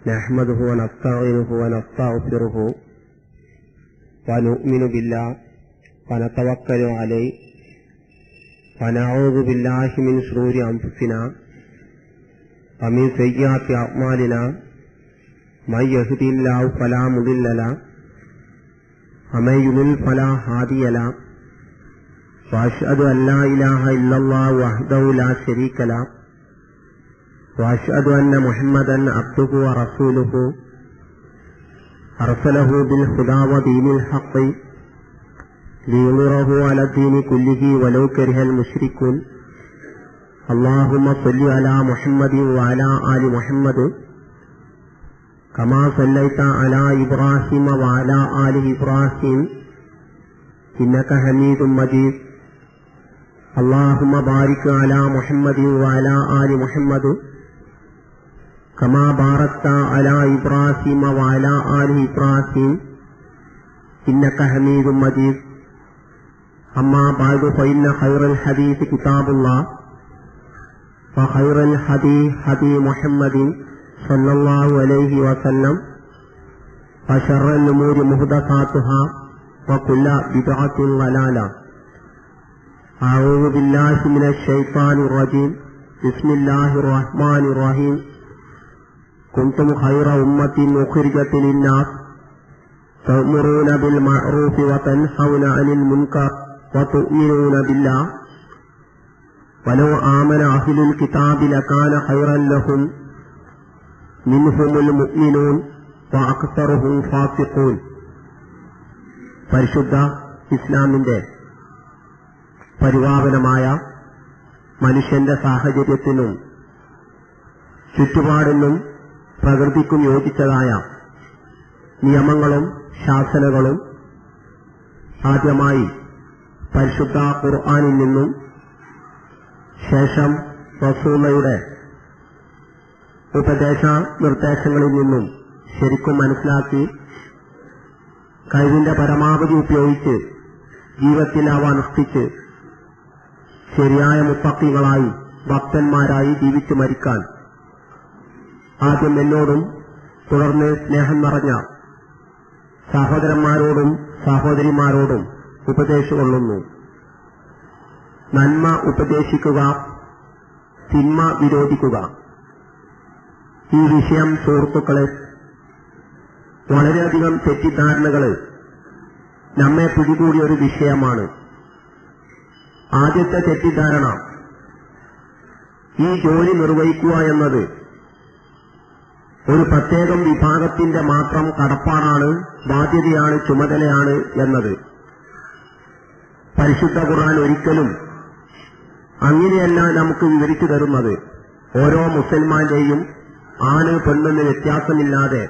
نحمده ونستعينه ونستغفره ونؤمن بالله ونتوكل عليه ونعوذ بالله من شرور أنفسنا ومن سيئات أعمالنا من يهده الله فلا مضل له ومن يضلل فلا هادي له وأشهد أن لا إله إلا الله وحده لا شريك له وأشهد أن محمدا عبده ورسوله أرسله بالهدى ودين الحق ليظهره على الدين كله ولو كره المشركون اللهم صل على محمد وعلى آل محمد كما صليت على إبراهيم وعلى آل إبراهيم إنك حميد مجيد اللهم بارك على محمد وعلى آل محمد كما باركت على إبراهيم وعلى آل إبراهيم إنك حميد مجيد أما بعد فإن خير الحديث كتاب الله وخير الهدي هدي محمد صلى الله عليه وسلم وشر الأمور محدثاتها وكل بدعة ضلالة أعوذ بالله من الشيطان الرجيم بسم الله الرحمن الرحيم كنتم خير أمة أخرجت للناس تأمرون بالمعروف وتنهون عن المنكر وتؤمنون بالله ولو آمن أهل الكتاب لكان خيرا لهم منهم المؤمنون وأكثرهم فاسقون. പരിശുദ്ധ ഇസ്ലാമിന്റെ പരിപാവനമായ മനുഷ്യന്റെ സാഹചര്യത്തിനും ചുറ്റുപാടിനും പ്രകൃതിക്കും യോജിച്ചതായ നിയമങ്ങളും ശാസനകളും ആദ്യമായി പരിശുദ്ധ ഖുർആനിൽ നിന്നും ശേഷം റസൂലുള്ളാഹിയുടെ ഉപദേശ നിർദ്ദേശങ്ങളിൽ നിന്നും ശരിക്കും മനസ്സിലാക്കി കഴിവിന്റെ പരമാവധി ഉപയോഗിച്ച് ജീവിതത്തിൽ അവ അനുഷ്ഠിച്ച് ശരിയായ മുത്തഖീകളായി ഭക്തന്മാരായി ജീവിച്ചു മരിക്കാൻ ആദ്യം എന്നോടും തുടർന്ന് സ്നേഹം നിറഞ്ഞ സഹോദരന്മാരോടും സഹോദരിമാരോടും ഉപദേശിച്ചുകൊള്ളുന്നു. നന്മ ഉപദേശിക്കുക, തിന്മ വിരോധിക്കുക. ഈ വിഷയം സുഹൃത്തുക്കളെ, വളരെയധികം തെറ്റിദ്ധാരണകൾ നമ്മെ പിടികൂടിയ ഒരു വിഷയമാണ്. ആദ്യത്തെ തെറ്റിദ്ധാരണ, ഈ ജോലി നിർവഹിക്കുക എന്നത് ഒരു പ്രത്യേകം വിഭാഗത്തിന്റെ മാത്രം കടപ്പാടാണ്, ബാധ്യതയാണ്, ചുമതലയാണ് എന്നത്. പരിശുദ്ധ ഖുർആൻ ഒരിക്കലും അങ്ങനെയല്ല നമുക്ക് വിവരിച്ചു തരുന്നത്. ഓരോ മുസൽമാന്റെയും ആണ് പെണ്ണെന്ന് വ്യത്യാസമില്ലാതെ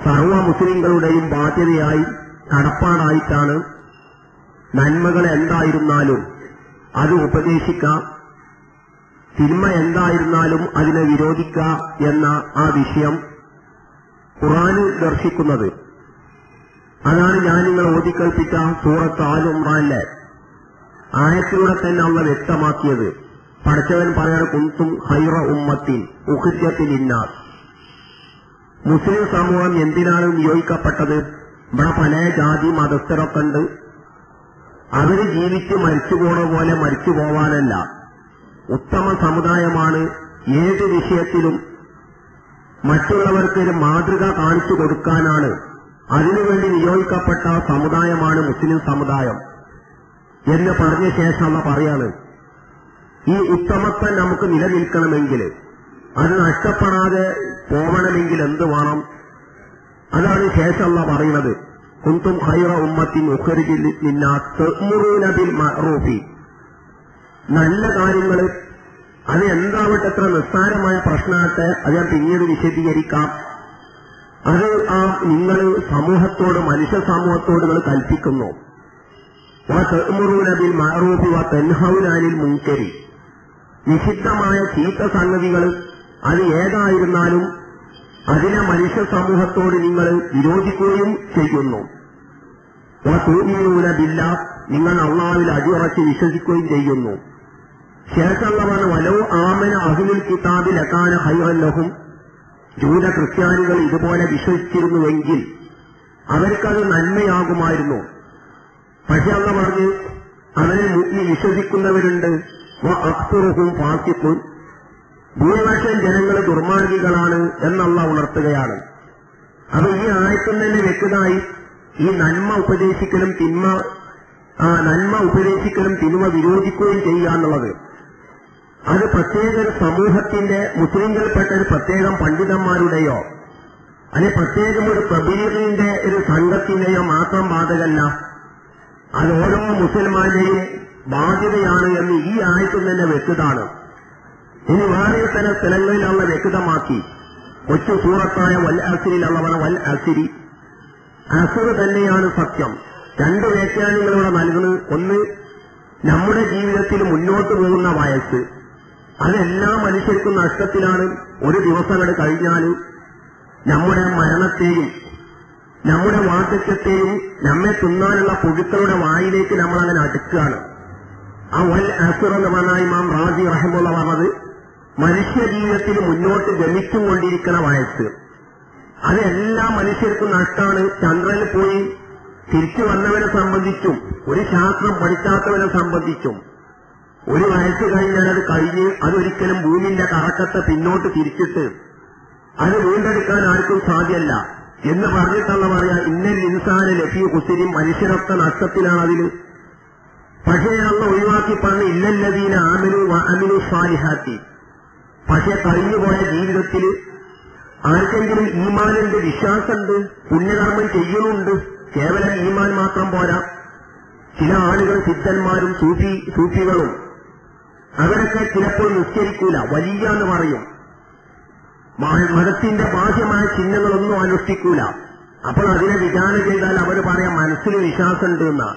സർവ്വ മുസ്ലിങ്ങളുടെയും ബാധ്യതയായി കടപ്പാടായിട്ടാണ് നന്മകൾ എന്തായിരുന്നാലും അത് ഉപദേശിക്കുക, തിന്മ എന്തായിരുന്നാലും അതിനെ വിരോധിക്കുക എന്ന ആ വിഷയം ഖുർആനിൽ ദർശിക്കുന്നത്. അതാണ് ഞാൻ നിങ്ങൾ ഓതിക്കൽപ്പിച്ച സൂറത്ത് ആൽ ഇംറാനിലെ ആയത്തിലൂടെ തന്നെ അള്ളാഹ് വ്യക്തമാക്കിയത്. പടച്ചവൻ പറയാൻ കുന്തും ഖൈറ ഉമ്മത്തിൻ ഉഖ്രിജത് ലിന്നാസ്. മുസ്ലിം സമൂഹം എന്തിനാണ് നിയോഗിക്കപ്പെട്ടത്? ഇവിടെ പല ജാതി മതസ്ഥരൊക്കെ ഉണ്ട്. അവര് ജീവിച്ച് മരിച്ചു പോണ പോലെ മരിച്ചു പോവാനല്ല, ഉത്തമ സമുദായമാണ്. ഏത് വിഷയത്തിലും മറ്റുള്ളവർക്ക് ഒരു മാതൃക കാണിച്ചു കൊടുക്കാനാണ് അതിനുവേണ്ടി നിയോഗിക്കപ്പെട്ട സമുദായമാണ് മുസ്ലിം സമുദായം എന്ന് പറഞ്ഞ ശേഷം അള്ളാഹ് പറയാണ്, ഈ ഉത്തമത്വം നമുക്ക് നിലനിൽക്കണമെങ്കിൽ, അത് നഷ്ടപ്പെടാതെ പോവണമെങ്കിൽ എന്ത് വേണം? അതാണ് ശേഷം അള്ളാഹ് പറയുന്നത്, കുന്തും ഖൈറ ഉമ്മത്തിൻ ഉഖ്രിജത് ലിന്നാസ് തഅ്മുറൂന ബിൽ മഅറൂഫി. നല്ല കാര്യങ്ങൾ അത് എന്താവട്ടെ, എത്ര നിസ്സാരമായ പ്രശ്നമാകട്ടെ, അത് ഞാൻ പിന്നീട് വിശദീകരിക്കാം. അത് നിങ്ങൾ സമൂഹത്തോട്, മനുഷ്യ സമൂഹത്തോട് നിങ്ങൾ കൽപ്പിക്കുന്നു. വതഅ്മുറൂന ബിൽ മഅറൂഫി വതൻഹൗന അനിൽ മുൻകരി. നിഷിദ്ധമായ ചീത്ത സംഗതികൾ അത് ഏതായിരുന്നാലും അതിനെ മനുഷ്യ സമൂഹത്തോട് നിങ്ങൾ വിരോധിക്കുകയും ചെയ്യുന്നു. വതുഅ്മിനൂന ബില്ലാഹ്, നിങ്ങൾ അല്ലാഹുവിൽ അടിയുറച്ച് വിശ്വസിക്കുകയും ചെയ്യുന്നു. ശേഷം പറഞ്ഞു വലോ ആമന അഹ്ലുൽ കിതാബി ലകാന ഖൈറൻ ലഹും. ജൂത ക്രിസ്ത്യാനികൾ ഇതുപോലെ വിശ്വസിച്ചിരുന്നുവെങ്കിൽ അവർക്കത് നന്മയാകുമായിരുന്നു. പക്ഷെ അള്ള പറഞ്ഞ് അവരെ മുന്നിൽ വിശ്വസിക്കുന്നവരുണ്ട്. അക്തറുഹും ഫാസിഖുൻ, ഭൂരിപക്ഷം ജനങ്ങൾ ദുർമാർഗികളാണ് എന്നുള്ള ഉണർത്തുകയാണ്. അപ്പൊ ഈ ആയത്തിൽ തന്നെ വ്യക്തമായി ഈ നന്മ ഉപദേശിക്കലും തിന്മ വിരോധിക്കുകയും ചെയ്യുക എന്നുള്ളത് അത് പ്രത്യേക ഒരു സമൂഹത്തിന്റെ മുസ്ലിംകൾപ്പെട്ട ഒരു പ്രത്യേകം പണ്ഡിതന്മാരുടെയോ അല്ലെങ്കിൽ പ്രത്യേകം ഒരു പ്രബീറിന്റെ ഒരു സംഘത്തിന്റെയോ മാത്രം ബാധകല്ല. അത് ഓരോ മുസൽമാന്റെയും ബാധ്യതയാണ് എന്ന് ഈ ആയത്തിൽ തന്നെ വ്യക്തതാണ്. ഇനി വേറെ ചില സ്ഥലങ്ങളിലുള്ള വ്യക്തമാക്കി. കൊച്ചു സൂറത്തായ വൽ അസ്രിലുള്ളവർ വൽ അസ്രി, അസുർ തന്നെയാണ് സത്യം. രണ്ട് വ്യാഖ്യാനങ്ങളിലൂടെ നൽകുന്നത്. ഒന്ന്, നമ്മുടെ ജീവിതത്തിൽ മുന്നോട്ട് പോകുന്ന വയസ്സ്, അതെല്ലാ മനുഷ്യർക്കും നഷ്ടത്തിലാണ്. ഒരു ദിവസങ്ങൾ കഴിഞ്ഞാൽ നമ്മുടെ മരണത്തെയും നമ്മുടെ വാർദ്ധക്യത്തെയും നമ്മെ തിന്നാനുള്ള പുഴുക്കളുടെ വായിലേക്ക് നമ്മളങ്ങനെ അടുക്കുകയാണ്. ആ വൽ അസുർ എന്ന് പറഞ്ഞ ഇമാം റാസി റഹിമുള്ള പറഞ്ഞത് മനുഷ്യ ജീവിതത്തിൽ മുന്നോട്ട് ഗമിച്ചും കൊണ്ടിരിക്കുന്ന വയസ്സ്, അത് എല്ലാ മനുഷ്യർക്കും നഷ്ടമാണ്. ചന്ദ്രനിൽ പോയി തിരിച്ചു വന്നവനെ സംബന്ധിച്ചും ഒരു ശാസ്ത്രം പഠിക്കാത്തവനെ സംബന്ധിച്ചും ഒരു വയസ്സ് കഴിഞ്ഞാൽ അത് കഴിഞ്ഞ് അതൊരിക്കലും ഭൂമിന്റെ കറക്കത്തെ പിന്നോട്ട് തിരിച്ചിട്ട് അത് വീണ്ടെടുക്കാൻ ആർക്കും സാധ്യമല്ല എന്ന് പറഞ്ഞിട്ടുള്ള പറയാ ഇന്നൽ ഇൻസാന ലഫീ ഖുസ്രിൻ, മനുഷ്യരൊക്കെ നഷ്ടത്തിലാണ് അതിൽ. പക്ഷേ അള്ള ഒഴിവാക്കി പറഞ്ഞ് ഇല്ലല്ലദീന ആമനു വഅമിലു സ്വാലിഹാത്തി. പക്ഷെ കഴിഞ്ഞുപോയ ജീവിതത്തിൽ ആർക്കെങ്കിലും ഈമാനുണ്ട്, വിശ്വാസമുണ്ട്, പുണ്യകർമ്മം ചെയ്യുന്നുണ്ട്, കേവലം ഈമാൻ മാത്രം പോരാ. ചില ആളുകൾ സിദ്ധന്മാരും സൂഫികളും അവരൊക്കെ ചിലപ്പോൾ നിസ്കരിക്കൂല, വലിയ എന്ന് പറയും, മതത്തിന്റെ ബാഹ്യമായ ചിഹ്നങ്ങളൊന്നും അനുഷ്ഠിക്കൂല. അപ്പോൾ അതിനെ വിചാരണ ചെയ്താൽ അവർ പറയാം മനസ്സിൽ വിശ്വാസമുണ്ട് എന്നാ.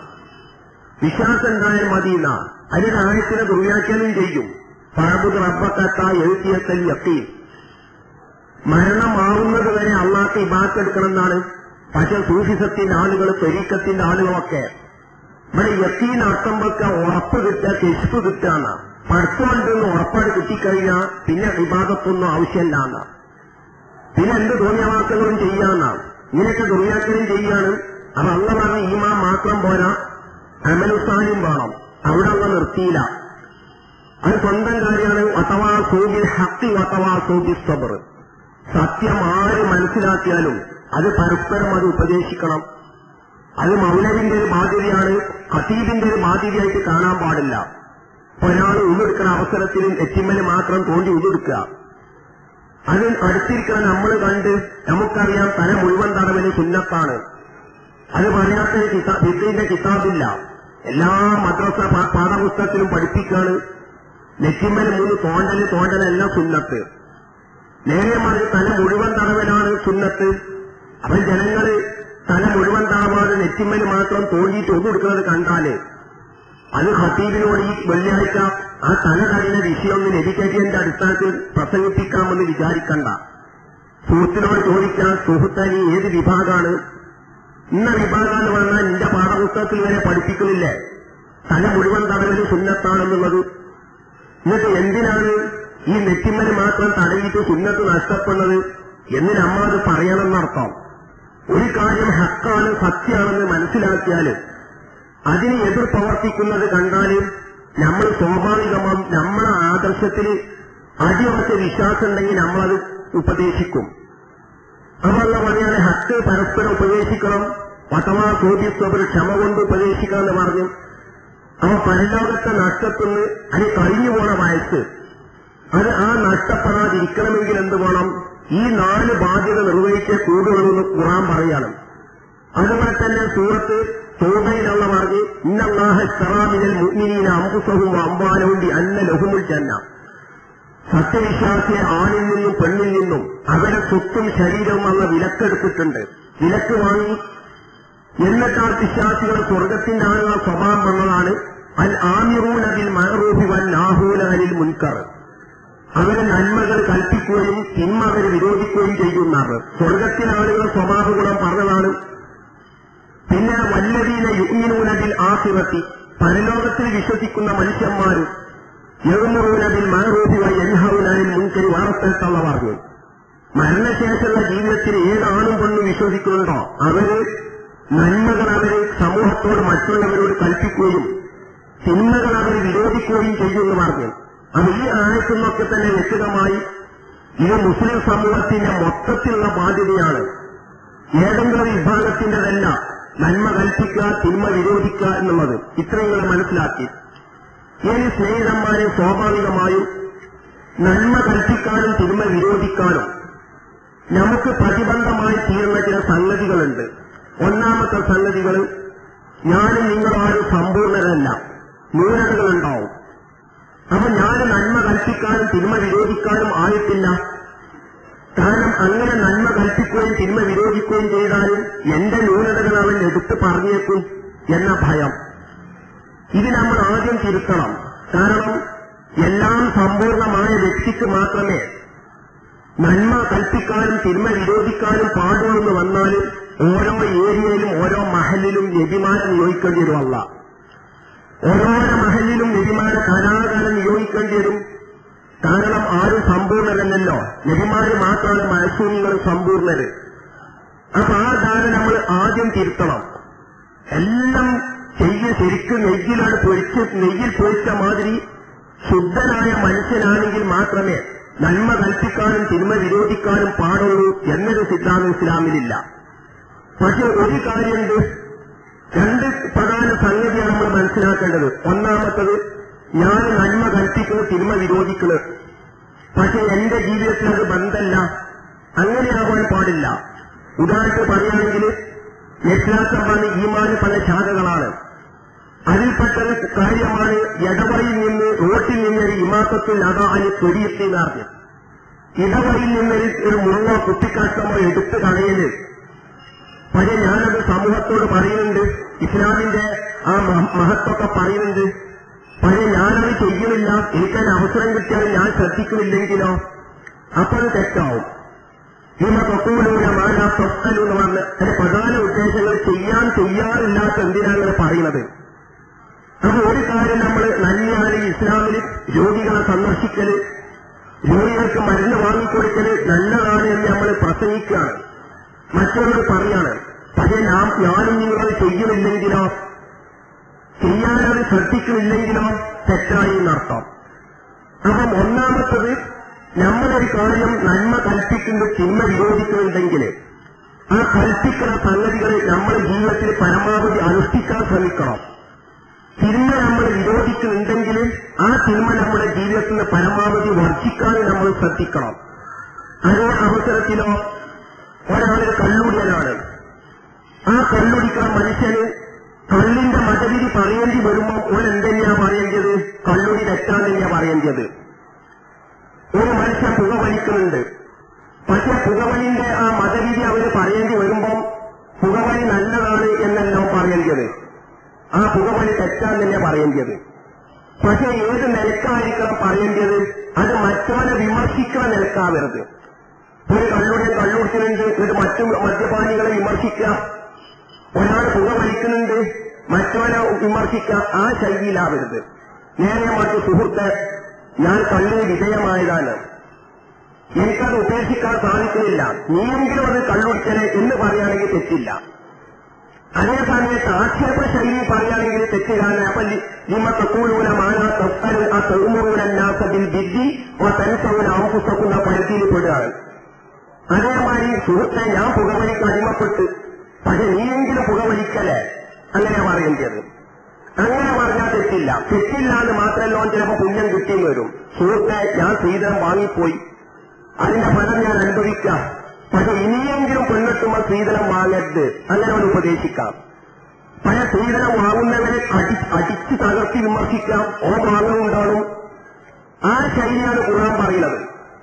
വിശ്വാസം ഉണ്ടായാൽ മതി എന്നാ. അതിന്റെ ആയത്തിനെ ദുർവ്യാഖ്യാനം ചെയ്യും. ഫഅബ്ദുർ റബ്ബക യഅതിയക്കൽ യഖീൻ, മരണമാവുന്നത് വരെ അള്ളാഹ്ക്ക് ഇബാദത്ത് എടുക്കണമെന്നാണ്. പക്ഷെ സൂഫിസത്തിന്റെ ആളുകൾ, ത്വരീഖത്തിന്റെ ആളുകളൊക്കെ ഇവിടെ യഖീൻ അർത്ഥം വെക്കുക, ഉറപ്പ് കിട്ടുക, കെശ്ഫ് കിട്ടുകയെന്ന. പഠിത്തമുണ്ടെന്ന് ഉറപ്പാട് കിട്ടിക്കഴിഞ്ഞാൽ പിന്നെ ഇബാദത്തൊന്നും ആവശ്യമില്ല എന്നാ. പിന്നെ എന്ത് തോന്നിയവാസങ്ങളും ചെയ്യാന്നാണ്. ഇങ്ങനെയൊക്കെ ദുർവ്യാഖ്യാനം ചെയ്യാണ്. അപ്പൊ അള്ള പറഞ്ഞ ഈമാൻ മാത്രം പോരാ, അമലുസാനും വേണം. അവിടെ അള്ള നിർത്തിയില്ല. അത് സ്വന്തം കാര്യമാണ്. വതവാ സൂബിൽ ഹഖ് വതവാ സൂബിൽ സബ്ർ. സത്യം ആര് മനസ്സിലാക്കിയാലും അത് പരസ്പരം അത് ഉപദേശിക്കണം. അത് മൗലവിന്റെ ഒരു ബാധ്യതയാണ്, ഖതീബിന്റെ ഒരു ബാധ്യതയായിട്ട് കാണാൻ പാടില്ല. ഒരാൾ ഉള്ളെടുക്കുന്ന അവസരത്തിൽ എത്തിമ്മല് മാത്രം തോണ്ടി ഉള്ളെടുക്കുക. അത് അടുത്തിരിക്കാൻ നമ്മൾ കണ്ട് നമുക്കറിയാം തല മുഴുവൻ തടവിന് സുന്നത്താണ്. അത് പറയാത്ത ഫിഖിന്റെ കിതാബില്ല. എല്ലാ മദ്രസ പാഠപുസ്തകത്തിലും പഠിപ്പിക്കാണ് നെറ്റിമ്മൽ 3 തോണ്ടലെല്ലാം സുന്നത്ത്. നേരെ മറിച്ച് തല മുഴുവൻ തടവനാണ് സുന്നത്ത്. അപ്പം ജനങ്ങള് തല മുഴുവൻ തടവാതെ നെറ്റിമ്മൽ മാത്രം തോണ്ടിയിട്ട് ഒന്നെടുക്കുന്നത് കണ്ടാല് അത് ഖതീബിനോട് ഈ വെള്ളിയാഴ്ച ആ തല കഴിഞ്ഞ വിഷയമൊന്ന് നബികരിന്റെ അടിസ്ഥാനത്തിൽ പ്രസംഗിപ്പിക്കാമെന്ന് വിചാരിക്കണ്ട. സുഹൃത്തിനോട് ചോദിക്കാൻ, സുഹൃത്തനി ഏത് വിഭാഗമാണ്? ഇന്ന വിഭാഗം എന്ന് പറഞ്ഞാൽ നിന്റെ പാഠപുസ്തകത്തിൽ വരെ പഠിപ്പിക്കുന്നില്ലേ തല മുഴുവൻ തടവിന് സുന്നത്താണെന്നുള്ളത്? എന്നിട്ട് എന്തിനാണ് ഈ നെറ്റിമ്മൽ മാത്രം തടവിയിട്ട് സുന്നത്ത് നഷ്ടപ്പെടുന്നത് എന്ന് നമ്മളത് പറയണമെന്നർത്ഥം. ഒരു കാര്യം ഹക്കാണ്, സത്യമാണെന്ന് മനസ്സിലാക്കിയാൽ അതിന് എതിർ പ്രവർത്തിക്കുന്നത് കണ്ടാലും നമ്മൾ സ്വാഭാവികമായും നമ്മളെ ആദർശത്തിൽ അടിയുറച്ച വിശ്വാസം ഉണ്ടെങ്കിൽ നമ്മളത് ഉപദേശിക്കും. അതല്ല പറഞ്ഞാൽ ഹക്ക് പരസ്പരം ഉപദേശിക്കണം. വതവാ സൂബി സബ്ർ, ക്ഷമ കൊണ്ട് ഉപദേശിക്കണം എന്ന് പറഞ്ഞു. അവ പരലോകത്തെ നഷ്ടത്തുനിന്ന് അത് കഴിഞ്ഞു പോണ വയസ്സ് അത് ആ നഷ്ടപ്പെടാതിരിക്കണമെങ്കിൽ എന്ത് വേണം? ഈ 4 ബാധ്യത നിർവഹിച്ചേ കൂടുതലെന്ന് ഖുർആൻ പറയാണ്. അതുപോലെ തന്നെ സൂറത്ത് തൗബയിലുള്ള പറഞ്ഞ് ഇന്നല്ലാഹ ഇശ്തറാ മിനൽ മുഅ്മിനീന അൻഫുസഹും വഅംവാലഹും ബിഅന്ന ലഹുമുൽ ജന്ന. സത്യവിശ്വാസിയെ ആണിൽ നിന്നും പെണ്ണിൽ നിന്നും അവരെ സ്വത്തും ശരീരവും അള്ള വിലക്കെടുത്തിട്ടുണ്ട്. വിലക്ക് വാങ്ങി എന്നിട്ട് ആ വിശ്വാസികൾ സ്വർഗത്തിന്റെ ആളുകൾ സ്വഭാവം വന്നതാണ് അൽ ആമിറൂന ബിൽ മഅറൂഫി വൻ നാഹൂന അനിൽ മുൻകർ. അവരെ നന്മകൾ കൽപ്പിക്കുകയും തിന്മ അവരെ വിരോധിക്കുകയും ചെയ്യുന്നതാണ്. സ്വർഗത്തിലെ ആളുകൾ സ്വഭാവ ഗുണം പറഞ്ഞതാണ്. പിന്നെ വല്ലദീന യുഅ്മിനൂന ബിൽ ആഖിറത്തി, പരലോകത്തിൽ വിശ്വസിക്കുന്ന മനുഷ്യന്മാർ യഅ്മുറൂന ബിൽ മഅറൂഫി വയൻഹൗന അനിൽ മുൻകരി വാർത്തയുള്ള പറഞ്ഞു. മരണശേഷമുള്ള ജീവിതത്തിൽ ഏതാണും കൊണ്ട് വിശ്വസിക്കുന്നുണ്ടോ അവര് നന്മകൾ അവര് സമൂഹത്തോട് മറ്റുള്ളവരോട് കൽപ്പിക്കുകയും തിന്മകൾ അവർ വിരോധിക്കുകയും ചെയ്യുമെന്ന് പറഞ്ഞു. അത് ഈ ആയത്തിൽ നിന്നൊക്കെ തന്നെ വ്യക്തമായി ഇത് മുസ്ലിം സമൂഹത്തിന്റെ മൊത്തത്തിലുള്ള ബാധ്യതയാണ്. ഏതെങ്കിലും വിഭാഗത്തിന്റെതല്ല നന്മ കൽപ്പിക്കുക തിന്മ വിരോധിക്കുക എന്നുള്ളത്. ഇത്രയും മനസ്സിലാക്കി. ഇനി സ്നേഹിതന്മാരെ, സ്വാഭാവികമായും നന്മ കൽപ്പിക്കാനും തിന്മ വിരോധിക്കാനും നമുക്ക് പ്രതിബന്ധമായി തീരുന്ന ചില സംഗതികളുണ്ട്. ഒന്നാമത്തെ സംഗതികൾ, ഞാനും നിങ്ങളാരും സമ്പൂർണ്ണരല്ല, ന്യൂനതകളുണ്ടാവും. അപ്പൊ ഞാൻ നന്മ കൽപ്പിക്കാനും തിന്മ വിരോധിക്കാനും ആയിട്ടില്ല. കാരണം അങ്ങനെ നന്മ കൽപ്പിക്കുകയും തിന്മ വിരോധിക്കുകയും ചെയ്താലും എന്റെ ന്യൂനതകൾ അവൻ എടുത്തു പറഞ്ഞേക്കും എന്ന ഭയം. ഇത് നമ്മൾ ആദ്യം തിരുത്തണം. കാരണം എല്ലാം സമ്പൂർണമായ വ്യക്തിക്ക് മാത്രമേ നന്മ കൽപ്പിക്കാനും തിന്മ വിരോധിക്കാനും പാടുള്ളൂ വന്നാലും ഓരോ ഏരിയയിലും ഓരോ മഹലിലും നബിമാരെ നിയോഗിക്കേണ്ടി വരും. അല്ല, ഓരോരോ മഹലിലും നബിമാരെ കാലാകാലം നിയോഗിക്കേണ്ടി വരും. കാരണം ആരും സമ്പൂർണ്ണരല്ലല്ലോ, നബിമാര് മാത്രമാണ് മഅ്സൂമികൾ സമ്പൂർണ്ണര്. അപ്പൊ ആ ധാരണ നമ്മൾ ആദ്യം തിരുത്തണം. എല്ലാം ശരിക്കും നെയ്യിൽ പൊരിച്ച മാതിരി ശുദ്ധനായ മനുഷ്യനാണെങ്കിൽ മാത്രമേ നന്മ കൽപ്പിക്കാനും തിന്മ വിരോധിക്കാനും പാടുള്ളൂ എന്നൊരു സിദ്ധാന്തം ഇസ്ലാമിലില്ല. പക്ഷെ ഒരു കാര്യമുണ്ട്, രണ്ട് പ്രധാന സംഗതിയാണ് നമ്മൾ മനസ്സിലാക്കേണ്ടത്. ഒന്നാമത്തത്, ഞാൻ നന്മ കൽപ്പിക്കുന്നത് തിന്മ വിരോധിക്കുന്നത്. പക്ഷെ എന്റെ ജീവിതത്തിൽ അത് ബന്ധമല്ല, അങ്ങനെയാവാൻ പാടില്ല. ഉദാഹരണത്തിന് പറയുകയാണെങ്കിൽ ഇസ്ലാം ഈമാന് പല ശാഖകളാണ്. അതിൽപ്പെട്ട കാര്യമാണ് ഇടവഴിയിൽ നിന്ന് റോട്ടിൽ നിന്നൊരു ഇമാസത്തിൽ അതാ അനി തൊടിയെത്തിയെന്നറിഞ്ഞു. ഇടവഴിയിൽ നിന്നൊരു മുള്ളോ കുട്ടിക്കാഷ്ടമോ എടുത്തു കളയല്. പക്ഷെ ഞാനത് സമൂഹത്തോട് പറയുന്നുണ്ട്, ഇസ്ലാമിന്റെ ആ മഹത്വമൊക്കെ പറയുന്നുണ്ട്. പക്ഷെ ഞാനത് ചെയ്യുന്നില്ല, എനിക്കതിന് അവസരം കിട്ടിയാൽ ഞാൻ ശ്രദ്ധിക്കുന്നില്ലെങ്കിലോ അപ്പോൾ അത് തെറ്റാവും. നിമ തൊക്കൂലൂല മാലാ തൊക്കലു എന്ന് പറഞ്ഞ് അതിന്റെ പ്രധാന ഉദ്ദേശങ്ങൾ ചെയ്യാറില്ലാത്ത എന്തിനാണ് പറയുന്നത്. അപ്പൊ ഒരു കാര്യം നമ്മൾ നന്മയാണ് ഇസ്ലാമിൽ രോഗികളെ സന്ദർശിക്കല്, രോഗികൾക്ക് മരുന്ന് വാങ്ങിക്കൊടുക്കല് നല്ലതാണ് എന്ന് നമ്മൾ പ്രസംഗിക്കുകയാണ്, മറ്റൊരു പറയാണ്. പക്ഷേ ഞാനും നിങ്ങളത് ചെയ്യുന്നില്ലെങ്കിലോ, ചെയ്യാനത് ശ്രദ്ധിക്കുന്നില്ലെങ്കിലോ തെറ്റായി എന്നർത്ഥം. അപ്പം ഒന്നാമത്തത്, നമ്മളൊരു കാര്യം നന്മ കൽപ്പിക്കുന്നത് തിന്മ വിരോധിക്കുന്നുണ്ടെങ്കിൽ ആ കൽപ്പിക്കുന്ന സംഗതികൾ നമ്മുടെ ജീവിതത്തിൽ പരമാവധി അനുഷ്ഠിക്കാൻ ശ്രമിക്കണം. തിന്മ നമ്മൾ വിരോധിക്കുന്നുണ്ടെങ്കിൽ ആ തിന്മ നമ്മുടെ ജീവിതത്തിൽ നിന്ന് പരമാവധി വർദ്ധിക്കാൻ നമ്മൾ ശ്രദ്ധിക്കണം. അതേ അവസരത്തിലോ ഒരാളൊരു കള്ളുടിയനാണ്. ആ കള്ളുടിക്കുന്ന മനുഷ്യന് കള്ളിന്റെ മതവിധി പറയേണ്ടി വരുമ്പോൾ ഓരെന്തെന്നാ പറയേണ്ടത്? കള്ളുടി തെറ്റാന്നെന്നാ പറയേണ്ടത്. ഒരു മനുഷ്യൻ പുകവലിക്കുന്നുണ്ട്, പക്ഷെ പുകവലിന്റെ ആ മതവിധി അവന് പറയേണ്ടി വരുമ്പോൾ പുകവലി നല്ലതാണ് എന്നെല്ലാം പറയേണ്ടത്, ആ പുകവലി തെറ്റാൻ തന്നെ പറയേണ്ടത്. പക്ഷെ ഏത് നിലക്കായിരിക്കണം പറയേണ്ടത്? അത് മറ്റവനെ വിമർശിക്കുന്ന നിലക്കാവരുത്. ഒരു കള്ളുടിയൻ കള്ളുടിക്കുന്നുണ്ട്, എന്നിട്ട് മറ്റു മദ്യപാനികളെ വിമർശിക്കുക. ഒരാൾ പുകവലിക്കുന്നുണ്ട്, മറ്റവനെ വിമർശിക്കുക. ആ ശൈലിയിലാവരുത്. നേരെ മറ്റു സുഹൃത്ത്, ഞാൻ കള്ളിന് വിധേയമായതാണ്, എനിക്കത് ഉപേക്ഷിക്കാൻ സാധിക്കുന്നില്ല, നീയെങ്കിലും അത് കള്ളുടിക്കലേ എന്ന് പറയുകയാണെങ്കിൽ തെറ്റില്ല. അതേ സമയത്ത് ആക്ഷേപ ശൈലി പറയുകയാണെങ്കിൽ തെറ്റിലാണ്. അപ്പൊ നിമ തക്കൂലൂന മാനാ തൊക്കലും ആ തെറുമുറുവിനാസതിൽ ബിദ്ദി ആ തനിസൗന ആംപുസക്കുന്ന പരിധിയിൽ പെടുകയാണ്. അതേമാതിരി സുഹൃത്തെ, ഞാൻ പുകവലിക്ക് അടിമപ്പെട്ട്, പക്ഷെ നീയെങ്കിലും പുകവലിക്കലേ, അങ്ങനെ പറയേണ്ടത്. അങ്ങനെ പറഞ്ഞാൽ തെറ്റില്ല. തെറ്റില്ല എന്ന് മാത്രമല്ല, ചിലപ്പോൾ പുണ്യം കിട്ടിയെന്ന് വരും. സുഹൃത്തെ, ഞാൻ സ്ത്രീധനം വാങ്ങിപ്പോയി, അതിന്റെ ഫലം ഞാൻ അനുഭവിക്കാം, പക്ഷെ ഇനിയെങ്കിലും പെണ്ണെത്തുമ്പോൾ സ്ത്രീധനം വാങ്ങരുത്, അങ്ങനെ അവൻ ഉപദേശിക്കാം. പക്ഷെ സ്ത്രീധനം വാങ്ങുന്നവരെ അടിച്ച് തകർത്തി വിമർശിക്കാം, ഓ വാങ്ങുന്നുണ്ടാവും. ആ ശൈലിയാണ് ഖുർആൻ പറയുന്നത്.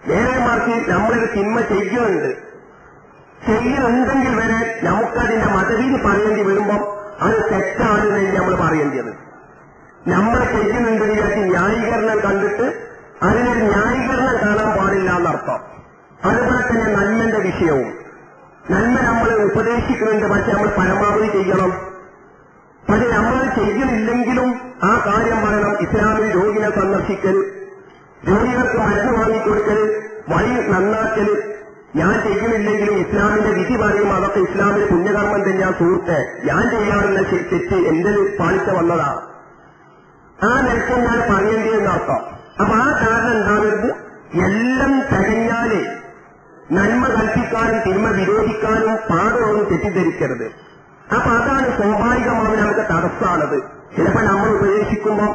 നേരെ മറിച്ച് നമ്മളൊരു തിന്മ ചെയ്യുന്നുണ്ടെങ്കിൽ വരെ നമുക്കതിന്റെ മതരീതി പറയേണ്ടി വരുമ്പം അത് തെറ്റാണെന്ന് നമ്മൾ പറയേണ്ടത്. നമ്മൾ ചെയ്യുന്നുണ്ടെങ്കിൽ ന്യായീകരണം കണ്ടിട്ട് അതിനൊരു ന്യായീകരണം കാണാൻ പാടില്ല എന്നർത്ഥം. അതുപോലെ തന്നെ നന്മന്റെ വിഷയവും, നന്മ നമ്മൾ ഉപദേശിക്കുന്നുണ്ട്, പക്ഷെ നമ്മൾ പരമാവധി ചെയ്യണം. പക്ഷെ നമ്മൾ ചെയ്യുന്നില്ലെങ്കിലും ആ കാര്യം പറയണം. ഇസ്ലാമിൽ രോഗിനെ സന്ദർശിക്കൽ, രോഗികൾക്ക് മരുന്ന് വാങ്ങിക്കൊടുക്കൽ, വഴി നന്നാക്കൽ, ഞാൻ ചെയ്യുന്നില്ലെങ്കിലും ഇസ്ലാമിന്റെ വിധി പറയും അതൊക്കെ ഇസ്ലാമിന്റെ പുണ്യകർമ്മം തന്നെയാ സുഹൃത്തെ, ഞാൻ ചെയ്യാറുള്ള തെറ്റ് എന്റെ പാലിച്ച വന്നതാണ്. ആ നിലയ്ക്ക് ഞാൻ പറയേണ്ടതെന്നർത്ഥം. അപ്പൊ ആ കാരണം ഉണ്ടാവരുത്. എല്ലാം തികഞ്ഞാല് നന്മ കൽപ്പിക്കാനും തിന്മ വിരോധിക്കാനും പാടുള്ളതും തെറ്റിദ്ധരിക്കരുത്. അപ്പൊ അതാണ് സ്വാഭാവികമായി നമുക്ക് തടസ്സമാണത്. ചിലപ്പോൾ നമ്മൾ ഉപദേശിക്കുമ്പോ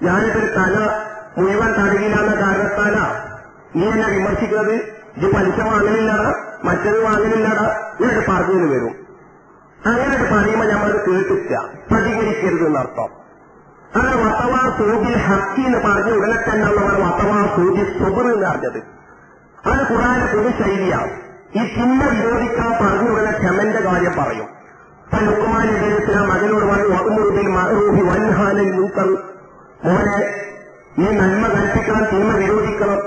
ഞാനിതൊരു തല മുഴുവൻ തടവില്ലാന്ന കാരണത്താലാ നീ എന്നെ വിമർശിക്കുന്നത്, ഇത് പലിശ വാങ്ങലില്ലടാ, മറ്റത് വാങ്ങലില്ലടാ, ഇങ്ങനെ പറഞ്ഞു വരും. അങ്ങനെ പറയുമ്പോൾ നമ്മളത് കേട്ടില്ല, പ്രതികരിക്കരുത് എന്നർത്ഥം. അങ്ങനെ വത്തവാ സൂബിൽ ഹക്കി എന്ന് പറഞ്ഞ് ഉടനെ തന്നെ നമ്മൾ വത്തവാ സൂബി സുബർ എന്ന് പറഞ്ഞത് അത് ഖുർആന്റെ പൊതുശൈലിയാണ്. ഈ ചിന്ത വിരോധിക്കാൻ പറഞ്ഞു ഉടനെ ക്ഷമന്റെ കാര്യം പറയും. ലുക്മാൻ നബി ഇസ്ലാം മകനോട് പറഞ്ഞു വഅ്മുറുബിൽ മഅ്റൂഫി വൻഹാ അനിൽ മുൻകർ, മോനെ നീ നന്മ കൽപ്പിക്കണം തിന്മ വിരോധിക്കണം.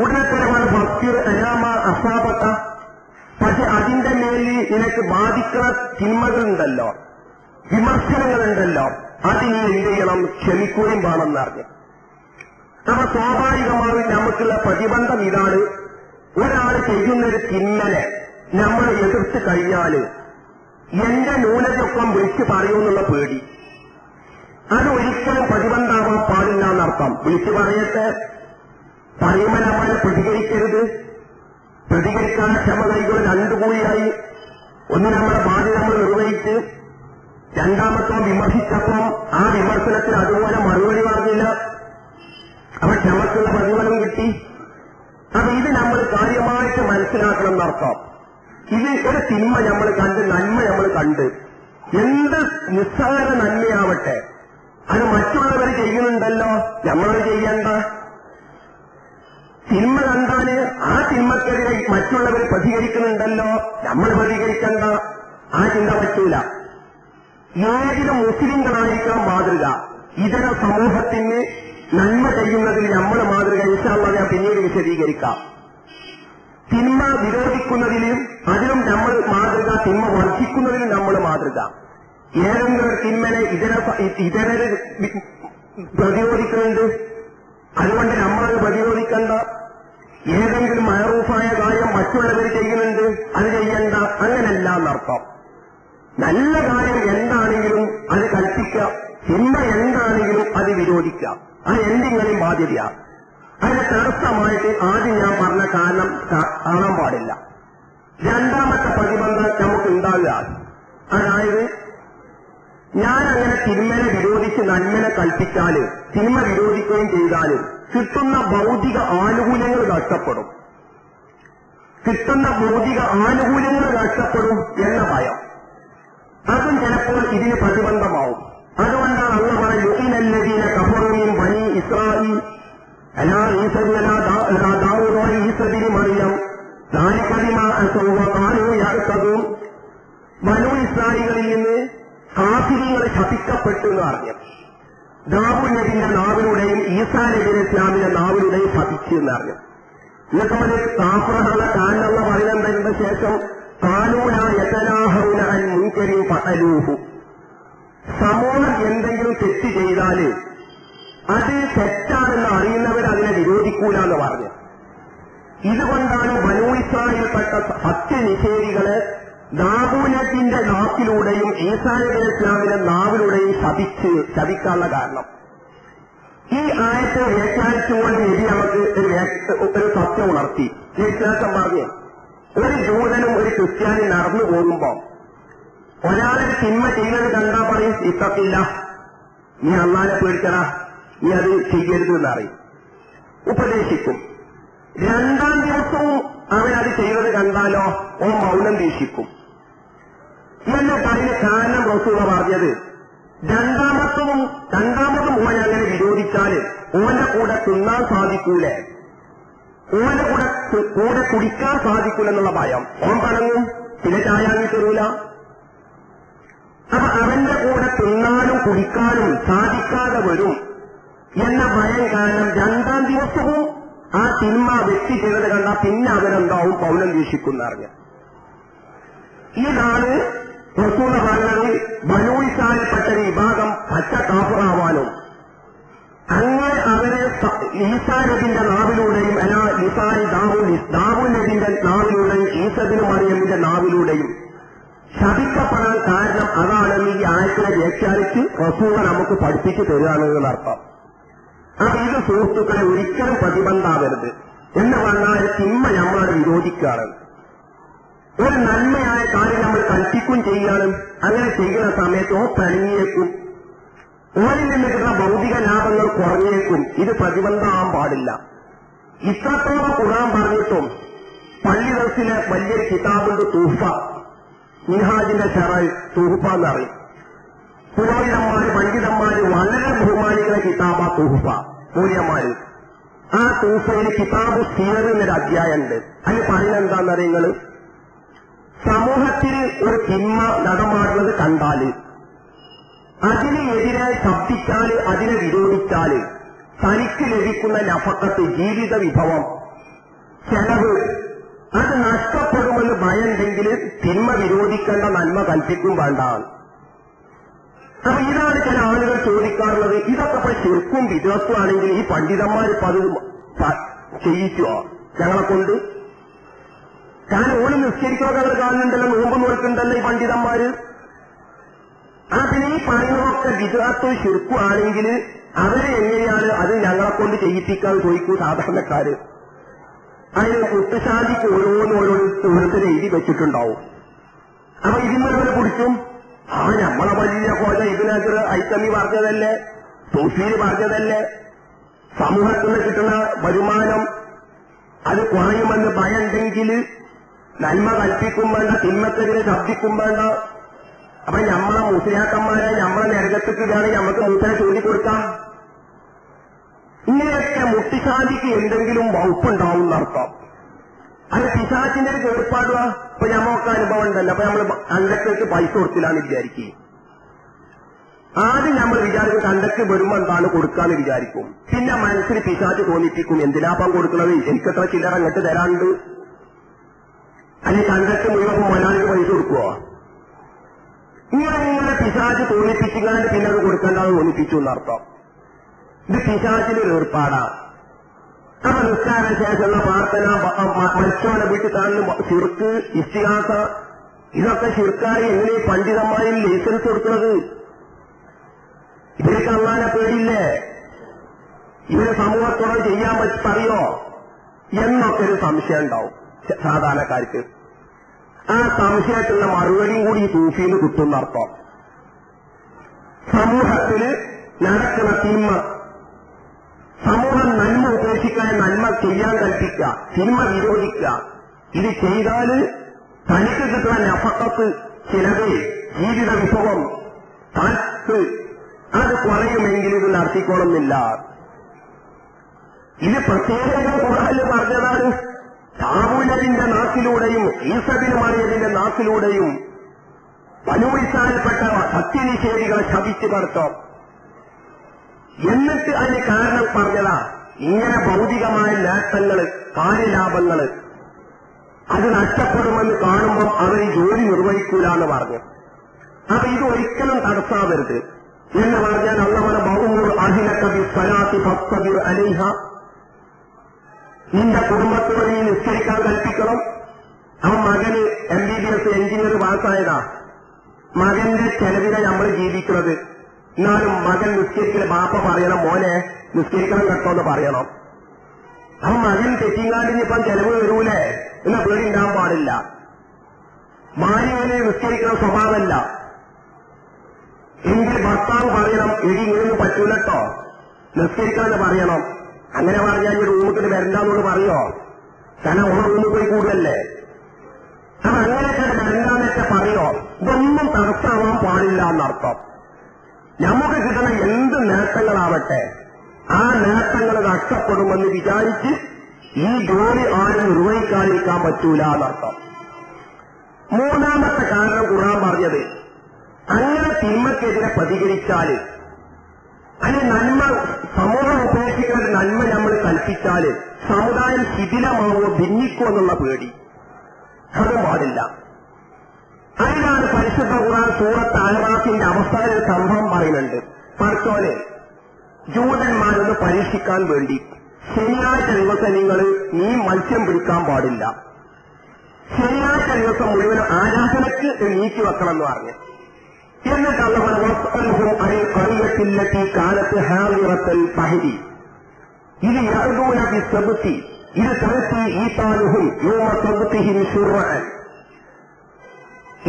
ഉടനെ തന്നെ ഫസ്തിർ അലാമ അസാബക, പക്ഷെ അതിന്റെ മേലിൽ നിനക്ക് ബാധിക്കുന്ന തിന്മകളുണ്ടല്ലോ, വിമർശനങ്ങളുണ്ടല്ലോ, അത് നീ എന്ത് ചെയ്യണം, ക്ഷമിക്കുകയും വേണമെന്ന് അറിഞ്ഞു. അപ്പൊ സ്വാഭാവികമായി നമുക്കുള്ള പ്രതിബന്ധം ഇതാണ്. ഒരാൾ ചെയ്യുന്നൊരു തിന്മനെ നമ്മൾ എതിർത്ത് കഴിഞ്ഞാൽ എന്റെ ന്യൂനതയൊപ്പം വിളിച്ചു പറയുമെന്നുള്ള പേടി, അത് ഒരിക്കലും പ്രതിബന്ധാവാൻ പാടില്ല എന്നർത്ഥം. വിളിച്ചു പറയട്ടെ, പറയുമ്പോൾ നമ്മളെ പ്രതികരിക്കരുത്. പ്രതികരിക്കാൻ ക്ഷമ കൈകൾ രണ്ടു കൂടിയായി. ഒന്ന് നമ്മുടെ ബാധ്യത നമ്മൾ നിർവഹിച്ച്, രണ്ടാമത്തോ വിമർശിച്ചപ്പം ആ വിമർശനത്തിന് അതുപോലെ മറുപടി പറഞ്ഞില്ല, അപ്പൊ ക്ഷമക്കുള്ള പ്രതിഫലം കിട്ടി. അപ്പൊ ഇത് നമ്മൾ കാര്യമായിട്ട് മനസ്സിലാക്കണം എന്നർത്ഥം. ഇത് ഒരു തിന്മ നമ്മൾ കണ്ട്, നന്മ നമ്മൾ കണ്ട്, എന്ത് നിസ്സാര നന്മയാവട്ടെ അത് മറ്റുള്ളവർ ചെയ്യുന്നുണ്ടല്ലോ, നമ്മളത് ചെയ്യണ്ട. തിന്മ കണ്ടാല് ആ തിന്മക്കെതിരെ മറ്റുള്ളവർ പ്രതികരിക്കുന്നുണ്ടല്ലോ, നമ്മൾ പ്രതികരിക്കണ്ട. ആ ചിന്ത പറ്റൂല. ഏതിനും മുസ്ലിങ്ങളായിരിക്കാം മാതൃക. ഇതര സമൂഹത്തിന് നന്മ ചെയ്യുന്നതിൽ നമ്മൾ മാതൃക. ഇൻഷാ അല്ലാഹ് ഞാൻ പിന്നീട് വിശദീകരിക്കാം. തിന്മ വിരോധിക്കുന്നതിലും അതിലും നമ്മൾ മാതൃക, തിന്മ വർദ്ധിക്കുന്നതിലും നമ്മൾ മാതൃക. ഏതെങ്കിലും തിന്മനെ ഇതരര് പ്രതിരോധിക്കുന്നുണ്ട്, അതുകൊണ്ട് നമ്മളത് പ്രതിരോധിക്കണ്ട. ഏതെങ്കിലും മഅറൂഫായ കാര്യം മറ്റുള്ളവർ ചെയ്യുന്നുണ്ട്, അത് ചെയ്യണ്ട. അങ്ങനല്ല എന്നർത്ഥം. നല്ല കാര്യം എന്താണെങ്കിലും അത് കൽപ്പിക്കാം, തിന്മ എന്താണെങ്കിലും അത് വിരോധിക്കാം. അത് എന്തെങ്കിലും ബാധ്യതയാണ്. അതിന് തടസ്സമായിട്ട് ആദ്യം ഞാൻ പറഞ്ഞ കാരണം കാണാൻ പാടില്ല. രണ്ടാമത്തെ പ്രതിബന്ധം നമുക്ക് ഉണ്ടാകുക, അതായത് ഞാൻ അങ്ങനെ തിന്മനെ വിരോധിച്ച് നന്മനെ കൽപ്പിച്ചാലും തിന്മ വിരോധിക്കുകയും ചെയ്താലും കിട്ടുന്ന ഭൗതിക ആനുകൂല്യങ്ങൾ നഷ്ടപ്പെടും. കിട്ടുന്ന ഭൗതിക ആനുകൂല്യങ്ങൾ നഷ്ടപ്പെടും എന്ന ഭയം, അതും ചിലപ്പോൾ ഇതിന് പ്രതിബന്ധമാവും. അതുകൊണ്ടാണ് അല്ലാഹു പറഞ്ഞു യുഇനല്ലദീന കഫറൂ മിൻ ബനീ ഇസ്രായീൽ അലാ ഈസ അലാ ദാവൂദ ഈസ ബിൻ മറിയം ദാലിക ബിമാ അസൗ വകാനൂ യഅ്തദൂൻ. ബനൂ ഇസ്രായേലിൽ നിന്ന് കാഫിറുകൾ ശപിക്കപ്പെട്ടു എന്ന് പറഞ്ഞു. ദാവൂദ് നബിന്റെ നാവിലൂടെയും ഈസാ നബി ഇസ്ലാമിന്റെ നാവിലൂടെയും ശപിച്ചു എന്ന് പറഞ്ഞു. എന്നിട്ട് അവര് കാഫിറുകളെ കാനുള്ള പറയുന്നതിന്റെ ശേഷം കാനൂന യതനാഹൗന അൻ മുൻകരി ഫഅലൂഹു, സമൂഹം എന്തെങ്കിലും തെറ്റ് ചെയ്താല് അത് തെറ്റാണെന്ന് അറിയുന്നവർ അതിനെ വിരോധിക്കൂല എന്ന് പറഞ്ഞു. ഇതുകൊണ്ടാണ് ബനൂ ഇസ്രായേൽപ്പെട്ട സത്യനിഷേധികള് ദാവൂദിന്റെ നാക്കിലൂടെയും ഈസാ നബി ഇസ്ലാമിന്റെ നാവിലൂടെയും ശപിക്കാനുള്ള കാരണം. ഈ ആയത്തെ വ്യാഖ്യാനിച്ചുകൊണ്ട് നബി നമുക്ക് ഒരു സത്യം ഉണർത്തി. വിശ്വാസം പറഞ്ഞു, ഒരു ജൂതനും ഒരു ക്രിസ്ത്യാനും നടന്നു പോകുമ്പോ ഒരാളൊരു തിന്മ ചെയ്യുന്നത് കണ്ടാ പറയും ഇത്തത്തില്ല, നീ അള്ളാനെ പേടിക്കടാ, നീ അത് ചെയ്യരുത് എന്നറിയും, ഉപദേശിക്കും. രണ്ടാം ദിവസവും അവനത് ചെയ്തത് കണ്ടാലോ ഓ മൗനം വീക്ഷിക്കും. എന്നിട്ട് അതിന് കാരണം റസൂൽ പറഞ്ഞത്, രണ്ടാമതും ഓൻ അങ്ങനെ വിരോധിച്ചാല് ഓന്റെ കൂടെ തിന്നാൻ സാധിക്കൂലേ, ഓന്റെ കൂടെ കുടിക്കാൻ സാധിക്കൂലെന്നുള്ള ഭയം. ഓൻ പണങ്ങും, പിന്നെ ചായാങ്ങി തരൂല. അപ്പൊ അവന്റെ കൂടെ തിന്നാനും കുടിക്കാനും സാധിക്കാതെ വരും എന്ന ഭയം കാരണം രണ്ടാം ദിവസവും ആ തിന്മ വ്യക്തി ചെയ്തത് കണ്ടാൽ പിന്നെ അവരെന്താവും മൗനം വീക്ഷിക്കുന്നറിഞ്ഞ. ഇതാണ് റസൂൽ പറഞ്ഞത് ബനൂ ഇസ്രായേൽപ്പെട്ട വിഭാഗം പച്ച കാഫിറാവാനും അങ്ങനെ അവരെ ഈസാ നബിന്റെ നാവിലൂടെയും അല്ല ഈസായി ദാവൂദ് നബി മറിയമിന്റെ നാവിലൂടെയും ഈസബിന് മറിയമിന്റെ നാവിലൂടെയും ശപിക്കപ്പെടാൻ കാരണം അതാണെന്ന് ഈ ആയത്തിനെ വ്യാഖ്യാനിച്ച് റസൂൽ നമുക്ക് പഠിപ്പിച്ചു തരികയാണെന്നുള്ള അർത്ഥം. അപ്പൊ ഇത് സുഹൃത്തുക്കളെ ഒരിക്കലും പ്രതിബന്ധാവരുത്. എന്ന് പറഞ്ഞാൽ തിന്മ നമ്മളോട് വിരോധിക്കുകയാണ്. ഒരു നന്മയായ കാര്യം നമ്മൾ കൽപ്പിക്കും ചെയ്യണം. അങ്ങനെ ചെയ്യുന്ന സമയത്ത് ഓ പിണങ്ങിയേക്കും, ഓരിൽ നിന്ന് കിട്ടുന്ന ഭൗതിക ലാഭങ്ങൾ കുറഞ്ഞേക്കും. ഇത് പ്രതിബന്ധമാകാൻ പാടില്ല. ഇത്രത്തോളം ഖുർആൻ പറഞ്ഞിട്ടും പള്ളി ദർസിലെ വലിയൊരു കിതാബുണ്ട് തൂഫ, മിൻഹാജിന്റെ ഷറഹ് തൂഫ എന്നറിയും. പുരോഹിതന്മാര് പണ്ഡിതന്മാര് വളരെ ബഹുമാനിക്കുന്ന കിതാബ തൂഫ മൂല്യന്മാര്. ആ തൂഫയിൽ കിതാബ് സീർ എന്നൊരു അധ്യായമുണ്ട്. അതിന് പറയുന്നത് എന്താണെന്നറിയങ്ങള്, സമൂഹത്തിൽ ഒരു തിന്മ നടമാടുന്നത് കണ്ടാല് അതിന് എതിരായി ശബ്ദിച്ചാല് അതിനെ വിരോധിച്ചാല് തനിക്ക് ലഭിക്കുന്ന നഫക്കത്ത്, ജീവിത വിഭവം, ചെലവ് അത് നഷ്ടപ്പെടുമെന്ന് ഭയമുണ്ടെങ്കിൽ തിന്മ വിരോധിക്കേണ്ട, നന്മ കൽപ്പിക്കും വേണ്ട. അപ്പൊ ഇതാണ് ചില ആളുകൾ ചോദിക്കാറുള്ളത്. ഇതൊക്കെ ഇപ്പൊ ശിർക്കും വിദ്വസ്തുവാണെങ്കിൽ ഈ പണ്ഡിതന്മാരിപ്പോ അത് ചെയ്യിച്ചോ ഞങ്ങളെ കൊണ്ട്? കാരണം ഓള് നിസ്കരിക്കുന്നതൊക്കെ അവർ കാണുന്നുണ്ടല്ലോ, നോമ്പ് നോക്കുന്നുണ്ടല്ലോ ഈ പണ്ഡിതന്മാര്. അതിന് ഈ പറയുന്നതൊക്കെ വിദ്വസ്തു ശിർക്കുവാണെങ്കിൽ അവരെ എങ്ങനെയാണ് അത് ഞങ്ങളെ കൊണ്ട് ചെയ്യിപ്പിക്കാതെ ചോദിക്കൂ സാധാരണക്കാര്. അതിന് മുത്തശാന്തിക്ക് ഓരോരുത്തരെ എഴുതി വെച്ചിട്ടുണ്ടാവും. അപ്പൊ ഇതിന്മേൽ കുടിച്ചും നമ്മളെ വലിയ കോല ഇതിനകത്ത് ഐത്തമി പറഞ്ഞതല്ലേ, സൂഫീര് പറഞ്ഞതല്ലേ, സമൂഹത്തിൽ നിന്ന് കിട്ടുന്ന വരുമാനം അത് കുറയുമെന്ന് ഭയമുണ്ടെങ്കിൽ നന്മ കൽപ്പിക്കും വേണ്ട, തിന്മക്കെതിരെ ശബ്ദിക്കും വേണ്ട. അപ്പൊ നമ്മളെ മുസ്ലിയാക്കന്മാരെ നമ്മളെ നരകത്തിക്കിടാണ് നമുക്ക് മൂപ്പരെ ചൂണ്ടിക്കൊടുക്കാം. ഇങ്ങനെയൊക്കെ മുട്ടിശാന്തിക്ക് എന്തെങ്കിലും വകുപ്പുണ്ടാവും എന്നർത്ഥം. അത് പിശാചിന്റെ ഒരു ഏർപ്പാടുക. ഇപ്പൊ ഞമ്മക്ക് അനുഭവം ഉണ്ടല്ലോ. അപ്പൊ നമ്മൾ കണ്ടക്ടർക്ക് പൈസ കൊടുത്തില്ലാന്ന് വിചാരിക്കും. ആദ്യം നമ്മൾ വിചാരിക്കും കണ്ടക്ടർ വരുമ്പോ എന്താണ് കൊടുക്കാന്ന് വിചാരിക്കും. പിന്നെ മനസ്സിന് പിശാച് തോന്നിപ്പിക്കും, എന്തിനാപ്പം കൊടുക്കുന്നത്, എനിക്കെത്ര ചില്ലറ അങ്ങോട്ട് തരാണ്ട്. അല്ലെങ്കിൽ കണ്ടക്ടർ മുഴുവൻ മൊലാളിക്ക് പൈസ കൊടുക്കുവോ? ഇങ്ങനെ പിശാച് തോന്നിപ്പിച്ചുകൊണ്ട് പിന്നെ അത് കൊടുക്കേണ്ടത് തോന്നിപ്പിച്ചു എന്നർത്ഥം. ഇത് പിശാചിന്റെ ഒരു ഏർപ്പാടാ. അപ്പൊ നിസ്കാര ശേഷമുള്ള പ്രാർത്ഥന, മരിച്ചവനെ വീട്ടിൽ കാണുന്ന ശിർക്ക്, ഇസ്തിഹാസ, ഇതൊക്കെ ശിർക്കായി എങ്ങനെ പണ്ഡിതന്മാരിൽ ലൈസൻസ് കൊടുക്കുന്നത്? ഇവർക്ക് അള്ളാനെ പേടിയില്ലേ? ഇവരെ സമൂഹത്തോടെ ചെയ്യാൻ പറയോ എന്നൊക്കെ ഒരു സംശയം ഉണ്ടാവും സാധാരണക്കാർക്ക്. ആ സംശയത്തിനുള്ള മറുപടിയും കൂടി ഈ സൂഫിന്ന് കിട്ടുന്നർത്ഥം. സമൂഹത്തിന് നടക്കുന്ന തിന്മ, സമൂഹം നന്മ ഉപേക്ഷിക്കാൻ നന്മ ചെയ്യാൻ കൽപ്പിക്കുക, തിന്മ വിരോധിക്കുക. ഇത് ചെയ്താല് തനിക്ക് കിട്ടുന്ന നഫക്കത്ത്, ചിലവ്, ജീവിത വിഭവം, താൽപ്പ് അത് കുറയുമെങ്കിൽ ഇത് നടത്തിക്കോളുന്നില്ല. ഇത് പ്രത്യേകം ഖുർആനിൽ പറഞ്ഞതാണ്. ദാവൂദിന്റെ നാക്കിലൂടെയും ഈസബിന് മറിയതിന്റെ നാക്കിലൂടെയും ബനൂ ഇസ്രായേൽപ്പെട്ട സത്യനിഷേധികളെ ശപിച്ചു നടത്തും. എന്നിട്ട് അതിന് കാരണം പറഞ്ഞതാ, ഇങ്ങനെ ഭൗതികമായ നേട്ടങ്ങള്, കാര്യലാഭങ്ങള് അത് നഷ്ടപ്പെടുമെന്ന് കാണുമ്പോൾ അവർ ജോലി നിർവഹിക്കൂല എന്ന് പറഞ്ഞു. അപ്പൊ ഇത് ഒരിക്കലും തടസ്സാവരുത് എന്ന് പറഞ്ഞാൽ അള്ളാഹു ബഹുമൂർ അഹിലക്കബി സ്വലാത്തി ഫസ്തബിർ അലൈഹ, നിന്റെ കുടുംബത്തോട് നീ നിസ്കരിക്കാൻ കൽപ്പിക്കണം. അവൻ മകന് MBBS എഞ്ചിനീയർ പാസ്സായതാ. മകന്റെ ചെലവിനെ നമ്മൾ ജീവിക്കുന്നത്. എന്നാലും മകൻ നിസ്കരിക്കൽ ബാപ്പ പറയണം, മോനെ നിസ്കരിക്കണം കേട്ടോ എന്ന് പറയണം. അവൻ മകൻ തെറ്റിങ്ങാണ്ടിനിപ്പം ചെലവ് വരൂലേ എന്ന പേടി ഉണ്ടാകാൻ പാടില്ല. ഭാര്യനെ നിസ്കരിക്കുന്ന സ്വഭാവമല്ല. എങ്കിൽ ഭർത്താവ് പറയണം, എടി ഇങ്ങനെയൊന്നും പറ്റൂലട്ടോ, നിസ്കരിക്കാന്ന് പറയണം. അങ്ങനെ പറഞ്ഞാൽ ഈ റൂമിൽ വരണ്ടെന്നോട് പറയോ? കാരണം ഓരോ റൂമിൽ പോയി കൂടുതലല്ലേ. അപ്പൊ അങ്ങനെയൊക്കെ വരണ്ടെന്നൊക്കെ പറയോ? ഇതൊന്നും തടസ്സമാവാൻ പാടില്ല എന്നർത്ഥം. നമുക്ക് കിട്ടുന്ന എന്ത് നേട്ടങ്ങളാവട്ടെ ആ നേട്ടങ്ങൾ നഷ്ടപ്പെടുമെന്ന് വിചാരിച്ച് ഈ ജോലി ആരും നിർവഹിക്കാതിരിക്കാൻ പറ്റൂല എന്നർത്ഥം. മൂന്നാമത്തെ കാരണം ഖുർആൻ പറഞ്ഞത്, അങ്ങനെ തിന്മക്കെതിരെ പ്രതികരിച്ചാല്, അതിന് നന്മ സമൂഹം ഉപേക്ഷിക്കുന്ന നന്മ നമ്മൾ കൽപ്പിച്ചാല് സമുദായം ശിഥിലമാവോ ഭിന്നിക്കോ എന്നുള്ള പേടി, അതും പാടില്ല. അതിനാണ് പരിശുദ്ധ ഖുർആൻ സൂറത്ത് അഅറാഫിന്റെ അവസാന സംഭവം പറയുന്നുണ്ട്. പടച്ചോനെ, ജൂതന്മാരൊന്ന് പരീക്ഷിക്കാൻ വേണ്ടി ശനിയാഴ്ച ദിവസം നിങ്ങൾ നീ മത്സ്യം പിടിക്കാൻ പാടില്ല, ശനിയാഴ്ച ദിവസം മുഴുവനും ആരാധനക്ക് നീക്കി വെക്കണം എന്ന് പറഞ്ഞു. എന്നിട്ട് അറിയത്തില്ലത്തി കാലത്ത് ഹാവിറത്തൽ പഹരി ഇത് യഹൂദി സബുത്തി ഇത് തരത്തി ഈ താലുഹും യോമ സബുത്തിഹിം ശുർഅൻ.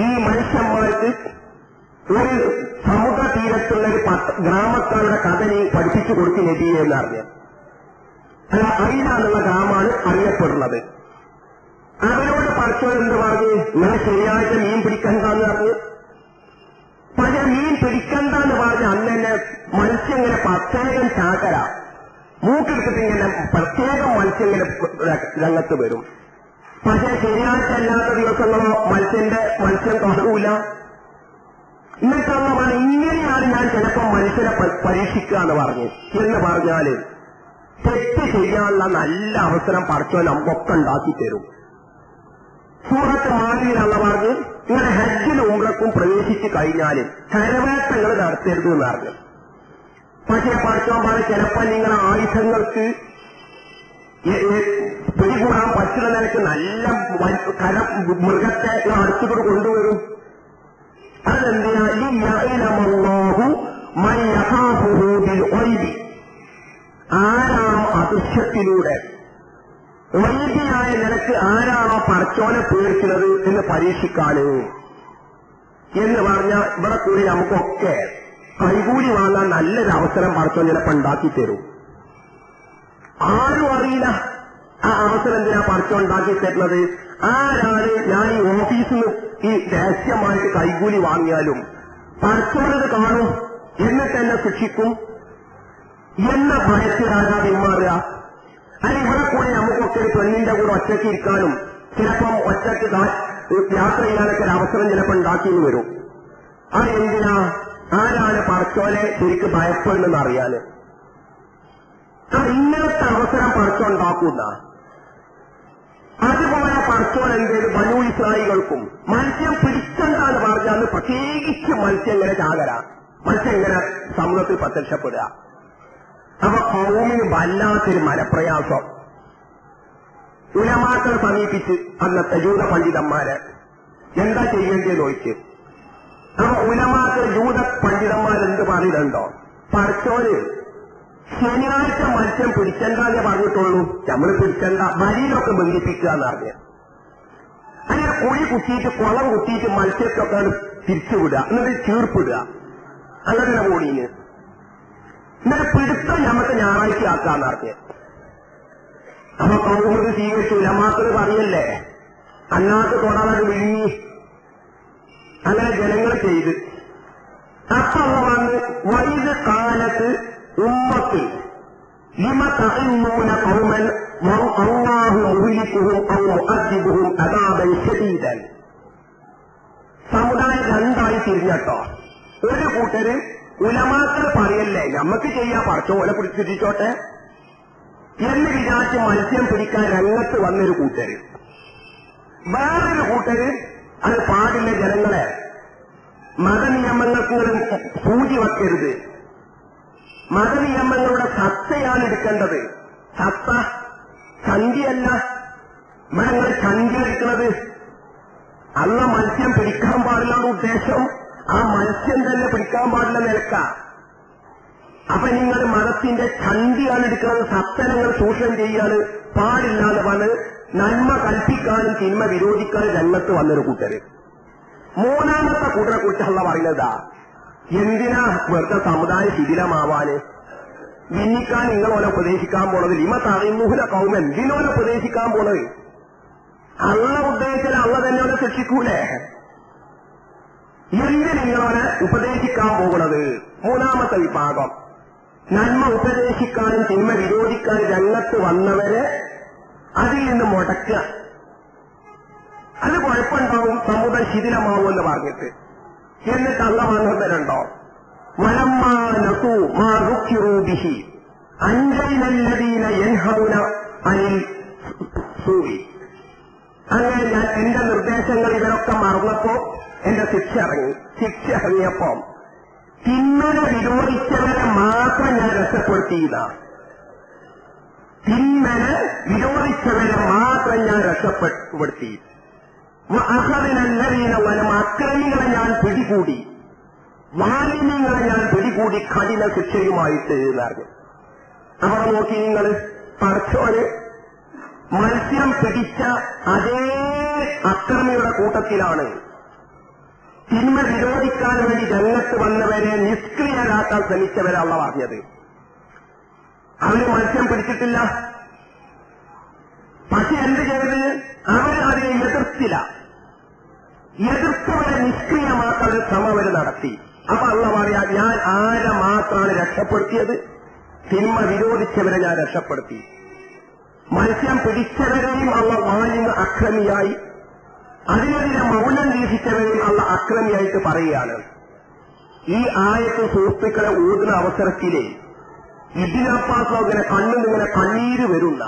ഈ മനുഷ്യന്മാർക്ക് ഒരു സമുദ്ര തീരത്തുള്ള ഒരു ഗ്രാമക്കാരുടെ കഥ നീ പഠിപ്പിച്ചു കൊടുത്ത് നബിയെ എന്നറിഞ്ഞ അല്ല അയിലാന്നുള്ള ഗ്രാമമാണ് അറിയപ്പെടുന്നത്. അവരോട് പഠിച്ചവരെന്ത് പറഞ്ഞു? ഇങ്ങനെ ശനിയാഴ്ച മീൻ പിടിക്കണ്ടെന്ന് പറഞ്ഞു. പക്ഷെ മീൻ പിടിക്കണ്ടെന്ന് പറഞ്ഞ് അന്ന് തന്നെ മത്സ്യം ഇങ്ങനെ പ്രത്യേകം ചാകര മൂക്കെടുത്തിട്ട് ഇങ്ങനെ പ്രത്യേകം മത്സ്യം ഇങ്ങനെ രംഗത്ത് വരും. പക്ഷെ ശനിയാഴ്ച അല്ലാത്ത ദിവസങ്ങളോ മത്സ്യം കാണൂല. എന്നിട്ടുള്ള പറഞ്ഞു ഇങ്ങനെയാണ് ഞാൻ ചിലപ്പോൾ മനുഷ്യനെ പരീക്ഷിക്കുക എന്ന് പറഞ്ഞു. എന്ന് പറഞ്ഞാല് തെറ്റ് ചെയ്യാനുള്ള നല്ല അവസരം പഠിച്ചവൻ നമുക്കൊക്കെ ഉണ്ടാക്കി തരും. സൂറത്ത് മാലിയിലുള്ള പറഞ്ഞ് ഇങ്ങനെ ഹജ്ജിനും ഉംറക്കും പ്രവേശിച്ചു കഴിഞ്ഞാൽ കരവേട്ടങ്ങൾ നടത്തരുത് എന്ന് പറഞ്ഞു. പക്ഷേ പഠിച്ചവൻ പറഞ്ഞ് ചിലപ്പോൾ നിങ്ങളുടെ ആയുധങ്ങൾക്ക് പിടികൂടാൻ പറ്റുന്ന നിലയ്ക്ക് നല്ല മൃഗത്തെ അടുത്തുകൂടെ കൊണ്ടുവരും. അതെന്തിനാഹു ആരാണോ അദൃശ്യത്തിലൂടെ വൈദ്യനായ നിലക്ക് ആരാണോ പടച്ചോനെ പേടിക്കുന്നത് എന്ന് പരീക്ഷിക്കാന് എന്ന് പറഞ്ഞാൽ ഇവിടെ കൂടി നമുക്കൊക്കെ കൈകൂലി വാങ്ങാൻ നല്ലൊരു അവസരം പടച്ചോൻ ചിലപ്പോൾ ഉണ്ടാക്കി തരും. ആരും അറിയില്ല ആ അവസരം എന്തിനാ പടച്ചോൻ ഉണ്ടാക്കി തരുന്നത്. ആരാണ് ഞാൻ ഈ ഓഫീസിൽ നിന്ന് ഈ രഹസ്യമായിട്ട് കൈകൂലി വാങ്ങിയാലും പടച്ചോനത് കാണും എന്നിട്ട് എന്നെ ശിക്ഷിക്കും എന്ന ഭയത്തിലാകാതെ പിന്മാറുക. അല്ല ഇവിടെ കൂടെ നമുക്കൊക്കെ ഒരു പെണ്ണിന്റെ കൂടെ ഒറ്റയ്ക്ക് ഇരിക്കാനും ചിലപ്പം ഒറ്റയ്ക്ക് യാത്ര ചെയ്യാനൊക്കെ ഒരു അവസരം ചിലപ്പോൾ ഉണ്ടാക്കിയെന്ന് വരും. അതെന്തിനാ? ആരാണ് പടച്ചോനെ ശരിക്ക് ഭയപ്പെടുന്നെന്ന് അറിയാന്. ഇങ്ങനത്തെ അവസരം പടച്ചോൻ ഉണ്ടാക്കുന്ന അതുപോലെ പടച്ചോൻ എന്തേലും ബനൂ ഇസ്രായേലുകൾക്കും മത്സ്യം പിടിച്ചെന്താന്ന് പറഞ്ഞാൽ പ്രത്യേകിച്ച് മത്സ്യം ഇങ്ങനെ ചാകര മത്സ്യം ഇങ്ങനെ സമുദ്രത്തിൽ പ്രത്യക്ഷപ്പെടുക. അപ്പൊ കൗമിന് വല്ലാത്തൊരു മനപ്രയാസം. ഉലമാക്കളെ സമീപിച്ച് അന്നത്തെ ജൂത പണ്ഡിതന്മാര് എന്താ ചെയ്യേണ്ടതെന്ന് ചോദിച്ച്. അപ്പൊ ഉലമാക്കൾ ജൂത പണ്ഡിതന്മാരെന്ത് പറയുന്നുണ്ടോ? പടച്ചോന് ശനിയാഴ്ച മത്സ്യം പിടിച്ചെന്താന്നേ പറഞ്ഞിട്ടുള്ളൂ. നമ്മൾ പിടിച്ചെണ്ട വരിയിലൊക്കെ ബന്ധിപ്പിക്കുക എന്നറിഞ്ഞ് അങ്ങനെ കുഴി കുത്തിയിട്ട് കുളം കുത്തിയിട്ട് മത്സ്യത്തൊക്കെ തിരിച്ചുവിടുക, എന്നിട്ട് ചീർപ്പിടുക, അങ്ങനെ കൂടിന് എന്നിട്ട് പിടുത്തം നമുക്ക് ഞായറാഴ്ച ആക്കാന്നറിഞ്ഞ്. അപ്പൊ കൗമുദ് സ്വീകരിച്ചു. ഉലമാക്കള് പറയല്ലേ അന്നാക്ക് തൊടാതെ വിഴുങ്ങി അങ്ങനെ ജനങ്ങൾ ചെയ്ത്. അപ്പൊ വന്ന് വൈദ് കാലത്ത് ഉമ്മത്തിൽ ലിമ തഅന്നൂന ഖൗമൻ അല്ലാഹു മുഹ്ലികുഹും ഔ മുഅദ്ദിബുഹും അദാബൻ ശദീദൻ. സമുദായം രണ്ടായി തിരിഞ്ഞട്ടോ. ഒരു കൂട്ടര് ഉലമാക്കൾ പറയല്ലേ നമുക്ക് ചെയ്യാൻ പടച്ചോനെ പിടിച്ചിരിച്ചോട്ടെ എന്ന് വിചാരിച്ച് മത്സ്യം പിടിക്കാൻ രംഗത്ത് വന്നൊരു കൂട്ടര്. വേറൊരു കൂട്ടര് അത് പാടില്ല, ജനങ്ങളെ മതനിയമങ്ങൾക്ക് സൂചി വയ്ക്കരുത്, മതനിയമങ്ങളുടെ സത്തയാണ് എടുക്കേണ്ടത്. സത്ത ചന്തിയല്ല. മതങ്ങൾ ചന്തി എടുക്കുന്നത് അല്ല മത്സ്യം പിടിക്കാൻ പാടില്ല ഉദ്ദേശം ആ മത്സ്യം തന്നെ പിടിക്കാൻ പാടില്ല നിലക്ക. അപ്പൊ നിങ്ങൾ മതത്തിന്റെ ചന്തിയാണ് എടുക്കുന്നത്, സത്തനങ്ങൾ ചൂഷണം ചെയ്യാൻ പാടില്ല എന്ന് പറഞ്ഞ് നന്മ കൽപ്പിക്കാനും തിന്മ വിരോധിക്കാനും രംഗത്ത് വന്നൊരു കൂട്ടര്. മൂന്നാമത്തെ കൂട്ടരെ കുറിച്ചുള്ള പറയുന്നതാ എന്തിനാ വെറുതെ സമുദായ ശിഥിലമാവാന് ഭിന്നിക്കാൻ നിങ്ങളോലെ ഉപദേശിക്കാൻ പോണത്. ലിമ തഅന്നൂന ഖൗമൻ എന്തിനോലെ ഉപദേശിക്കാൻ പോണത്? അള്ള ഉദ്ദേശിച്ചാൽ അള്ള തന്നെ അവനെ ശിക്ഷിക്കൂലേ? എന്ത് നിങ്ങളോനെ ഉപദേശിക്കാൻ പോകുന്നത്? മൂന്നാമത്തെ വിഭാഗം നന്മ ഉപദേശിക്കാനും തിന്മ വിരോധിക്കാനും രംഗത്ത് വന്നവരെ അതിൽ നിന്ന് മുടക്കുക. അത് കുഴപ്പമുണ്ടാവും, സമുദായം ശിഥിലമാവുമെന്ന് പറഞ്ഞിട്ട്. എന്നിട്ട് അള്ള വന്നവരുണ്ടോ വലമ്മാനസൂ മാ ദുഃഖിറൂ ബിഹി അൻജൈനല്ലദീന യൻഹൗന അനിൽ സൂഇ. അങ്ങനെ ഞാൻ എന്റെ നിർദ്ദേശങ്ങൾ ഇവരൊക്കെ മറന്നപ്പോ എന്റെ ശിക്ഷ ഇറങ്ങിയപ്പോ തിന്മനെ വിരോധിച്ചവരെ മാത്രം ഞാൻ രക്ഷപ്പെടുത്തിയില്ല. തിന്മനെ വിരോധിച്ചവരെ മാത്രം ഞാൻ രക്ഷപ്പെടുത്തി. അഹദിനല്ലവീന വനം, അക്രമികളെ ഞാൻ പിടികൂടി, വാലിന്യങ്ങളെ ഞാൻ പിടികൂടി കഠിന ശിക്ഷയുമായിട്ട് എന്നറിഞ്ഞു. അവിടെ നോക്കി നിങ്ങൾ, പടച്ചോന് മത്സ്യം പിടിച്ച അതേ അക്രമിയുടെ കൂട്ടത്തിലാണ് തിന്മ വിരോധിക്കാൻ വേണ്ടി രംഗത്ത് വന്നവരെ നിഷ്ക്രിയരാക്കാൻ ശ്രമിച്ചവരല്ല പറഞ്ഞത്. അവര് മത്സ്യം പിടിച്ചിട്ടില്ല, പക്ഷെ എന്ത് ചെയ്ത് അവർ അതിനെ എതിർത്തില്ല. എതിർത്തവരെ നിഷ്ക്രിയമാക്കാൻ ശ്രമം അവർ നടത്തി. അപ്പൊ അള്ള പറയാ, ഞാൻ ആരെ മാത്രമാണ് രക്ഷപ്പെടുത്തിയത്? തിന്മ വിരോധിച്ചവരെ ഞാൻ രക്ഷപ്പെടുത്തി. മത്സ്യം പിടിച്ചവരെയും അള്ള വാലിന് അക്രമിയായി, അതിനെതിരെ മൗനം വീക്ഷിച്ചവരെയും അള്ള അക്രമിയായിട്ട് പറയുകയാണ്. ഈ ആയത്ത് സുഹൃത്തുക്കളെ ഓടുന്ന അവസരത്തിലെ ഇബ്നു അബ്ബാസ് ഇങ്ങനെ കണ്ണിന്നിങ്ങനെ കണ്ണീര് വരുന്ന.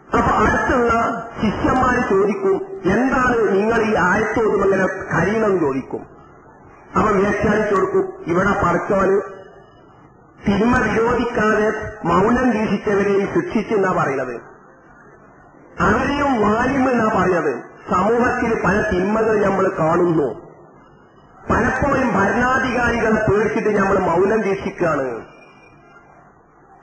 അപ്പൊ അടുത്തുള്ള ശിഷ്യന്മാര് ചോദിക്കും, എന്താണ് നിങ്ങൾ ഈ ആയത്തോടും അങ്ങനെ കഴിയണമെന്ന് ചോദിക്കും. അപ്പൊ വ്യാഖ്യാനിച്ചു കൊടുക്കും, ഇവിടെ പടച്ചോന് തിന്മ വിരോധിക്കാതെ മൗനം വീക്ഷിച്ചവരെയും ശിക്ഷിച്ചെന്നാ പറയുന്നത്. അവരെയും വാലിമെന്നാ പറയുന്നത്. സമൂഹത്തിൽ പല തിന്മകൾ നമ്മൾ കാണുന്നു. പലപ്പോഴും ഭരണാധികാരികളെ പേടിച്ചിട്ട് നമ്മൾ മൗനം വീക്ഷിക്കുകയാണ്.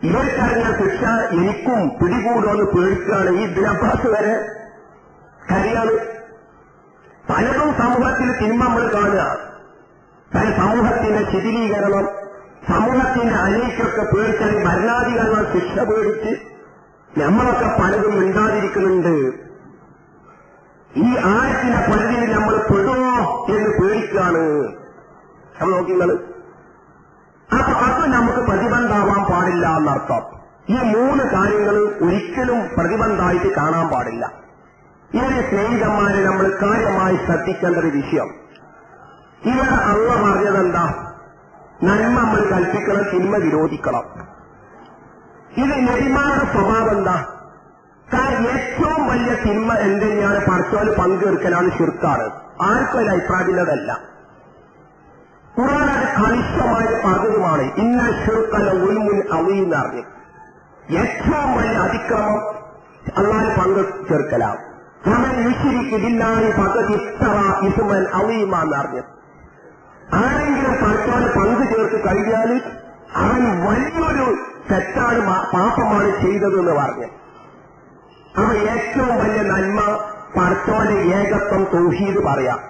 ഇവർക്കറിഞ്ഞ ശിക്ഷ എനിക്കും പിടികൂടുമെന്ന് പേടിക്കുകയാണ്. ഈ ഇബ്നു അബ്ബാസ് വരെ കരയാണ്. പലതും സമൂഹത്തിൽ തിന്മ നമ്മൾ കാണുക. പല സമൂഹത്തിന്റെ ശിഥിലീകരണം, സമൂഹത്തിന്റെ അനീതിയൊക്കെ പേടിച്ചാൽ ഭരണാധികാരികളെ ശിക്ഷ പേടിച്ച് നമ്മളൊക്കെ പലതും മിണ്ടാതിരിക്കുന്നുണ്ട്. ഈ ആയത്തിന്റെ പരിധിയിൽ നമ്മൾ പെടുമോ എന്ന് പേടിക്കുകയാണ്. നമ്മൾ നോക്കിങ്ങൾ. അപ്പൊ അത് നമുക്ക് പ്രതിബന്ധമാവാൻ പാടില്ല എന്നർത്ഥം. ഈ 3 കാര്യങ്ങൾ ഒരിക്കലും പ്രതിബന്ധമായിട്ട് കാണാൻ പാടില്ല. ഇവരെ സ്നേഹിതന്മാരെ നമ്മൾ കാര്യമായി ശ്രദ്ധിക്കേണ്ട ഒരു വിഷയം. ഇവിടെ അള്ള പറഞ്ഞതെന്താ? നന്മ നമ്മൾ കൽപ്പിക്കണം, തിന്മ വിരോധിക്കണം. ഇത് നബിമാരുടെ സ്വഭാവം എന്താ? കാരണം ഏറ്റവും വലിയ തിന്മ എന്തെങ്കിലും പടച്ചോന് പങ്കുവെക്കലാണ്, ശിർക്കാണ്. ആർക്കും ഒരു അഭിപ്രായത്തിലതല്ല. ഖുർആൻ അത് കണിശമായി പറഞ്ഞതുമാണ്. ഇന്ന ശിർക്കല ഉൽമുൻ അവീന്ന് അറിഞ്ഞു. ഏറ്റവും വലിയ അതിക്രമം അള്ളാഹ് പങ്കു ചേർക്കലാണ്. അവൻ യുശ്രിക്കുബില്ലാഹി ഫഖദ് ഇഫ്തറ ഇസ്മൻ അവീമാന്ന് അറിഞ്ഞു. ആരെങ്കിലും പടച്ചോന് പങ്കു ചേർത്ത് കഴിഞ്ഞാൽ അവൻ വലിയൊരു തെറ്റാണ്, പാപമാണ് ചെയ്തതെന്ന് പറഞ്ഞു. അവ ഏറ്റവും വലിയ നന്മ പടച്ചോന്റെ ഏകത്വം തൗഹീദ് പറയാം.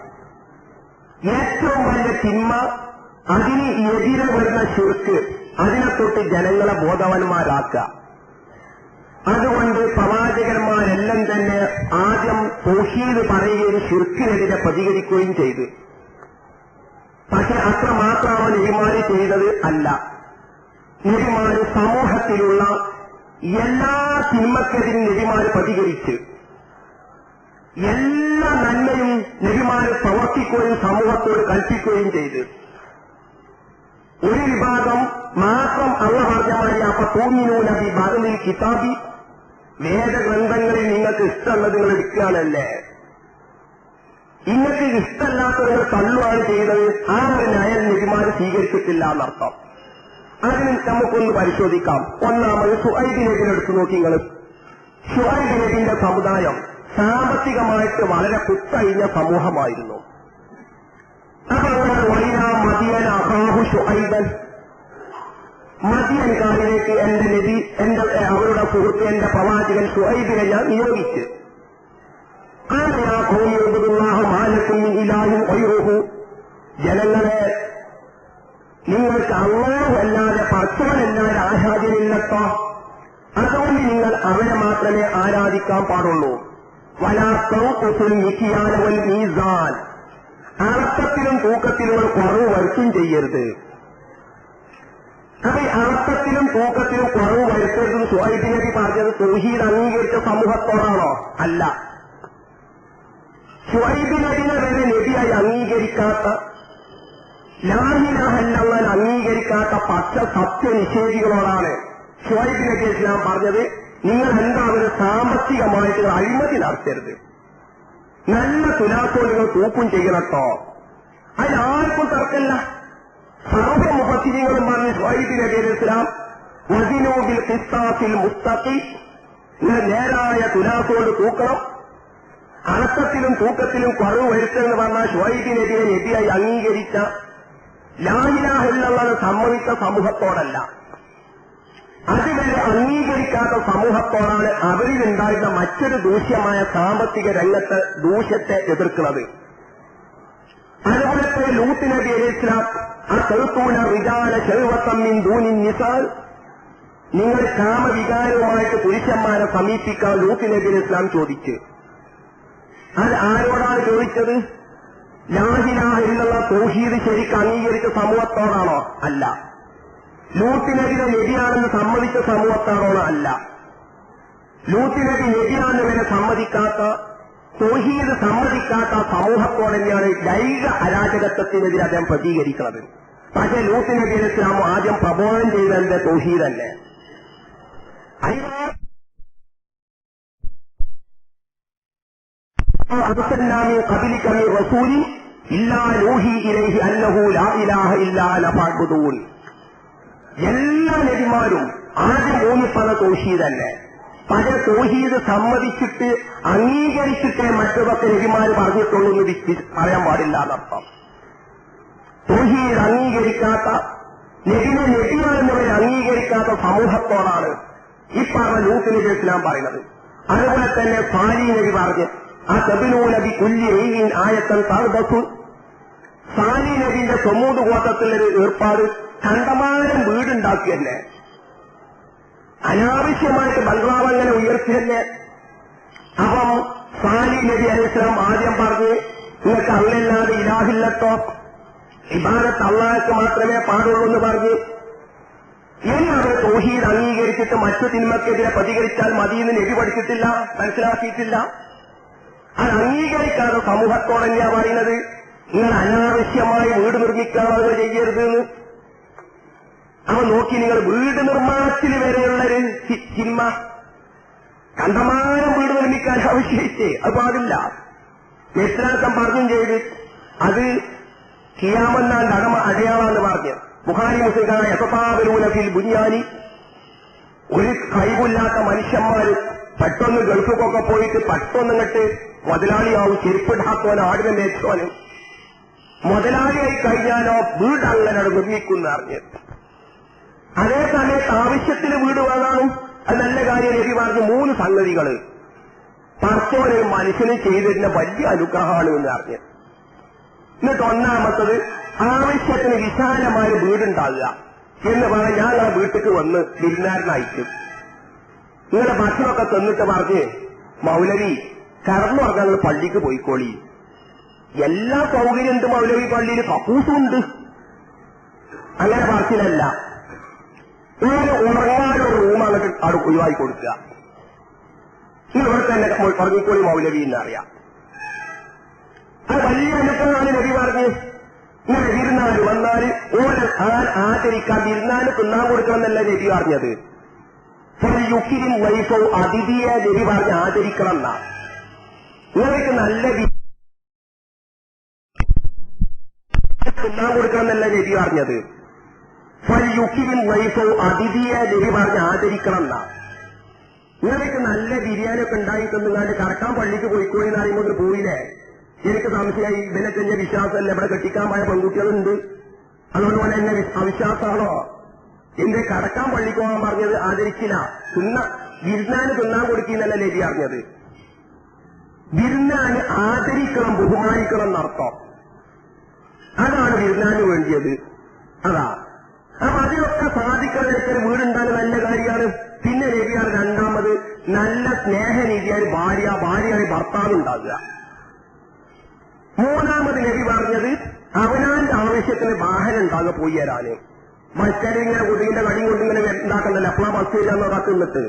ഏറ്റവും വലിയ തിന്മ അതിന് എതിരെ വരുന്ന ശിർക്ക്, അതിനെ തൊട്ട് ജനങ്ങളെ ബോധവാന്മാരാക്കുക. അതുകൊണ്ട് പ്രവാചകന്മാരെല്ലാം തന്നെ ആദ്യം തൗഹീദ് പറയുകയും ശിർക്കിനെതിരെ പ്രതികരിക്കുകയും ചെയ്തു. പക്ഷെ അത്രമാത്രമാണ് നബിമാര് ചെയ്തത് അല്ല. നബിമാര് സമൂഹത്തിലുള്ള എല്ലാ തിന്മക്കെതിരും നബിമാര് പ്രതികരിച്ച് എല്ലാ നന്മയും നബിമാര് പ്രവർത്തിക്കുകയും സമൂഹത്തോട് കൽപ്പിക്കുകയും ചെയ്തു. ഒരു വിഭാഗം മാത്രം അല്ലാഹു പറഞ്ഞ അപ്പൊ തൂമിനൂന ബി ബഅദിൽ കിതാബി, വേദഗ്രന്ഥങ്ങളിൽ നിങ്ങൾക്ക് ഇഷ്ടമുള്ളത് നിങ്ങൾ എടുക്കുകയാണല്ലേ, ഇങ്ങൾക്ക് ഇഷ്ടമല്ലാത്തവർ തള്ളുകയാണ് ചെയ്തത്. ആ ഒരു നയം നബിമാര് സ്വീകരിച്ചിട്ടില്ല എന്നർത്ഥം. അതിന് നമുക്കൊന്ന് പരിശോധിക്കാം. ഒന്നാമത് ശുഐബ് നബിയെ എടുത്തു നോക്കി നിങ്ങൾ. ശുഐബ് നബിയുടെ സമുദായം സാമ്പത്തികമായിട്ട് വളരെ കുത്തഴിഞ്ഞ സമൂഹമായിരുന്നു. മദിയൻ അഹാഹു ശുഐബൻ, മദിയൻകാരിലേക്ക് എന്റെ നബി, അവരുടെ സുഹൃത്ത്, എന്റെ പ്രവാചകൻ ശുഐബിനെ ഞാൻ നിയോഗിച്ച്. ജനങ്ങളെ, നിങ്ങൾക്ക് അല്ലാഹു അല്ലാതെ പടച്ചവനല്ലാതെ ആരാധ്യനില്ലട്ടോ, അതുകൊണ്ട് നിങ്ങൾ അവരെ മാത്രമേ ആരാധിക്കാൻ പാടുള്ളൂ. മീസാൻ, അളക്കത്തിലും തൂക്കത്തിലും ഒരു കുറവ് വരുത്തും ചെയ്യരുത്. അപ്പൊ അളക്കത്തിലും തൂക്കത്തിലും കുറവ് വരുത്തരുതെന്ന് ശുഐബ് നബി പറഞ്ഞത് തൗഹീദ് അംഗീകരിച്ച സമൂഹത്തോടാണോ? അല്ല. ശുഐബ് നബിനെ വരെ നബിയായി അംഗീകരിക്കാത്ത, ലാ ഇലാഹ ഇല്ലല്ലാഹ് അംഗീകരിക്കാത്ത പച്ച സത്യനിഷേധികളോടാണ് ശുഐബ് നബി ഇസ്ലാം പറഞ്ഞത്, നിങ്ങൾ എന്തായാലും സാമ്പത്തികമായിട്ട് അഴിമതി നടത്തരുത്, നല്ല തുലാത്തോലുകൾ തൂക്കും ചെയ്യണട്ടോ. അതിലാർക്കും തർക്കമില്ല. സർവമുഖത്തിരികളും പറഞ്ഞ് ശുഐബ് നബി ഇസ്ലാം വസിനൂബിൽ ഖിസ്താസിൽ മുസ്തഖി, നേരായ തുലാത്തോല് തൂക്കണം. അളക്കത്തിലും തൂക്കത്തിലും കുറവ് വരുത്തുമെന്ന് പറഞ്ഞാൽ ശുഐബ് നബിയെ നബിയായി അംഗീകരിച്ച ലാ ഇലാഹ ഇല്ലല്ലാഹ് സമ്മതിച്ച സമൂഹത്തോടല്ല, അതുവരെ അംഗീകരിക്കാത്ത സമൂഹത്തോടാണ് അവരിലുണ്ടായിരുന്ന മറ്റൊരു ദൂഷ്യമായ സാമ്പത്തിക രംഗത്ത് ദൂഷ്യത്തെ എതിർക്കുന്നത്. അതുപോലെ ലൂത്ത് നബി അലൈഹി ഇസ്ലാം അത്തൂന റിജാല ശഹ്വതൻ മിൻ ദൂനി നിസാ, നിങ്ങൾ കാമവികാരവുമായിട്ട് പുരുഷന്മാരെ സമീപിക്കാൻ ലൂത്ത് നബി അലൈഹി ഇസ്ലാം ചോദിച്ചു. അത് ആരോടാണ് ചോദിച്ചത്? ലാ ഇലാഹ ഇല്ലല്ലാഹ് തൗഹീദ് ശരിക്ക് അംഗീകരിച്ച സമൂഹത്തോടാണോ? അല്ല. ലൂത്ത് നബിയുടെ നബിയാണെന്ന് സമ്മതിച്ച സമൂഹത്തോടാണോ? അല്ല. ലൂത്ത് നബി നബിയാണെന്ന് വരെ സമ്മതിക്കാത്ത, തൗഹീദ് സമ്മതിക്കാത്ത സമൂഹത്തോട് തന്നെയാണ് ലൈംഗിക അരാജകത്വത്തിനെതിരെ അദ്ദേഹം പ്രതികരിക്കുന്നത്. പക്ഷേ ലൂത്ത് നബി അലൈഹി ഇസ്ലാം ആദ്യം പ്രബോധനം ചെയ്തതിന്റെ തൗഹീദല്ലേ. അർസൽനാമി ഖബലിക മിൻ റസൂലിൻ ഇല്ലാ നൂഹി ഇലൈഹി അന്നഹു ലാ ഇലാഹ ഇല്ലാ അന ഫഅബ്ദൂൻ. എല്ലാ നബിമാരും ആദ്യം ഊന്നിപ്പറ തൗഹീദല്ലേ. പല തൗഹീദ് സമ്മതിച്ചിട്ട് അംഗീകരിച്ചിട്ടേ മറ്റതൊക്കെ നബിമാര് പറഞ്ഞിട്ടുള്ളൂ എന്ന് പറയാൻ പാടില്ല എന്നർത്ഥം. തൗഹീദ് അംഗീകരിക്കാത്ത, നബിനെ നബിയാണെന്നവരെ അംഗീകരിക്കാത്ത സമൂഹത്തോടാണ് ഈ പറഞ്ഞ ലൂത്ത് നബി ഇസ്ലാം പറയുന്നത്. അതുപോലെ തന്നെ സാലി നബി പറഞ്ഞ് ആ തബിനൂന ബി കുല്ലി റീഇൻ ആയത്തൻ തഅബസു, സാലി നബിന്റെ സമൂത് ഗോത്രത്തിലൊരു ഏർപ്പാട് കണ്ടമാനം വീടുണ്ടാക്കിയല്ലേ, അനാവശ്യമായിട്ട് ബംഗ്ലാവ് അങ്ങനെ ഉയർത്തിയല്ലേ. അപ്പം സാലി നബി അലൈഹി ഇസ്ലാം ആദ്യം പറഞ്ഞ് നിങ്ങൾക്ക് അല്ലല്ലാതെ ഇലാഹില്ലത്തോ, ഇബാദത്ത് അല്ലാഹ്ക്ക് മാത്രമേ പാടുള്ളൂ എന്ന് പറഞ്ഞ് ഇനി അവർ തൗഹീദ് അംഗീകരിച്ചിട്ട് മറ്റു തിന്മക്കെതിരെ പ്രതികരിച്ചാൽ മതിയെന്ന് നബി പഠിച്ചിട്ടില്ല, മനസ്സിലാക്കിയിട്ടില്ല. അത് അംഗീകരിക്കാതെ സമൂഹത്തോട് തന്നെയാ പറയുന്നത് നിങ്ങൾ അനാവശ്യമായി വീട് നിർമ്മിക്കാൻ അവർ ചെയ്യരുത് എന്ന്. അവ നോക്കി, നിങ്ങൾ വീട് നിർമ്മാണത്തിൽ വരെയുള്ളൊരു ചിന്മ, കണ്ടമാനം വീട് നിർമ്മിക്കാൻ ആവശ്യമില്ലേ, അത് പാടില്ല. എത്രാക്കം പറഞ്ഞും ചെയ്ത് അത് ഖിയാമന്നാന്റെ അടയാളാന്ന് പറഞ്ഞ് ബുഖാരി മുസ്ലിം യതഫാവലൂന ഫിൽ ബുനിയാനി, ഒരു കഴിവില്ലാത്ത മനുഷ്യന്മാര് പെട്ടെന്ന് ഗൾഫിക്കൊക്കെ പോയിട്ട് പെട്ടെന്നിങ്ങട്ട് മുതലാളിയാവും, ചെരുപ്പിടാത്തോന് ആടിനെ മേച്ചോന്, മുതലാളിയായി കഴിഞ്ഞാലോ വീട് അങ്ങനെ നിർമ്മിക്കുന്ന അറിഞ്ഞ്. അതേ സമയത്ത് ആവശ്യത്തിന് വീട് വാങ്ങാനും അത് നല്ല കാര്യം. നബി പറഞ്ഞു 3 സംഗതികൾ പടച്ചോന് മനുഷ്യന് ചെയ്തിരുന്ന വലിയ അനുഗ്രഹമാണ് എന്ന് അറിഞ്ഞ്. എന്നിട്ട് ഒന്നാമത്തത് ആവശ്യത്തിന് വിശാലമായ വീടുണ്ടാകുക എന്ന് പറഞ്ഞാൽ ഞാൻ ആ വീട്ടിലേക്ക് വന്ന് വിരുന്നാരനയക്കും. നിങ്ങളുടെ ഭക്ഷണമൊക്കെ തന്നിട്ട് പറഞ്ഞ് മൗലവി കടന്നു പറഞ്ഞാൽ പള്ളിക്ക് പോയിക്കോളി, എല്ലാ സൗകര്യം ഉണ്ട് മൗലവി, പള്ളിയിൽ കക്കൂസും ഉണ്ട്. അങ്ങനെ പറച്ചിലല്ല. ഇങ്ങനെ ഉറങ്ങാനൊരു റൂം അങ്ങോട്ട് അവിടെ ഒഴിവാക്കി കൊടുക്കുക. ഇവിടെ തന്നെ പറഞ്ഞിക്കോളി മൗലവി എന്നറിയാം. അത് വലിയ അനുഭവമാണ് നബി പറഞ്ഞ്. ഇങ്ങനെ വിരുന്നാല് വന്നാല് ഓരോ ആചരിക്കാൻ വിരുന്നാല് തിന്നാൻ കൊടുക്കണം എന്നല്ല നബി പറഞ്ഞത്. യുക്കിരും വൈഫവും അതിഥിയെ നബി പറഞ്ഞ് ആചരിക്കണം എന്നാ. നിങ്ങൾക്ക് നല്ല തിന്നാൻ കൊടുക്കണം എന്നല്ല നബി പറഞ്ഞത്. യുക്കിരും വൈഫവും അതിഥിയെ നബി പറഞ്ഞ് ആചരിക്കണം എന്നാ. നിങ്ങൾക്ക് നല്ല ബിരിയാണി ഒക്കെ ഉണ്ടായി തന്നുകാണ്ട് കറക്കാൻ പള്ളിക്ക് പോയിക്കോളി എന്ന് പറയുമ്പോൾ പോയില്ലേ. എനിക്ക് സംശയമായി, ഇവനൊക്കെ എന്റെ വിശ്വാസമല്ല, ഇവിടെ കെട്ടിക്കാൻ പോയ പെൺകുട്ടികളുണ്ട്, അതുപോലെ എന്നെ അവിശ്വാസമാണോ? എന്റെ കടക്കാൻ പള്ളിക്ക് പോകാൻ പറഞ്ഞത് ആദരിക്കില്ല, വിരുന്നാന് തിന്നാൻ കൊടുക്കുന്നല്ല നബി അറിഞ്ഞത്. വിരുന്നാന് ആദരിക്കണം, ബഹുമാനിക്കണം എന്നർത്ഥം. അതാണ് വിരുന്നാന് വേണ്ടിയത്. അതാ. അപ്പൊ അതിലൊക്കെ സാധിക്കുന്നതിനൊക്കെ വീടുണ്ടാകുന്ന നല്ല കാര്യമാണ്. പിന്നെ നബിയാണ് രണ്ടാമത് നല്ല സ്നേഹനീതിയായി ഭാര്യയായി ഭർത്താവ് ഉണ്ടാകുക. മൂന്നാമത് നബി പറഞ്ഞത് അവനാന്റെ ആവശ്യത്തിന് വാഹനം ഉണ്ടാകുക പോയി തരാന്. മറ്റേങ്ങനെ കുട്ടിന്റെ കടിയും കൊണ്ട് ഇങ്ങനെ ഉണ്ടാക്കണ്ടല്ലോ, അപ്പോഴാ ബസ് ചെയ്യാന്ന് കാത്തുന്നിട്ട്.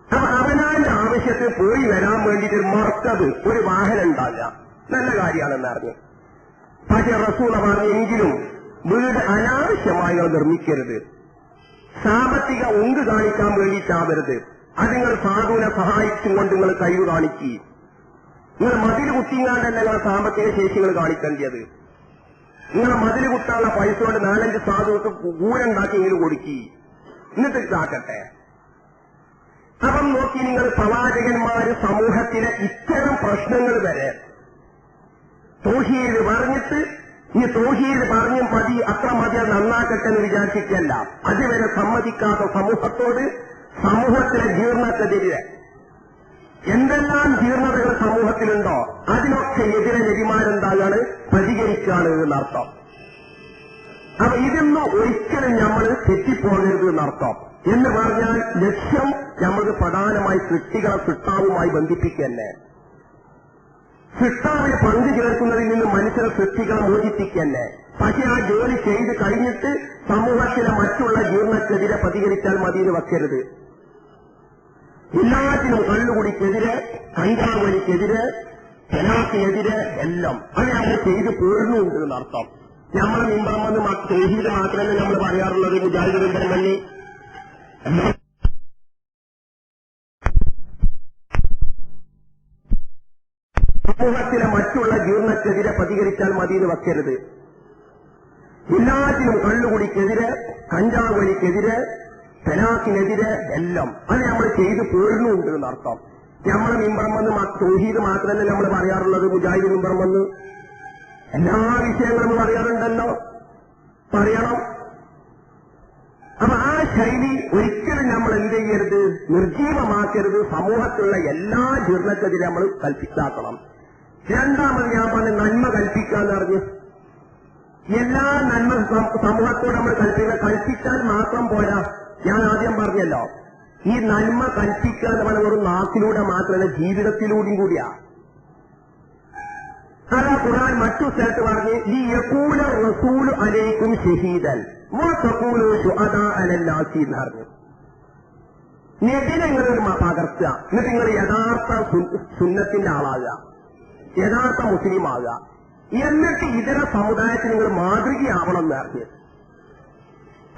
അപ്പൊ അവനാന്റെ ആവശ്യത്തിന് പോയി വരാൻ വേണ്ടിയിട്ട് മറക്കത് ഒരു വാഹനം ഉണ്ടാകുക നല്ല കാര്യമാണെന്ന് അറിഞ്ഞു. പക്ഷെ റസൂൽ പറഞ്ഞെങ്കിലും വീട് അനാവശ്യമായി നിർമ്മിക്കരുത്, സാമ്പത്തിക ഉങ്ക് കാണിക്കാൻ വേണ്ടിയിട്ടാവരുത്. അത് നിങ്ങൾ സാധുവിനെ സഹായിച്ചും കൊണ്ട് നിങ്ങൾ കഴിവ് കാണിക്കുകയും നിങ്ങൾ മതിൽ കുത്തിങ്ങാണ്ടല്ല നിങ്ങളുടെ സാമ്പത്തിക ശേഷികൾ കാണിക്കേണ്ടത്. നിങ്ങൾ മതിൽ കുത്താനുള്ള പൈസ കൊണ്ട് 4-5 സാധുക്കൾക്ക് കൂരുണ്ടാക്കിയെങ്കിലും കൊടുക്കി, എന്നിട്ട് ഇതാക്കട്ടെ. അപ്പം നോക്കി, നിങ്ങൾ പ്രവാചകന്മാര് സമൂഹത്തിലെ ഇത്തരം പ്രശ്നങ്ങൾ വരെ തൗഹീദ് പറഞ്ഞിട്ട് ഈ തൗഹീദ് പറഞ്ഞ് മതി, അത്ര മതി, അത് നന്നാക്കട്ടെ എന്ന് വിചാരിച്ചിട്ടല്ല. അതുവരെ സമ്മതിക്കാത്ത സമൂഹത്തോട് സമൂഹത്തിലെ ജീർണക്കെതിരെ എന്തെല്ലാം ജീർണതകൾ സമൂഹത്തിലുണ്ടോ അതിനൊക്കെ എതിരെ നബിമാരെന്താകാണ്, പ്രതികരിക്കുകയാണ് എന്നർത്ഥം. അപ്പൊ ഇതൊന്നും ഒരിക്കലും നമ്മൾ തെറ്റിപ്പോകരുത് എന്നർത്ഥം. എന്ന് പറഞ്ഞാൽ ലക്ഷ്യം നമ്മൾക്ക് പ്രധാനമായി സൃഷ്ടികളെ സൃഷ്ടാവുമായി ബന്ധിപ്പിക്കുക തന്നെ. സൃഷ്ടാവിന് പങ്കു ചേർക്കുന്നതിൽ നിന്ന് മനുഷ്യരെ സൃഷ്ടികളെ മോചിപ്പിക്കുക തന്നെ. പക്ഷെ ആ ജോലി ചെയ്ത് കഴിഞ്ഞിട്ട് സമൂഹത്തിലെ മറ്റുള്ള ജീർണക്കെതിരെ പ്രതികരിച്ചാൽ മതി എന്ന് വെക്കരുത്. എല്ലാത്തിനും കള്ളുകുടിക്കെതിരെ, കഞ്ചാവലിക്കെതിരെ, ജനാത്തിനെതിരെ എല്ലാം അത് നമ്മൾ ചെയ്ത് പോരുന്നുണ്ട് എന്നർത്ഥം. നമ്മളെ മിമ്പം വന്ന് തൗഹീദ് മാത്രമല്ല നമ്മൾ പറയാറുള്ളത് മുജാഹിദ് ബന്ധമല്ലി സമൂഹത്തിലെ മറ്റുള്ള ജീർണക്കെതിരെ പ്രതികരിച്ചാൽ മതി എന്ന് വെക്കരുത്. എല്ലാത്തിനും കള്ളുകുടിക്കെതിരെ, കഞ്ചാവലിക്കെതിരെ, തലാഖിനെതിരെ എല്ലാം അത് നമ്മൾ ചെയ്ത് പോരുന്നുണ്ട് എന്നർത്ഥം. നമ്മളെ മിമ്പം വന്ന് തൗഹീദ് മാത്രമല്ല നമ്മൾ പറയാറുള്ളത് മുജാഹിദ് മിമ്പം വന്ന് എല്ലാ വിഷയങ്ങളും പറയാറുണ്ടല്ലോ, പറയണം. അപ്പൊ ആ ശൈലി ഒരിക്കലും നമ്മൾ എന്ത് ചെയ്യരുത്, നിർജീവമാക്കരുത്. സമൂഹത്തിലുള്ള എല്ലാ ജീർണക്കെതിരെ നമ്മൾ കൽപ്പിച്ചാക്കണം. രണ്ടാമത് ഞാൻ പറഞ്ഞ നന്മ കൽപ്പിക്കാന്ന് പറഞ്ഞു. എല്ലാ നന്മ സമൂഹത്തോട് നമ്മൾ കൽപ്പിച്ചാൽ മാത്രം പോരാ. ഞാൻ ആദ്യം പറഞ്ഞല്ലോ, ഈ നന്മ കൽപ്പിക്കുക എന്ന് പറഞ്ഞ ഒരു നാക്കിലൂടെ മാത്രമല്ല, ജീവിതത്തിലൂടെയും കൂടിയാ. അതാ ഖുർആൻ മറ്റു സ്ഥലത്ത് പറഞ്ഞ് ഈ യഖൂല റസൂലു അലൈക്കും ഷഹീദൻ വതഖൂലു ശുഹദാ അലന്നാസി എന്ന് പറഞ്ഞു. നബിനെ നിങ്ങൾ പകർത്തുക, എന്നിട്ട് നിങ്ങൾ യഥാർത്ഥ സുന്നത്തിന്റെ ആളാകുക, യഥാർത്ഥ മുസ്ലിം ആകുക, എന്നിട്ട് ഇതര സമുദായത്തിന് നിങ്ങൾ മാതൃകയാവണം എന്ന് പറഞ്ഞു.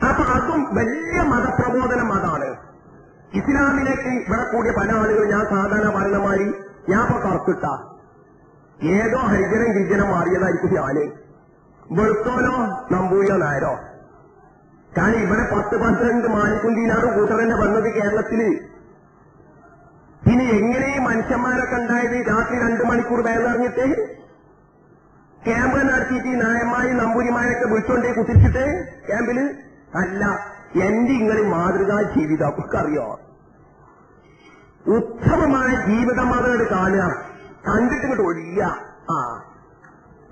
അപ്പൊ അതും വലിയ മതപ്രബോധനം അതാണ്. ഇസ്ലാമിലേക്ക് ഇവിടെ കൂടിയ പല ആളുകൾ ഞാൻ സാധാരണ പറയുന്ന മാതിരി ഞാൻ ഇപ്പൊ കറുത്തിട്ട ഏതോ ഹരിജനം ഗിരിജനം മാറിയതായിരിക്കും ഞാന്, വെളുത്തോനോ നമ്പൂരിയോ നായരോ. കാരണം ഇവിടെ 10-12 മാലിക്കുന്തീനാറും കൂട്ടറന്നെ വന്നത് കേരളത്തില്. പിന്നെ എങ്ങനെ മനുഷ്യന്മാരൊക്കെ ഉണ്ടായത്? രാത്രി 2 മണിക്കൂർ വേലറിഞ്ഞിട്ട് ക്യാമ്പ് നടത്തിയിട്ട് നായന്മാരും നമ്പൂരിമാരൊക്കെ വിളിച്ചോണ്ടേ കുത്തിച്ചിട്ട് ക്യാമ്പില് അല്ല. എന്റെ ഇങ്ങളി മാതൃകാ ജീവിതം നമുക്കറിയോ? ഉത്തമമായ ജീവിതം അതോട് കാണുക, കണ്ടിട്ട് ഇങ്ങോട്ട് ഒഴിയ.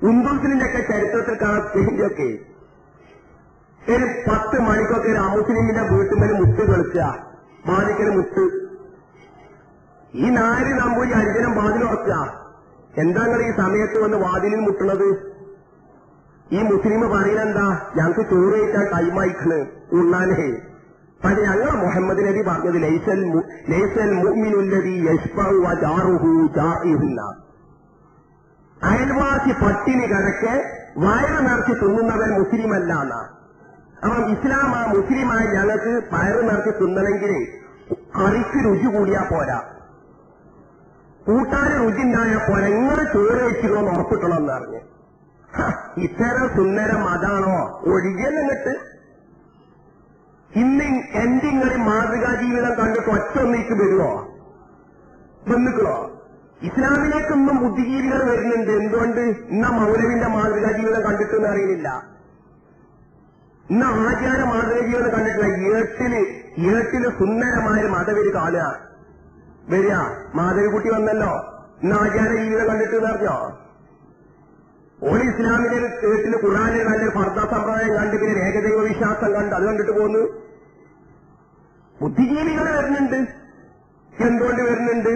ഉന്ദുസിലിന്റെയൊക്കെ ചരിത്രത്തിൽ കാണാത്തൊക്കെ ഒരു 10 മണിക്കൊക്കെ ഒരു അമുസ്ലിമിന്റെ വീട്ടുമേൽ മുത്ത് കളിക്കുക, മാലിക്കല് മുത്ത്. ഈ 4 നമ്പൂരി അഞ്ചനം വാതിലുറക്കുക. എന്താ നിങ്ങൾ ഈ സമയത്ത് വന്ന് വാതിലിൽ മുട്ടുന്നത്? ഈ മുസ്ലിം പറയുന്നെന്താ, ഞങ്ങൾക്ക് ചോറ് കഴിക്കാൻ ടൈമായിക്കണ് ഉണ്ണാനേ. പക്ഷെ ഞങ്ങൾ മുഹമ്മദ് നബി പറഞ്ഞത് ലൈസൽ മുഅ്മിനുല്ലദീ യശ്ബഉ വജാറുഹു ജാഇഹുന്ന. അയൽവാസി പട്ടിണി കിടക്കെ വയറ് നിറച്ച് തിന്നുന്നവൻ മുസ്ലിമല്ല എന്നാ. അപ്പം ഇസ്ലാം ആ മുസ്ലിമായ ഞങ്ങൾക്ക് വയറ് നിറച്ച് തിന്നണമെങ്കിൽ കറിക്ക് രുചി കൂടിയാ പോരാ, കൂട്ടാന് രുചി ഉണ്ടായാൽ പോരാ, നിങ്ങൾ ചോറ് കഴിച്ചിരുന്നു ഉറപ്പിക്കണം എന്ന് പറഞ്ഞു. ഇത്തരം സുന്ദരം അതാണോ ഒഴികെന്നിട്ട് ഇന്ന് എന്റെ ഇങ്ങനെ മാതൃകാ ജീവിതം കണ്ടിട്ട് ഒറ്റൊന്നിക്ക് വരുമോ? ബന്ധുക്കളോ? ഇസ്ലാമിലേക്കൊന്നും ബുദ്ധിജീവികൾ വരുന്നുണ്ട്. എന്തുകൊണ്ട്? ഇന്ന മൗലവിന്റെ മാതൃകാ ജീവിതം കണ്ടിട്ടെന്ന് അറിയുന്നില്ല, ഇന്ന ആചാര മാതൃകാ ജീവിതം കണ്ടിട്ടില്ല. ഏട്ടില് സുന്ദരമായ മതവര് കാണുക വരിക. മാധവിക്കുട്ടി വന്നല്ലോ, ഇന്ന് ആചാര ജീവിതം കണ്ടിട്ടെന്ന് അറിഞ്ഞോ? ഓൾ ഇസ്ലാമിന്റെ കേട്ടില് ഖുർആനിൽ നല്ലൊരു ഫർദ സമ്പ്രദായം കണ്ട് പിന്നെ ഏകദൈവ വിശ്വാസം കണ്ട് അത് കണ്ടിട്ട് പോന്നു. ബുദ്ധിജീവികൾ വരുന്നുണ്ട്. എന്തുകൊണ്ട് വരുന്നുണ്ട്?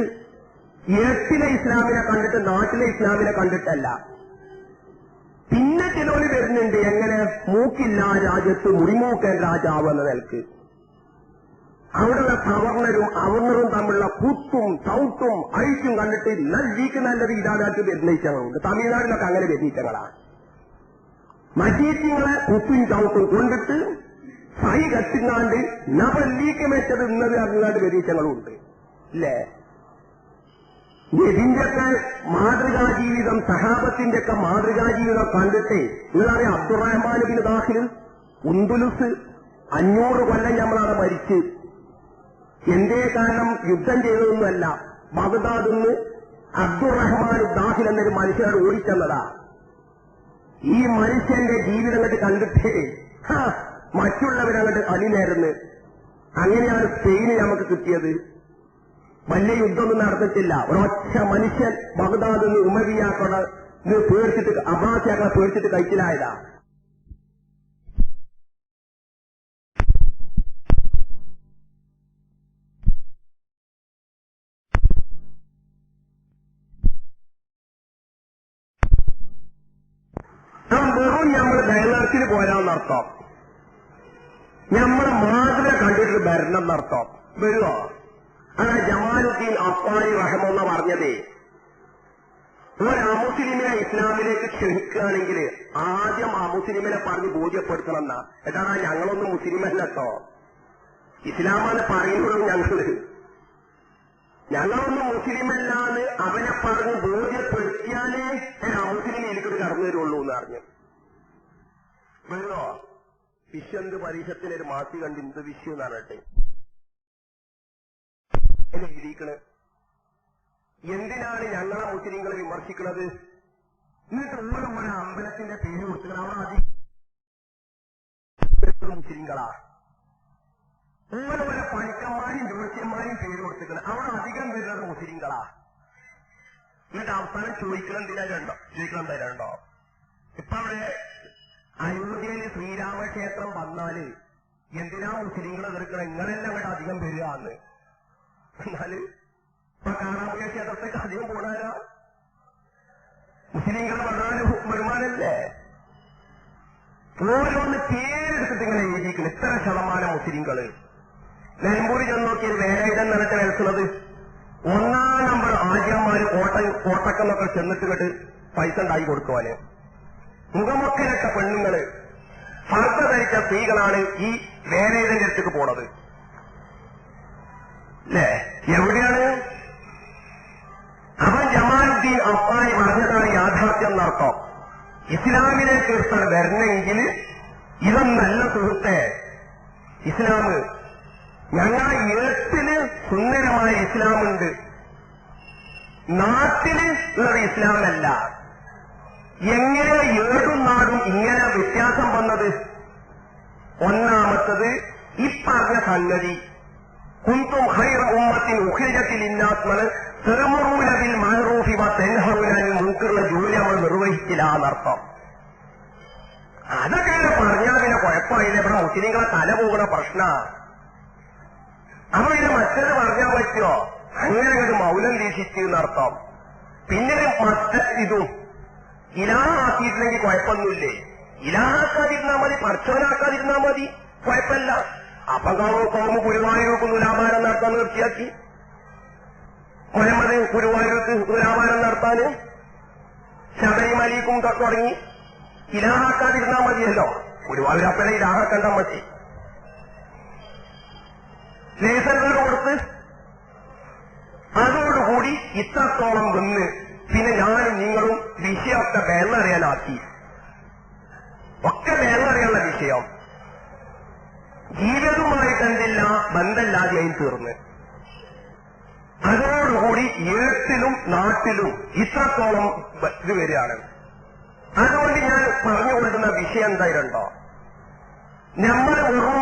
ഏട്ടിലെ ഇസ്ലാമിനെ കണ്ടിട്ട് നാട്ടിലെ ഇസ്ലാമിനെ കണ്ടിട്ടല്ല. പിന്നെ ചിലവര് വരുന്നുണ്ട് എങ്ങനെ? മൂക്കില്ല രാജ്യത്ത് മുടിമൂക്കൻ രാജാവ് എന്ന നിലക്ക്. അവിടെയുള്ള അവർണറും തമ്മിലുള്ള കുത്തും ചവിട്ടും അഴിച്ചും കണ്ടിട്ട് നല്ലീക്ക് നല്ലത് ഇതാനായിട്ട് വരുന്നയിച്ചങ്ങളുണ്ട്. തമിഴ്നാട്ടിലൊക്കെ അങ്ങനെ വരുന്നയിച്ചങ്ങളാണ്. മറ്റീറ്റിങ്ങളെ കുത്തും ചവിട്ടും കൊണ്ടിട്ട് സൈ കത്തിങ്ങാണ്ട് നവല്ലീക്ക് വെച്ചത് ഇന്നത് അറിഞ്ഞാണ്ട് വരുന്നയിച്ചങ്ങളുണ്ട്. ഇല്ലേ? ഇതിന്റെയൊക്കെ മാതൃകാ ജീവിതം, സഹാബത്തിന്റെയൊക്കെ മാതൃകാ ജീവിതം കണ്ടിട്ട് നിങ്ങളറിയാം, അബ്ദുറഹ്മാൻ ബിൻ ദാഖിൽ ഉന്ദുലുസ് 500 കൊല്ലം നമ്മളവിടെ മരിച്ച്. എന്തേ കാരണം? യുദ്ധം ചെയ്തതൊന്നുമല്ല. ബഗ്ദാദിന്ന് അബ്ദുറഹ്മാൻ ദാഹിൽ എന്നൊരു മനുഷ്യനോട് ഓടിച്ചെന്നതാ. ഈ മനുഷ്യന്റെ ജീവിതം അങ്ങോട്ട് കണ്ടിട്ട് മറ്റുള്ളവരങ്ങോട്ട് അണിനേരുന്ന്. അങ്ങനെയാണ് സ്പെയിന് നമുക്ക് കിട്ടിയത്. വലിയ യുദ്ധമൊന്നും നടന്നിട്ടില്ല. ഒരൊറ്റ മനുഷ്യൻ ബഗ്ദാദിൽ നിന്ന് ഉമവിയാക്കളെ പേടിച്ചിട്ട് അബ്ബാസിയാക്കളെ പേടിച്ചിട്ട് കഴിച്ചിലായതാ. വെറും നമ്മൾ ബയലാർക്കിന് പോരാന്നർത്ഥം. നമ്മളെ മാതൃക കണ്ടിട്ട് വരണം എന്നർത്ഥം. വരുമോ? അതാണ് ജമാലുദ്ദീൻ അഫ്ഗാനി റഹ്മത്തുള്ളാഹി പറഞ്ഞതേ. ഒരു അമുസ്ലിമിനെ ഇസ്ലാമിലേക്ക് ക്ഷണിക്കുകയാണെങ്കിൽ ആദ്യം അമുസ്ലിമിനെ പറഞ്ഞ് ബോധ്യപ്പെടുത്തണം എന്നാ. എന്താണ് ഞങ്ങളൊന്നും മുസ്ലിമല്ലോ, ഇസ്ലാമെന്ന് പറയുന്നത് ഞങ്ങളൊന്നും മുസ്ലിമല്ലാന്ന് അവനെ പറഞ്ഞ് ബോധ്യപ്പെടുത്തിയാലേ അമുസ്ലിമിലേക്ക് കടന്നു വരുള്ളൂ എന്ന് പറഞ്ഞു. വരുമോ? വിശ്വന്ത് പരീക്ഷത്തിനൊരു മാസി കണ്ട് ഇന്ത് വിശ്വ എന്ന് പറഞ്ഞിട്ട് എഴുതിയിരിക്കണ്. എന്തിനാണ് ഞങ്ങളെ മുസ്ലിങ്ങളെ വിമർശിക്കുന്നത്? എന്നിട്ട് ഓരോ അമ്പലത്തിന്റെ പേര് കൊടുത്തുകൾ അവിടെ അധികം മുസ്ലിങ്ങളാ. ഓരോരോ പണിക്കന്മാരും ജ്യോത്സ്യന്മാരും പേര് കൊടുത്തുകൾ അവിടെ അധികം വരുന്നത് മുസ്ലിങ്ങളാ. എന്നിട്ട് അവസാനം ചോദിക്കണം തരണ്ടോ? ഇപ്പൊ അവിടെ അയോധ്യയിൽ ശ്രീരാമക്ഷേത്രം വന്നാല് എന്തിനാ മുസ്ലിങ്ങളെ എതിർക്കണം? നിങ്ങളെല്ലാം അങ്ങോട്ട് അധികം വരികയെന്ന്. എന്നാല് ഇപ്പൊ കാണാമൂല ക്ഷേത്രത്തേക്ക് അധികം പോണാരാ? മുസ്ലിങ്ങളെ വന്നാല് വരുമാനല്ലേ? ഓരോന്ന് പേരെടുത്തിട്ട് ഇങ്ങനെ എഴുതിക്കണം ഇത്ര ശതമാനം മുസ്ലിങ്ങള്. നിലമ്പൂരിൽ ചെന്ന് നോക്കിയത് വേലായുധം നിലത്ത് നിൽക്കുന്നത് 1-ാം നമ്പർ ആചാര്യന്മാര് കോട്ടക്കെന്നൊക്കെ ചെന്നിട്ട് കേട്ട് പൈസ ഉണ്ടാക്കി കൊടുക്കുവാന്. മുഖമൊക്കിലിട്ട പെണ്ണുങ്ങള് ഫർദ ധരിച്ച സ്ത്രീകളാണ് ഈ വേലായുധന്റെ അടുത്തേക്ക് പോണത്. അല്ലേ? എവിടെയാണ്? അവൻ ജമാലുദ്ദീൻ അഫ്ഗാനി പറഞ്ഞതാണ് യാഥാർത്ഥ്യം എന്നർത്ഥം. ഇസ്ലാമിലേക്ക് വരണമെങ്കിൽ ഇതൊന്നല്ല സുഹൃത്തെ. ഇസ്ലാം ഞങ്ങളെ ഏട്ടിന് സുന്ദരമായ ഇസ്ലാമുണ്ട്, നാട്ടില് ഉള്ളത് ഇസ്ലാമല്ല. എങ്ങനെ ഏടും നാടും ഇങ്ങനെ വ്യത്യാസം വന്നത്? ഒന്നാമത്തത് ഈ പറഞ്ഞ സംഗതി കുന്തും ഖൈറ ഉമ്മത്തിൻ ഉഖ്രിജത്തിൽ ഇന്നാത്മന് തഅ്മുറൂന ബിൽ മഅറൂഫി വ തൻഹൗന അനിൽ മുൻകറിന്റെ ജോലി നമ്മൾ നിർവഹിച്ചില്ല എന്നർത്ഥം. അതൊക്കെ പറഞ്ഞാൽ പിന്നെ കുഴപ്പമില്ല. ഇവിടെ മുസ്ലിങ്ങളെ തല പോകുന്ന പ്രശ്ന. അപ്പൊ ഇത് മറ്റത് പറഞ്ഞാൽ പറ്റുമോ? അങ്ങനെ ഒരു മൗലം വീക്ഷിച്ചു എന്നർത്ഥം. പിന്നെ ഇതും ഇലാഹാക്കിയിരുന്നെങ്കിൽ കുഴപ്പമൊന്നുമില്ലേ? ഇലാഹാക്കാതിരുന്നാ മതി, പർച്ചവനാക്കാതിരുന്നാ മതി, കുഴപ്പമില്ല. അപ്പം കോമ ഗുരുവായൂർക്ക് തുലാഭാരം നടത്താൻ നിർത്തിയാക്കി. മുഹമ്മദ് ഗുരുവായൂർക്ക് തുലാഭാരം നടത്താന് ശബരിമലയ്ക്കും തുടങ്ങി. ഇലാഹാക്കാതിരുന്നാ മതിയല്ലോ. ഗുരുവായൂരപ്പനെ ഇലാഹാക്കണ്ട മതി. ലേസറുകൾ കൊടുത്ത് അതോടുകൂടി ഇത്രത്തോളം വന്ന് പിന്നെ ഞാനും നിങ്ങളും വിഷയമൊക്കെ വേലറിയാനാക്കി. ഒക്കെ വേലറിയാനുള്ള വിഷയം ജീവിതവുമായിട്ട് എന്തില്ല ബന്ധമില്ലാതെ അതിൽ തീർന്ന്. അതോടുകൂടി ഏട്ടിലും നാട്ടിലും ഇത്രത്തോളം ഇത് വരികയാണ്. അതുകൊണ്ട് ഞാൻ പറഞ്ഞുകൊണ്ടുന്ന വിഷയം എന്തായിരുന്നോ, നമ്മൾ വെറും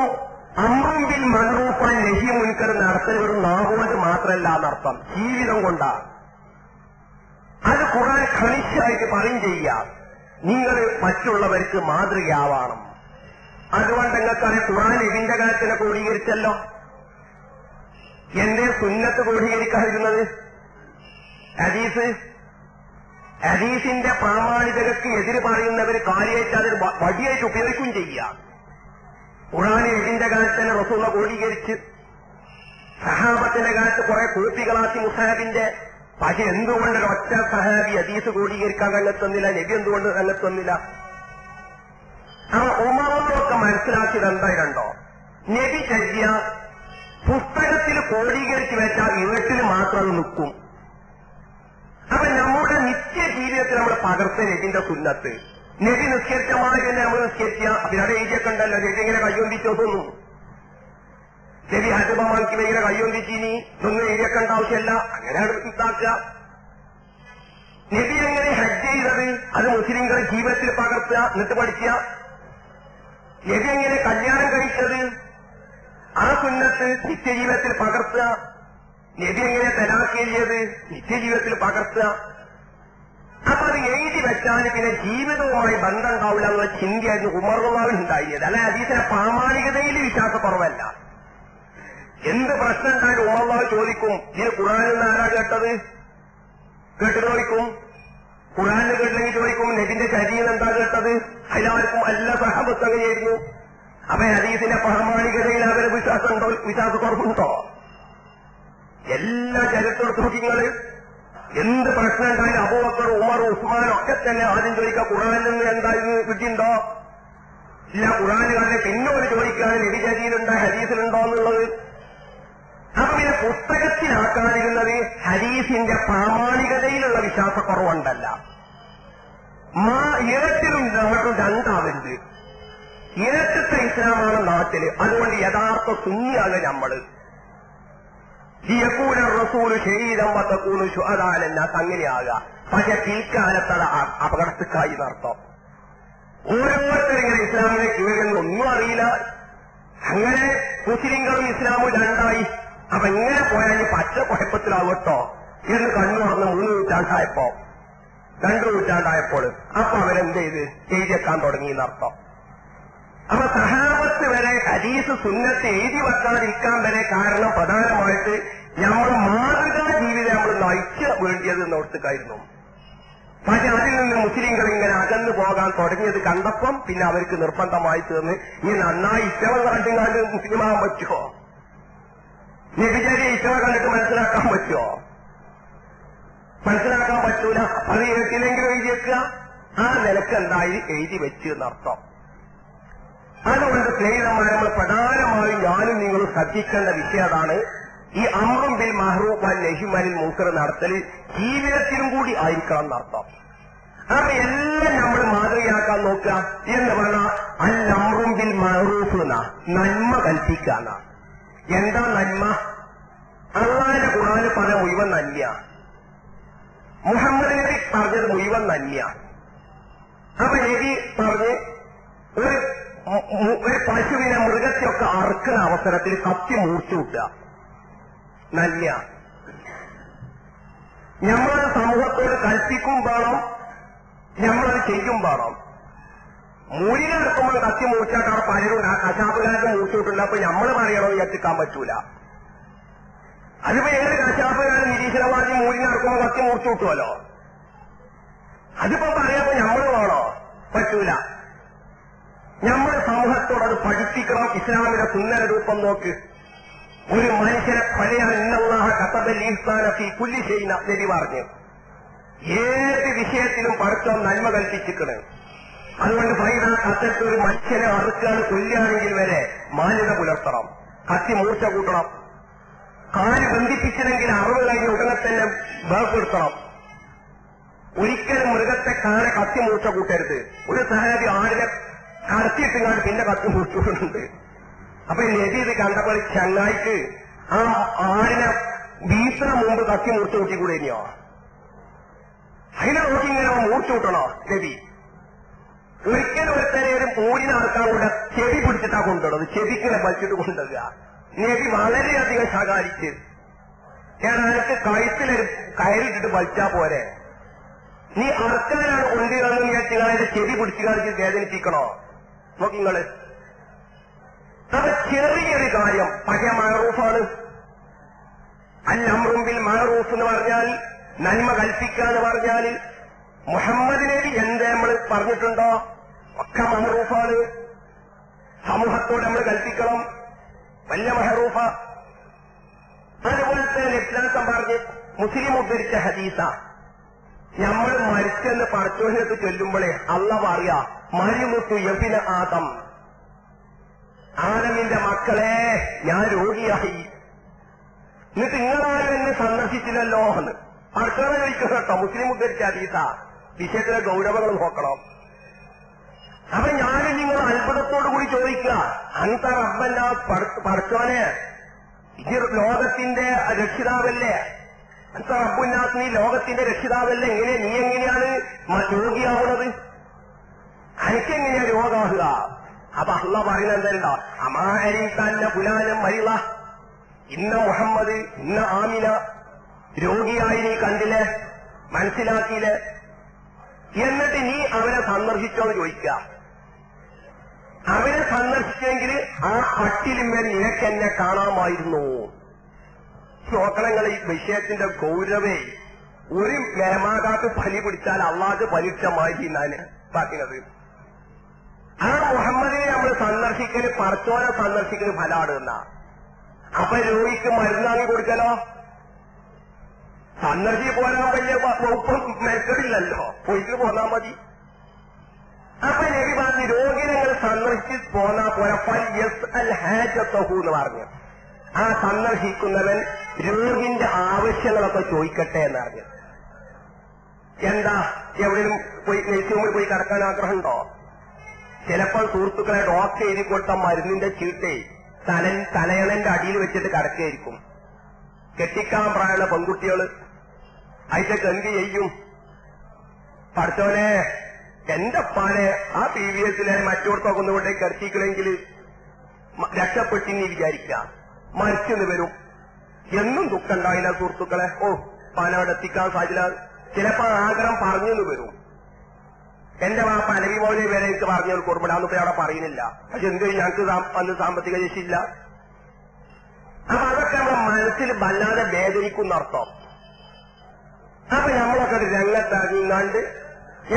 അമ്രും ബിൽ മഅറൂഫൻ നഹി മുൻകർ നടത്തൽ വെറും നാവുകൊണ്ട് മാത്രമല്ല എന്നർത്ഥം, ജീവിതം കൊണ്ടാണ്. അത് ഖുർആൻ ഖനിഷ്ഠമായിട്ട് പറയും ചെയ്യാം, നിങ്ങൾ മറ്റുള്ളവർക്ക് മാതൃകയാവണം. അതുകൊണ്ട് നിങ്ങൾക്കറിയാം ഖുർആൻ ഇതിന്റെ കാര്യത്തിനെ ക്രോഡീകരിച്ചല്ലോ. എന്റെ സുന്നത്ത് ക്രോഡീകരിക്കാതിരുന്നത് ഹദീസിന്റെ പ്രാമാണികതയ്ക്ക് എതിര് പറയുന്നവർ കാര്യമായിട്ട് അതിന് വടിയായിട്ട് ഉപയോഗിക്കുകയും ചെയ്യാം. ഖുർആൻ ഇതിന്റെ കാലത്തന്നെ റസൂല ക്രോഡീകരിച്ച് സഹാബത്തിന്റെ കാലത്ത് കുറെ കോപ്പികളാക്കി മുസാഹിബിന്റെ. പക്ഷെ എന്തുകൊണ്ട് ഒറ്റ സഹാബി ഹദീസ് ക്രോഡീകരിക്കാൻ രംഗത്തൊന്നില്ല, നബി എന്തുകൊണ്ട് രംഗത്തൊന്നില്ല? ആ ഉമറൊക്കെ മനസ്സിലാക്കിയത് എന്തായിരുന്നോ, നബി ചര്യ പുസ്തകത്തിൽ ക്രോഡീകരിച്ച് വെച്ചാൽ വീട്ടിൽ മാത്രം നിൽക്കും. അപ്പൊ നമ്മുടെ നിത്യ ജീവിതത്തിൽ നമ്മൾ പകർത്ത നബിന്റെ സുന്നത്ത്. നബി നിസ്കരിച്ച മാതിരി തന്നെ നമ്മൾ നിസ്കരിക്കുക. അതിനവിടെ എഴുതിയൊക്കെ ഉണ്ടല്ലോ, നബി ഇങ്ങനെ കയ്യൊന്തിച്ചോ തോന്നും. നബി ഹജബമാക്കി ഇങ്ങനെ കയ്യൊന്തിച്ചിനി ഒന്നും എഴുതിയൊക്കെ ആവശ്യമല്ല, അങ്ങനെയാണ് ഇതാക്കുക. പഠിക്കേണ്ടത്? അത് മുസ്ലിംകളെ ജീവിതത്തിൽ പകർത്തുക, എന്നിട്ട് പഠിക്കുക. നബി എങ്ങനെ കല്യാണം കഴിച്ചത്? ആ സുന്നത്ത് നിത്യജീവിതത്തിൽ പകർത്തുക. നബി എങ്ങനെ തലാഖ് എഴുതിയത്? നിത്യജീവിതത്തിൽ പകർത്തുക. അപ്പൊ അത് എഴുതി വെച്ചാൽ പിന്നെ ജീവിതവുമായി ബന്ധം ഉണ്ടാവില്ല എന്നുള്ള ചിന്തയായിരുന്നു ഉമർ റളിയല്ലാഹു ഉണ്ടായത്. അല്ലെ ഹദീസിന്റെ പ്രാമാണികതയിൽ വിശ്വാസക്കുറവല്ല. എന്ത് പ്രശ്നം ഉണ്ടായാലും ഉമർ റളിയല്ലാഹു ചോദിക്കും, ഇതിന് ഖുർആനിൽ നിന്ന് ആരാ കേട്ടത്? കേട്ട് ചോദിക്കും. ഖുർആനിൽ കേട്ടില്ലെങ്കിൽ ചോദിക്കും, നബിന്റെ ശരീരം എന്താ കേട്ടത്? അതിലാർക്കും എല്ലാ സഹാബത്തും അങ്ങനെയായിരുന്നു. അപ്പൊ ഹദീസിന്റെ പ്രാമാണികതയിൽ അവരെ വിശ്വാസമുണ്ടോ? വിശ്വാസക്കുറവുണ്ടോ? എല്ലാ ചരിത്രത്തിലും നോക്കിങ്ങള് എന്ത് പ്രശ്നം ഉണ്ടായാലും അബൂബക്കർ, ഉമർ, ഉസ്മാൻ ഒക്കെ തന്നെ ആദ്യം ചോദിക്കുക, ഖുർആനിൽ നിന്ന് എന്തായിരുന്നു വിധിയുണ്ടോ? ഇല്ല, ഖുർആനുകാരനെ പിന്നോട് ചോദിക്കുകയാണ് നബി ശരീരമുണ്ടോ ഹദീസിലുണ്ടോ എന്നുള്ളത്. അപ്പൊ പിന്നെ പുസ്തകത്തിലാക്കാതിരുന്നത് ഹദീസിന്റെ പ്രാമാണികതയിലുള്ള വിശ്വാസക്കുറവുണ്ടല്ല. ഏറ്റിലും നാട്ടും രണ്ടാവരുത്. ഏറ്റത്തെ ഇസ്ലാമാണ് നാട്ടില്. അതുകൊണ്ട് യഥാർത്ഥ സുന്നിയാകുക നമ്മള്. യകൂന റസൂല് ശരീരം വതകൂനു ശുഹദാഅലന്നാസ് അങ്ങനെയാകുക. പക്ഷെ പിൽക്കാലത്തത് അപകടത്തിക്കായി നടത്തും. ഓരോരുത്തരും ഇങ്ങനെ ഇസ്ലാമിലേക്ക് വീഴുന്നൊന്നും അറിയില്ല. അങ്ങനെ മുസ്ലിങ്ങളും ഇസ്ലാമും രണ്ടായി. അപ്പൊ എങ്ങനെ പോയാൽ പച്ച കുഴപ്പത്തിലാവട്ടോ എന്ന് കണ്ണു തുറന്ന് 3 നൂറ്റാണ്ടായപ്പോ 2 നൂറ്റാണ്ടായപ്പോൾ അപ്പൊ അവരെന്ത് ചെയ്ത് എഴുതിയേക്കാൻ തുടങ്ങി എന്നർത്ഥം. അപ്പൊ സഹാബത്ത് വരെ ഹദീസ് സുന്നത്ത് എഴുതി വെക്കാതിരിക്കാൻ വരെ കാരണം പ്രധാനമായിട്ട് നമ്മൾ മാതൃകാ ജീവിതം നമ്മൾ നയിച്ച് വേണ്ടിയത് എന്നോർത്തുക്കായിരുന്നു. പക്ഷെ അതിൽ നിന്ന് മുസ്ലിങ്ങൾ ഇങ്ങനെ അകന്നു പോകാൻ തുടങ്ങിയത് കണ്ടപ്പം പിന്നെ അവർക്ക് നിർബന്ധമായി തീർന്ന് ഈ നന്നായി ഇഷ്ടം കണ്ടുകാണ്ട് മുസ്ലിമാകാൻ പറ്റുമോ? നബിചര്യ ഇഷ്ടം കണ്ടിട്ട് മനസ്സിലാക്കാൻ പറ്റുമോ? മനസ്സിലാക്കാൻ പറ്റൂല. അത് കേട്ടില്ലെങ്കിലും എഴുതി വെക്കുക. ആ നിലക്ക് എന്തായി എഴുതി വെച്ച് എന്നർത്ഥം. അതുകൊണ്ട് സ്നേഹിതന്മാരെ നമ്മൾ പ്രധാനമായും ഞാനും നിങ്ങളും ശ്രദ്ധിക്കേണ്ട വിഷയം അതാണ്. ഈ അംറും ബിൽ മഅ്റൂഫ് വൻ നഹ്യു അനിൽ മുൻകർ നടത്തൽ ജീവിതത്തിലും കൂടി ആയിരിക്കണം എന്നർത്ഥം. അപ്പൊ എല്ലാം നമ്മൾ മാതൃകയാക്കാൻ നോക്കുക എന്ന് പറഞ്ഞാൽ അൽ അംറും ബിൽ മഅ്റൂഫ് എന്നാ നന്മ കൽപ്പിക്കാന്ന. എന്താ നന്മ? അല്ലാഹുവിന്റെ ഖുർആനിൽ പറഞ്ഞ മുഴുവൻ നന്മ, മുഹമ്മദ് നബി പറഞ്ഞത് മുഴുവൻ നന്മ. അപ്പൊ നബി പറഞ്ഞ് ഒരു പശുവിനെ മൃഗത്തെയൊക്കെ അറുക്കുന്ന അവസരത്തിൽ കത്തി മൂർച്ച കൂട്ടുക നന്മ. നമ്മളത് സമൂഹത്തോട് കൽപ്പിക്കും വേണം, നമ്മളത് ചെയ്യും വേണം. മൂലിനെടുക്കുമ്പോൾ കത്തി മൂർച്ചാക്കാർ പലരും ആ കശാപ്പുകാർക്ക് മൂർച്ചിട്ടില്ല. അപ്പൊ നമ്മൾ പറയണോ എത്തിക്കാൻ പറ്റൂല. അതിപ്പോ ഏത് കശാപ്പുകാരൻ നിരീശ്വരവാദി മൂലിനെടുക്കുമ്പോൾ കത്തി മൂർച്ച കിട്ടുമല്ലോ. അതിപ്പോ പറയാപ്പോ നമ്മൾ വേണോ? പറ്റൂല. നമ്മൾ സമൂഹത്തോടത് പഠിപ്പിക്കണം. ഇസ്ലാമിന്റെ സുന്നര രൂപം നോക്ക്. ഒരു മനുഷ്യനെ പഴയാൻ ഇന്നല്ലാഹ കതബൽ ഇഹ്സാന ഫീ കുല്ലി ഷൈഇൻ നബി പറഞ്ഞു. ഏത് വിഷയത്തിലും പഠിത്തം നന്മ കൽപ്പിച്ചിരിക്കണ്. അതുകൊണ്ട് ഫൈദാ കത്തത്ത് ഒരു മനുഷ്യനെ അറുക്കാണ് കൊല്ലുകയാണെങ്കിൽ വരെ മാന്യത പുലർത്തണം. കത്തി മൂർച്ച കൂട്ടണം. കാല് ബന്ധിപ്പിച്ചില്ലെങ്കിൽ 60 കഴിഞ്ഞ ഉടനെ തന്നെ വേർപ്പെടുത്തണം. ഒരിക്കലും മൃഗത്തെ കാലെ കത്തി മൂർച്ച കൂട്ടരുത്. ഒരു സഹാബി ആടിനെ കടത്തിയിട്ടാണ് പിന്നെ കത്തി മൂർച്ചുകൊണ്ടുണ്ട്. അപ്പൊ നബി ഇത് കണ്ടപ്പോൾ ചങ്ങായിക്ക് ആ ആടിനെ വീട്ടിന് മുമ്പ് കത്തി മൂർച്ച കൂട്ടിക്കൂടെ ഇനിയോ? അതിനെ നോക്കി ഇങ്ങനെ മൂർച്ച കൂട്ടണോ നബി? ഒരിക്കലും ഒരുത്തനെ ഒരു പൂരിനെ ആൾക്കാർ കൂടെ ചെവി പിടിച്ചിട്ടാ കൊണ്ടുവന്നത്. ചെവിക്കിനെ വലിച്ചിട്ട് കൊണ്ടുവരിക. നബി വളരെയധികം ശകാരിച്ച് ഞാൻ അനക്ക് കഴുത്തിലൊരു കയറിട്ടിട്ട് വലിച്ചാ പോരെ, നീ അർക്കാനാണ് കൊണ്ടുവരാന്ന് വിചാരിച്ചാൽ ചെവി പിടിച്ചു കാണിച്ച് വേദനിപ്പിക്കണോ? നോക്കിങ്ങള്. അപ്പൊ ചെറിയൊരു കാര്യം പക്ഷേ മഅറൂഫാണ്. അൽ അംറും ബിൽ മഅറൂഫ് എന്ന് പറഞ്ഞാൽ നന്മ കൽപ്പിക്കാന്ന് പറഞ്ഞാൽ മുഹമ്മദ് നബി എന്ത് നമ്മൾ പറഞ്ഞിട്ടുണ്ടോ ഒക്കെ മഅറൂഫാണ്. സമൂഹത്തോട് നമ്മൾ കൽപ്പിക്കണം. വലിയ മഅറൂഫ. അതുപോലെ തന്നെ ഇസ്ലാം പറഞ്ഞ് മുസ്ലിം ഉദ്ധരിച്ച ഹദീസ, നമ്മൾ മരിച്ചെന്ന് പടച്ചോനത്ത് ചൊല്ലുമ്പോഴേ അല്ലാഹു പറയാ മരിമുത്തു യബ്ന ആദം, ആദമിന്റെ മക്കളെ ഞാൻ രോഗിയായി, എന്നിട്ട് നിങ്ങളാരും എന്നെ സന്ദർശിച്ചില്ലല്ലോ എന്ന് പടച്ചോനെ ചോദിക്കണം കേട്ടോ. മുസ്ലിം ഉദ്ധരിച്ച ഹദീസ. വിഷയത്തിലെ ഗൗരവങ്ങൾ നോക്കണം. അപ്പൊ ഞാനും നിങ്ങൾ അത്ഭുതത്തോടു കൂടി ചോദിക്കുക, അന്ത റബ്ബല്ല, പടച്ചോനെ ഇത് ലോകത്തിന്റെ രക്ഷിതാവല്ലേ, റബ്ബുന്നാസ്, നീ ലോകത്തിന്റെ രക്ഷിതാവല്ല, നീ എങ്ങനെയാണ് രോഗിയാവുന്നത്? അനക്കെങ്ങനെയാ രോഗാവുക? അപ്പൊ അള്ളാഹ് പറയുന്നത് എന്താ? അമാരി തന്നെ പുലാനം മരിള, ഇന്ന മുഹമ്മദ് ഇന്ന ആമിന രോഗിയായി നീ കണ്ടില്ലേ, മനസ്സിലാക്കിയില്ലേ? എന്നിട്ട് നീ അവരെ സന്ദർശിച്ചോ എന്ന് ചോദിക്കുക. അവരെ സന്ദർശിച്ചെങ്കിൽ ആ പട്ടിലിന്മേൽ നിനക്കെന്നെ കാണാമായിരുന്നു. നോക്കണങ്ങൾ, ഈ വിഷയത്തിന്റെ ഗൗരവേ. ഒരു മേമാകാത്ത് പനി പിടിച്ചാൽ അള്ളാഹ് പരീക്ഷമായി ഞാൻ പറയുന്നത്. ആ മുഹമ്മദിനെ നമ്മൾ സന്ദർശിക്കല് പറച്ചോനെ സന്ദർശിക്കല് ഫലാണ് എന്നാ. അപ്പൊ രോഗിക്ക് മരുന്നാങ്ങി കൊടുക്കലോ? സന്ദർശി പോരാൻ വലിയ വകുപ്പും മെച്ചടില്ലല്ലോ, പോയിട്ട് പോന്നാ മതി. അപ്പൊ നബി പറഞ്ഞു, രോഗിനെ നിങ്ങൾ സന്ദർശിച്ച് പോന്നാ പോരാ, ഫൽ യസ്അൽ ഹാജതഹു എന്ന് പറഞ്ഞു. ആ സന്ദർശിക്കുന്നവൻ രോഗിന്റെ ആവശ്യങ്ങളൊക്കെ ചോദിക്കട്ടെ എന്ന് പറഞ്ഞു. എന്താ, എവിടെയും പോയി നെയ്ച്ചുമ്പിൽ പോയി കിടക്കാൻ ആഗ്രഹമുണ്ടോ? ചിലപ്പോൾ സുഹൃത്തുക്കളെ ഡോക്ടർ എഴുതി കൊടുത്ത മരുന്നിന്റെ ചീട്ടേ തലയണന്റെ അടിയിൽ വെച്ചിട്ട് കിടക്കുകയായിരിക്കും. കെട്ടിക്കാൻ പ്രായമുള്ള പെൺകുട്ടികള് അതിന്റെ എന്ത് ചെയ്യും? പഠിച്ചോനെ, എന്റെ പാനെ ആ PVS മറ്റോടത്തൊക്കെ ഒന്നുകൊണ്ടേ കിടത്തിക്കണമെങ്കിൽ രക്ഷപ്പെട്ടിന്ന് വിചാരിക്കുക. മരിച്ചെന്ന് വരും. എന്നും ദുഃഖമുണ്ടായില്ല സുഹൃത്തുക്കളെ. പാനവിടെ എത്തിക്കാൻ സാധ്യത. ചിലപ്പോ ആഗ്രഹം പറഞ്ഞെന്ന് വരും. എന്റെ വാപ്പ അലവി മോനെ വരെ എനിക്ക് പറഞ്ഞു കൊടുക്കുമ്പോൾ അന്നിപ്പോ അവിടെ പറയുന്നില്ല. പക്ഷെ എന്ത് ഞങ്ങൾക്ക് അന്ന് സാമ്പത്തിക ശേഷിയില്ല. അപ്പൊ അതൊക്കെ നമ്മുടെ മനസ്സിൽ വല്ലാതെ വേദനിക്കുന്ന അർത്ഥം. അപ്പൊ നമ്മളൊക്കെ ഒരു രംഗത്തിറങ്ങിങ്ങാണ്ട്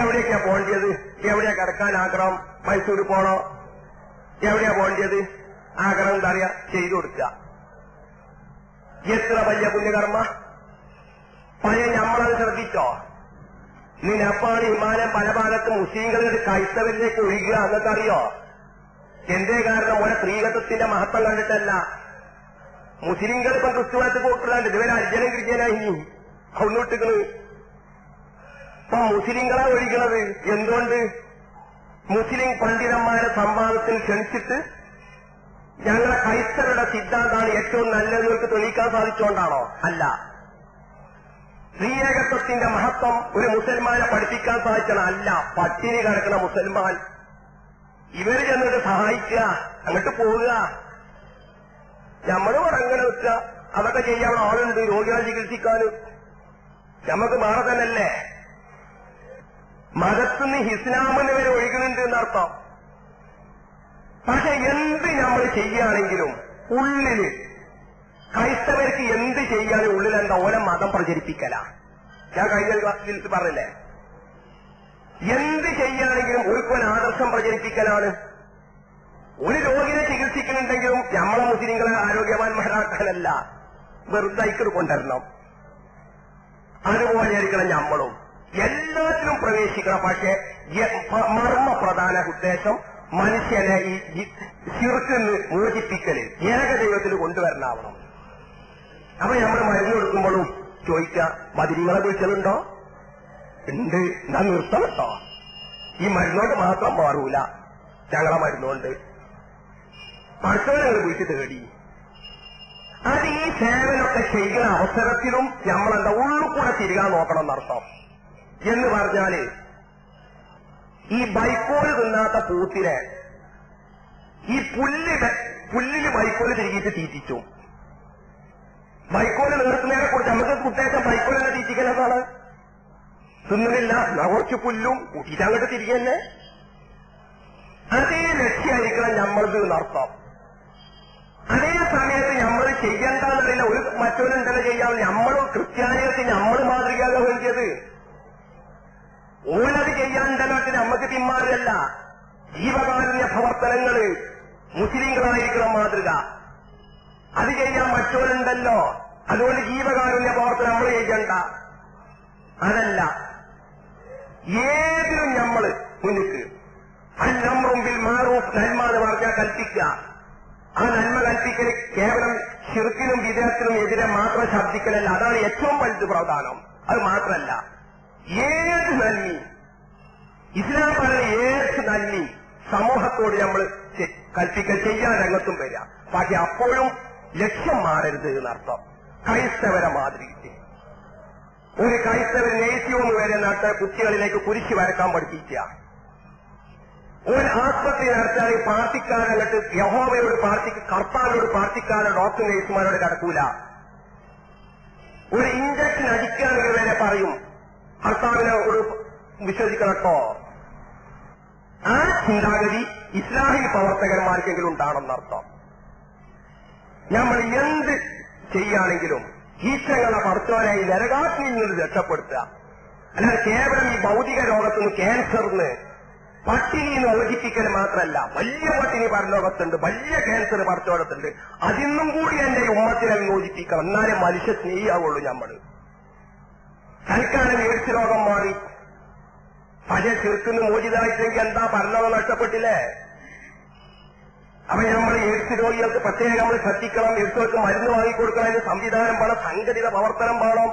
എവിടേക്കാ പോകേണ്ടത്, എവിടെയാ കിടക്കാൻ ആഗ്രഹം, മൈസൂർ പോണോ, എവിടെയാ പോകേണ്ടത്, ആഗ്രഹം എന്താ പറയാ ചെയ്തു കൊടുക്കുക. എത്ര വലിയ പുണ്യകർമ്മ. പഴയ നമ്മളത് ശ്രദ്ധിച്ചോ? നീ നേപ്പാൾ ഹിമാലയം പല ഭാഗത്ത് മുസ്ലിങ്ങളുടെ ക്രൈസ്തവരിലേക്ക് ഒഴുകുക എന്നൊക്കറിയോ? എന്തേ കാരണം? ഓരോ സ്ത്രീകത്വത്തിന്റെ മഹത്വം കണ്ടിട്ടല്ല. മുസ്ലിങ്ങൾ ഇപ്പൊ ക്രിസ്തുവായിട്ട് പോയിട്ടുള്ളത് ഇതുവരെ അർജനം ക്രിസ്ത്യനായി കൊന്നിട്ടിക്കണ്. ഇപ്പൊ മുസ്ലിങ്ങളെ ഒഴിക്കണത് എന്തുകൊണ്ട്? മുസ്ലിം പണ്ഡിതന്മാരെ സംവാദത്തിൽ ക്ഷണിച്ചിട്ട് ഞങ്ങളെ ക്രൈസ്തവരുടെ സിദ്ധാന്താണ് ഏറ്റവും നല്ലതെന്ന് തെളിയിക്കാൻ സാധിച്ചുകൊണ്ടാണോ? അല്ല. സ്ത്രീയേകത്വത്തിന്റെ മഹത്വം ഒരു മുസൽമാനെ പഠിപ്പിക്കാൻ സാധിക്കണം. അല്ല, പട്ടിണി കിടക്കുന്ന മുസൽമാൻ ഇവര് ചെന്നിട്ട് സഹായിക്കുക, അങ്ങോട്ട് പോവുക, നമ്മൾ അങ്ങനെ വെക്കുക. അതൊക്കെ ചെയ്യാൻ ആളുണ്ട്, രോഗികളെ ചികിത്സിക്കാനും. നമുക്ക് മാറെ തന്നെയല്ലേ. മതത്തുനിന്ന് ഇസ്ലാമിന് വരെ ഒഴുകുന്നുണ്ട് എന്നർത്ഥം. പക്ഷെ എന്ത് നമ്മൾ ചെയ്യുകയാണെങ്കിലും ഉള്ളില് ക്രൈസ്തവർക്ക് എന്ത് ചെയ്യാനും ഉള്ളിലെന്താ ഓരോ മതം പ്രചരിപ്പിക്കല. ഞാൻ കഴിഞ്ഞ ക്ലാസ്സിൽ പറഞ്ഞില്ലേ, എന്ത് ചെയ്യുകയാണെങ്കിലും ഒരുപോലെ ആദർശം പ്രചരിപ്പിക്കലാണ്. ഒരു രോഗിനെ ചികിത്സിക്കുന്നുണ്ടെങ്കിലും നമ്മളെ മുസ്ലിങ്ങളെ ആരോഗ്യവാന്മാരാക്കാനല്ല, വെറുതെ ഐക്കട് കൊണ്ടുവരണം. അതുപോലെയായിരിക്കണം നമ്മളും. എല്ലാത്തിനും പ്രവേശിക്കണം. പക്ഷേ മർമ്മ പ്രധാന ഉദ്ദേശം മനുഷ്യനെ ഈ ശിർക്കിന് മോചിപ്പിക്കല്, ഏകദൈവത്തിൽ കൊണ്ടുവരണാവണം. അപ്പൊ നമ്മൾ മരുന്ന് കൊടുക്കുമ്പോഴും ചോദിക്കുക, ബദിരിങ്ങളെ വിളിച്ചതുണ്ടോ? ഉണ്ട്, എന്നാ നിർത്തം കേട്ടോ. ഈ മരുന്നോണ്ട് മാത്രം മാറൂല, ഞങ്ങളെ മരുന്നുകൊണ്ട് പഠിച്ചവരെ വീട്ടിൽ തേടി. അത് ഈ സേവനമൊക്കെ ചെയ്യുന്ന അവസരത്തിലും നമ്മളെന്താ ഉള്ളു കൂടെ തിരികാൻ നോക്കണം എന്നർത്ഥം. എന്ന് പറഞ്ഞാല് ഈ ബൈക്കോല് തിന്നാത്ത പൂത്തിനെ ഈ പുല്ലിന് ബൈക്കോല് തിരികിട്ട് തീറ്റിച്ചു. ബൈക്കോല് നിർത്തുന്നതിനെ കുറിച്ച് നമുക്ക് ഉദ്ദേശം ബൈക്കോലിനെ തീറ്റിക്കുന്നതാണ്. തിന്നുന്നില്ല, കുറച്ച് പുല്ലും കൂട്ടിയിട്ട് അങ്ങോട്ട് തിരികെ. അതേ ലക്ഷ്യമായിരിക്കണം നമ്മളത് എന്നർത്ഥം. അതേ സമയത്ത് നമ്മൾ ചെയ്യേണ്ടെന്നറിയില്ല, ഒരു മറ്റൊരുണ്ടല്ലോ ചെയ്യാൻ. നമ്മളും ക്രിസ്ത്യാനികൾക്ക് നമ്മൾ മാതൃകയാകാൻ വേണ്ടിയത്. ഓനത് ചെയ്യാണ്ടല്ലോ നമുക്ക് പിന്മാറിയല്ല. ജീവകാരുണ്യ പ്രവർത്തനങ്ങള് മുസ്ലിങ്ങളായിരിക്കണം മാതൃക. അത് ചെയ്യാൻ മറ്റോരുണ്ടല്ലോ, അതുകൊണ്ട് ജീവകാരുണ്യ പ്രവർത്തനം നമ്മൾ ചെയ്യണ്ട. അതല്ല, ഏതിനും നമ്മള് മുന്നിക്ക് അന്നമ്രുമ്പിൽ മാറൂഫ്, നന്മ എന്ന് പറഞ്ഞാൽ കൽപ്പിക്കുക. ആ നന്മ കൽപ്പിക്കല് കേവലം ശിർക്കിനും വിദേഹത്തിനും എതിരെ മാത്രം ശബ്ദിക്കലല്ല, അതാണ് ഏറ്റവും വലുത് പ്രധാനം. അത് മാത്രമല്ല, ഏത് നന്മി, ഇസ്ലാം പറയുന്ന ഏത് നന്മി സമൂഹത്തോട് നമ്മൾ കൽപ്പിക്കൽ ചെയ്യാൻ രംഗത്തും വരിക. പക്ഷെ അപ്പോഴും ലക്ഷ്യം മാറരുത് എന്നർത്ഥം. ക്രൈസ്തവരെ മാതൃകയ്ക്ക് ഒരു കൈത്തറി നെയ്സിയോന്ന് വരെ നട്ട് കുട്ടികളിലേക്ക് കുരിശ് വരക്കാൻ പഠിപ്പിക്കുക. ഒരു ആസ്പത്രി നടത്താൻ പാർട്ടിക്കാരങ്ങട്ട് യഹോവയോട് കർത്താവിനോട് പാർട്ടിക്കാരോ ഡോക്ടർ നേഴ്സുമാരോട് കിടക്കൂല. ഒരു ഇഞ്ചക്ഷൻ അടിക്കുകയാണെങ്കിൽ വരെ പറയും കർത്താവിനോട് വിശ്വസിക്കണട്ടോ. ആ ചിന്താഗതി ഇസ്ലാമിക പ്രവർത്തകന്മാർക്കെങ്കിലും ഉണ്ടാണെന്നർത്ഥം. നമ്മൾ എന്ത് ചെയ്യുകയാണെങ്കിലും ഈശ്വരങ്ങളെ പടച്ചോനെ ഈ നരകാഗ്നിയിൽ നിന്ന് രക്ഷപ്പെടുത്തുക. അല്ലാതെ കേവലം ഈ ഭൗതിക രോഗത്തിന് ക്യാൻസറിന് പട്ടിണിന്ന് മോചിപ്പിക്കൽ മാത്രമല്ല, വലിയ പട്ടിണി പരലോകത്തുണ്ട്, വലിയ ക്യാൻസർ പടച്ചോടത്തുണ്ട്. അതിന്നും കൂടി എന്റെ ഉമ്മത്തിനെ മോചിപ്പിക്കണം. എന്നാലേ മനുഷ്യ സ്നേഹിയാവുള്ളൂ. നമ്മൾ തൽക്കാലം എയ്ഡ്സ് രോഗം മാറി പക്ഷേ ചെറുക്കുന്ന മോചിതമായിട്ടെങ്കിൽ എന്താ പരലോകം നഷ്ടപ്പെട്ടില്ലേ? അപ്പൊ നമ്മൾ എയ്ഡ്സ് രോഗികൾക്ക് പ്രത്യേകം നമ്മൾ ശ്രദ്ധിക്കണം. എയ്ഡ്സുകൾക്ക് മരുന്ന് വാങ്ങിക്കൊടുക്കണം. അതിന് സംവിധാനം വേണം, സംഘടിത പ്രവർത്തനം വേണം.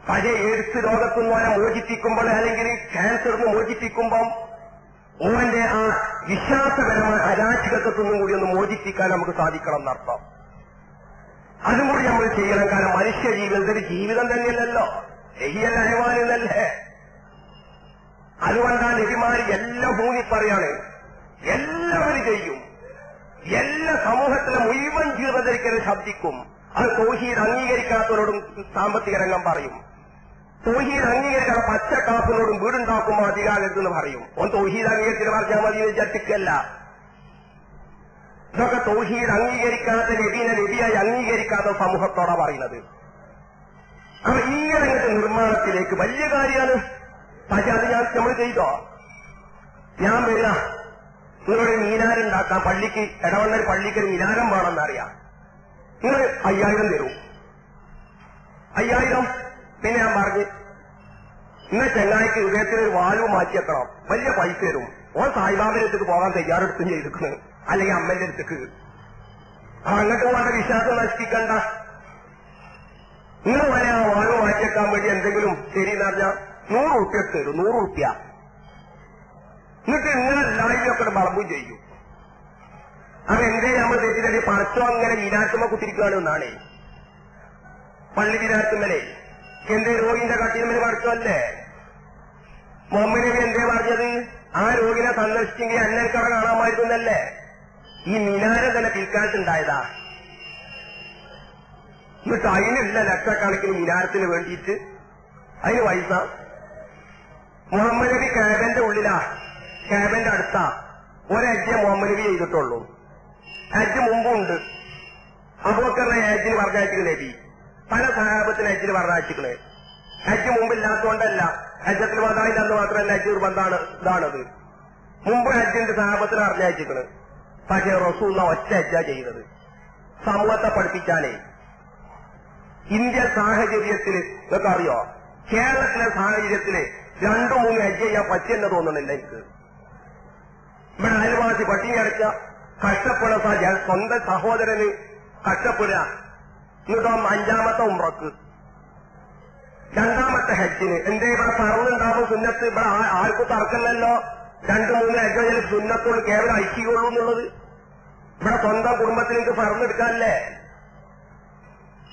പഴയ എയ്ഡ്സ് രോഗത്തുനിന്ന് മോചിപ്പിക്കുമ്പോൾ അല്ലെങ്കിൽ ക്യാൻസറിന് മോചിപ്പിക്കുമ്പം ഓന്റെ ആ വിശ്വാസപരമായ അരാജകത്വത്തിനും കൂടി ഒന്ന് മോചിപ്പിക്കാൻ നമുക്ക് സാധിക്കണം എന്നർത്ഥം. അതും കൂടി നമ്മൾ ചെയ്യണം. കാരണം മനുഷ്യ ജീവിതത്തിൽ ജീവിതം തന്നെയല്ലല്ലോ, ലഹിയല്ല ഹൈവാനെന്നല്ലേ. അതുകൊണ്ടാണ് നബിമാര് എല്ലാം ഊന്നി പറയാണ്, എല്ലാവരും ചെയ്യും, എല്ലാ സമൂഹത്തിലെ മുഴുവൻ ജീവധരിക്കലും ശബ്ദിക്കും. അത് തൗഹീദ് അംഗീകരിക്കാത്തവരോടും സാമ്പത്തിക രംഗം പറയും. തൗഹീദ് അംഗീകരിക്കാത്ത പച്ചക്കാപ്പിനോടും വീടുണ്ടാക്കുമ്പോൾ അധികാരത്തെന്ന് പറയും. ഒന്ന് തൗഹീദ് അംഗീകരിച്ചിട്ട് പറഞ്ഞാൽ മതി ചട്ടിക്കല്ല. ഇതൊക്കെ തൗഹീദ് അംഗീകരിക്കാത്ത നബിനെ നബിയായി അംഗീകരിക്കാത്ത സമൂഹത്തോടാ പറയുന്നത്. അപ്പൊ ഇങ്ങനെ നിർമ്മാണത്തിലേക്ക് വലിയ കാര്യമാണ്. പക്ഷെ അത് നമ്മൾ ചെയ്തോ? ഞാൻ വരിക നിങ്ങളൊരു മീനാരുണ്ടാക്കാം, പള്ളിക്ക് ഇടവണ്ണ പള്ളിക്ക് ഒരു മിനാരം വേണമെന്നറിയാം. നിങ്ങൾ 5000 തരൂ. 5000. പിന്നെ ഞാൻ പറഞ്ഞു ഇന്ന് ചെങ്ങായിക്ക് ഹൃദയത്തിൽ ഒരു വാൽവ് മാറ്റിയേക്കണം, വലിയ പൈസ തരും. ഓൻ സായിബാബിന്റെ അടുത്തേക്ക് പോകാൻ തയ്യാറെടുത്തും ചെയ്തിരിക്കുന്നത്, അല്ലെങ്കിൽ അമ്മന്റെ അടുത്തേക്ക്. അങ്ങോട്ട് പോകാൻ വിശ്വാസം നശിപ്പിക്കണ്ട. നിങ്ങൾ വരെ ആ വാൽവ് മാറ്റിയേക്കാൻ വേണ്ടി എന്തെങ്കിലും ശരിയെന്ന് പറഞ്ഞാൽ 100 റുപ്യ തരും. 100 റുപ്യ. എന്നിട്ട് ഇങ്ങനെ എല്ലാവരും ഒക്കെ വളമ്പും ചെയ്യും. അത് എന്തേ നമ്മൾ തെറ്റിദ്ധരി പടച്ചോ അങ്ങനെ വിരാട്ടുമ്പോ കുത്തിരിക്കുകയാണ് എന്നാണേ. പള്ളി വിരാട്ടുമ്മലേ എന്തേ രോഗിന്റെ കട്ടിന്മേൽ പടച്ചോല്ലേ? മുഹമ്മദ് നബി എന്തേ പറഞ്ഞത്? ആ രോഗിനെ സന്ദർശിച്ചെങ്കിൽ അന്നൽക്കട കാണാമായിരുന്നല്ലേ? ഈ മിനാരം തന്നെ പിൽക്കാലത്തുണ്ടായതാ. എന്നിട്ട് അതിനുള്ള ലക്ഷക്കണക്കിന് മിനാരത്തിന് വേണ്ടിയിട്ട് അതിന് പൈസ. മുഹമ്മദ് നബി കാബന്റെ ഉള്ളിലാ, കാബന്റെ അടുത്താ. ഒരജ്ജെ മുഹമ്മദ് നബി ചെയ്തിട്ടുള്ളൂ. ഹജ്ജ് മുമ്പുണ്ട്. അബൂബക്കറിനെ ഹജ്ജിന് പറഞ്ഞയച്ചിരിക്കുന്ന നബി, പല സഹാബത്തിന് ഹജ്ജിന് പറഞ്ഞയച്ചിരിക്കണേ. ഹജ്ജ് മുമ്പില്ലാത്തതുകൊണ്ടല്ല, ഹജ്ജത്തിൽ വദാഇന്റെ അന്ന് മാത്രമല്ല ഹജ്ജ് നിർബന്ധാണ്. ഇതാണത്. മുമ്പ് ഹജ്ജിന്റെ സഹാബത്തിന് പറഞ്ഞയച്ചിരിക്കണത്. പക്ഷേ റസൂലുള്ള ഒറ്റ ഹജ്ജാ ചെയ്തത്, സമൂഹത്തെ പഠിപ്പിച്ചാലേ. ഇന്ത്യൻ സാഹചര്യത്തിൽ ഇതൊക്കെ അറിയോ? കേരളത്തിലെ സാഹചര്യത്തില് 2-3 ഹജ്ജ് ചെയ്യാൻ പറ്റിയെന്ന് തോന്നുന്നില്ല എനിക്ക്. ഇവിടെ അയൽവാസി പട്ടിണി അടയ്ക്കുക, കഷ്ടപ്പെടുക, സ്വന്തം സഹോദരന് കഷ്ടപ്പെടുക. എന്നിട്ടോ 5ാമത്തെ ഉംറക്ക്, 2ാമത്തെ ഹജ്ജിന് എന്തേ ഇവിടെ പറവുണ്ടാവും സുന്നത്ത്? ഇവിടെ ആർക്കും തർക്കമല്ലോ. 2-3 ഹജ്ജ് സുന്നത്തോട് കേവലം ഐക്യുള്ളൂ എന്നുള്ളത്. ഇവിടെ സ്വന്തം കുടുംബത്തിൽ എനിക്ക് പറന്നെടുക്കാനല്ലേ?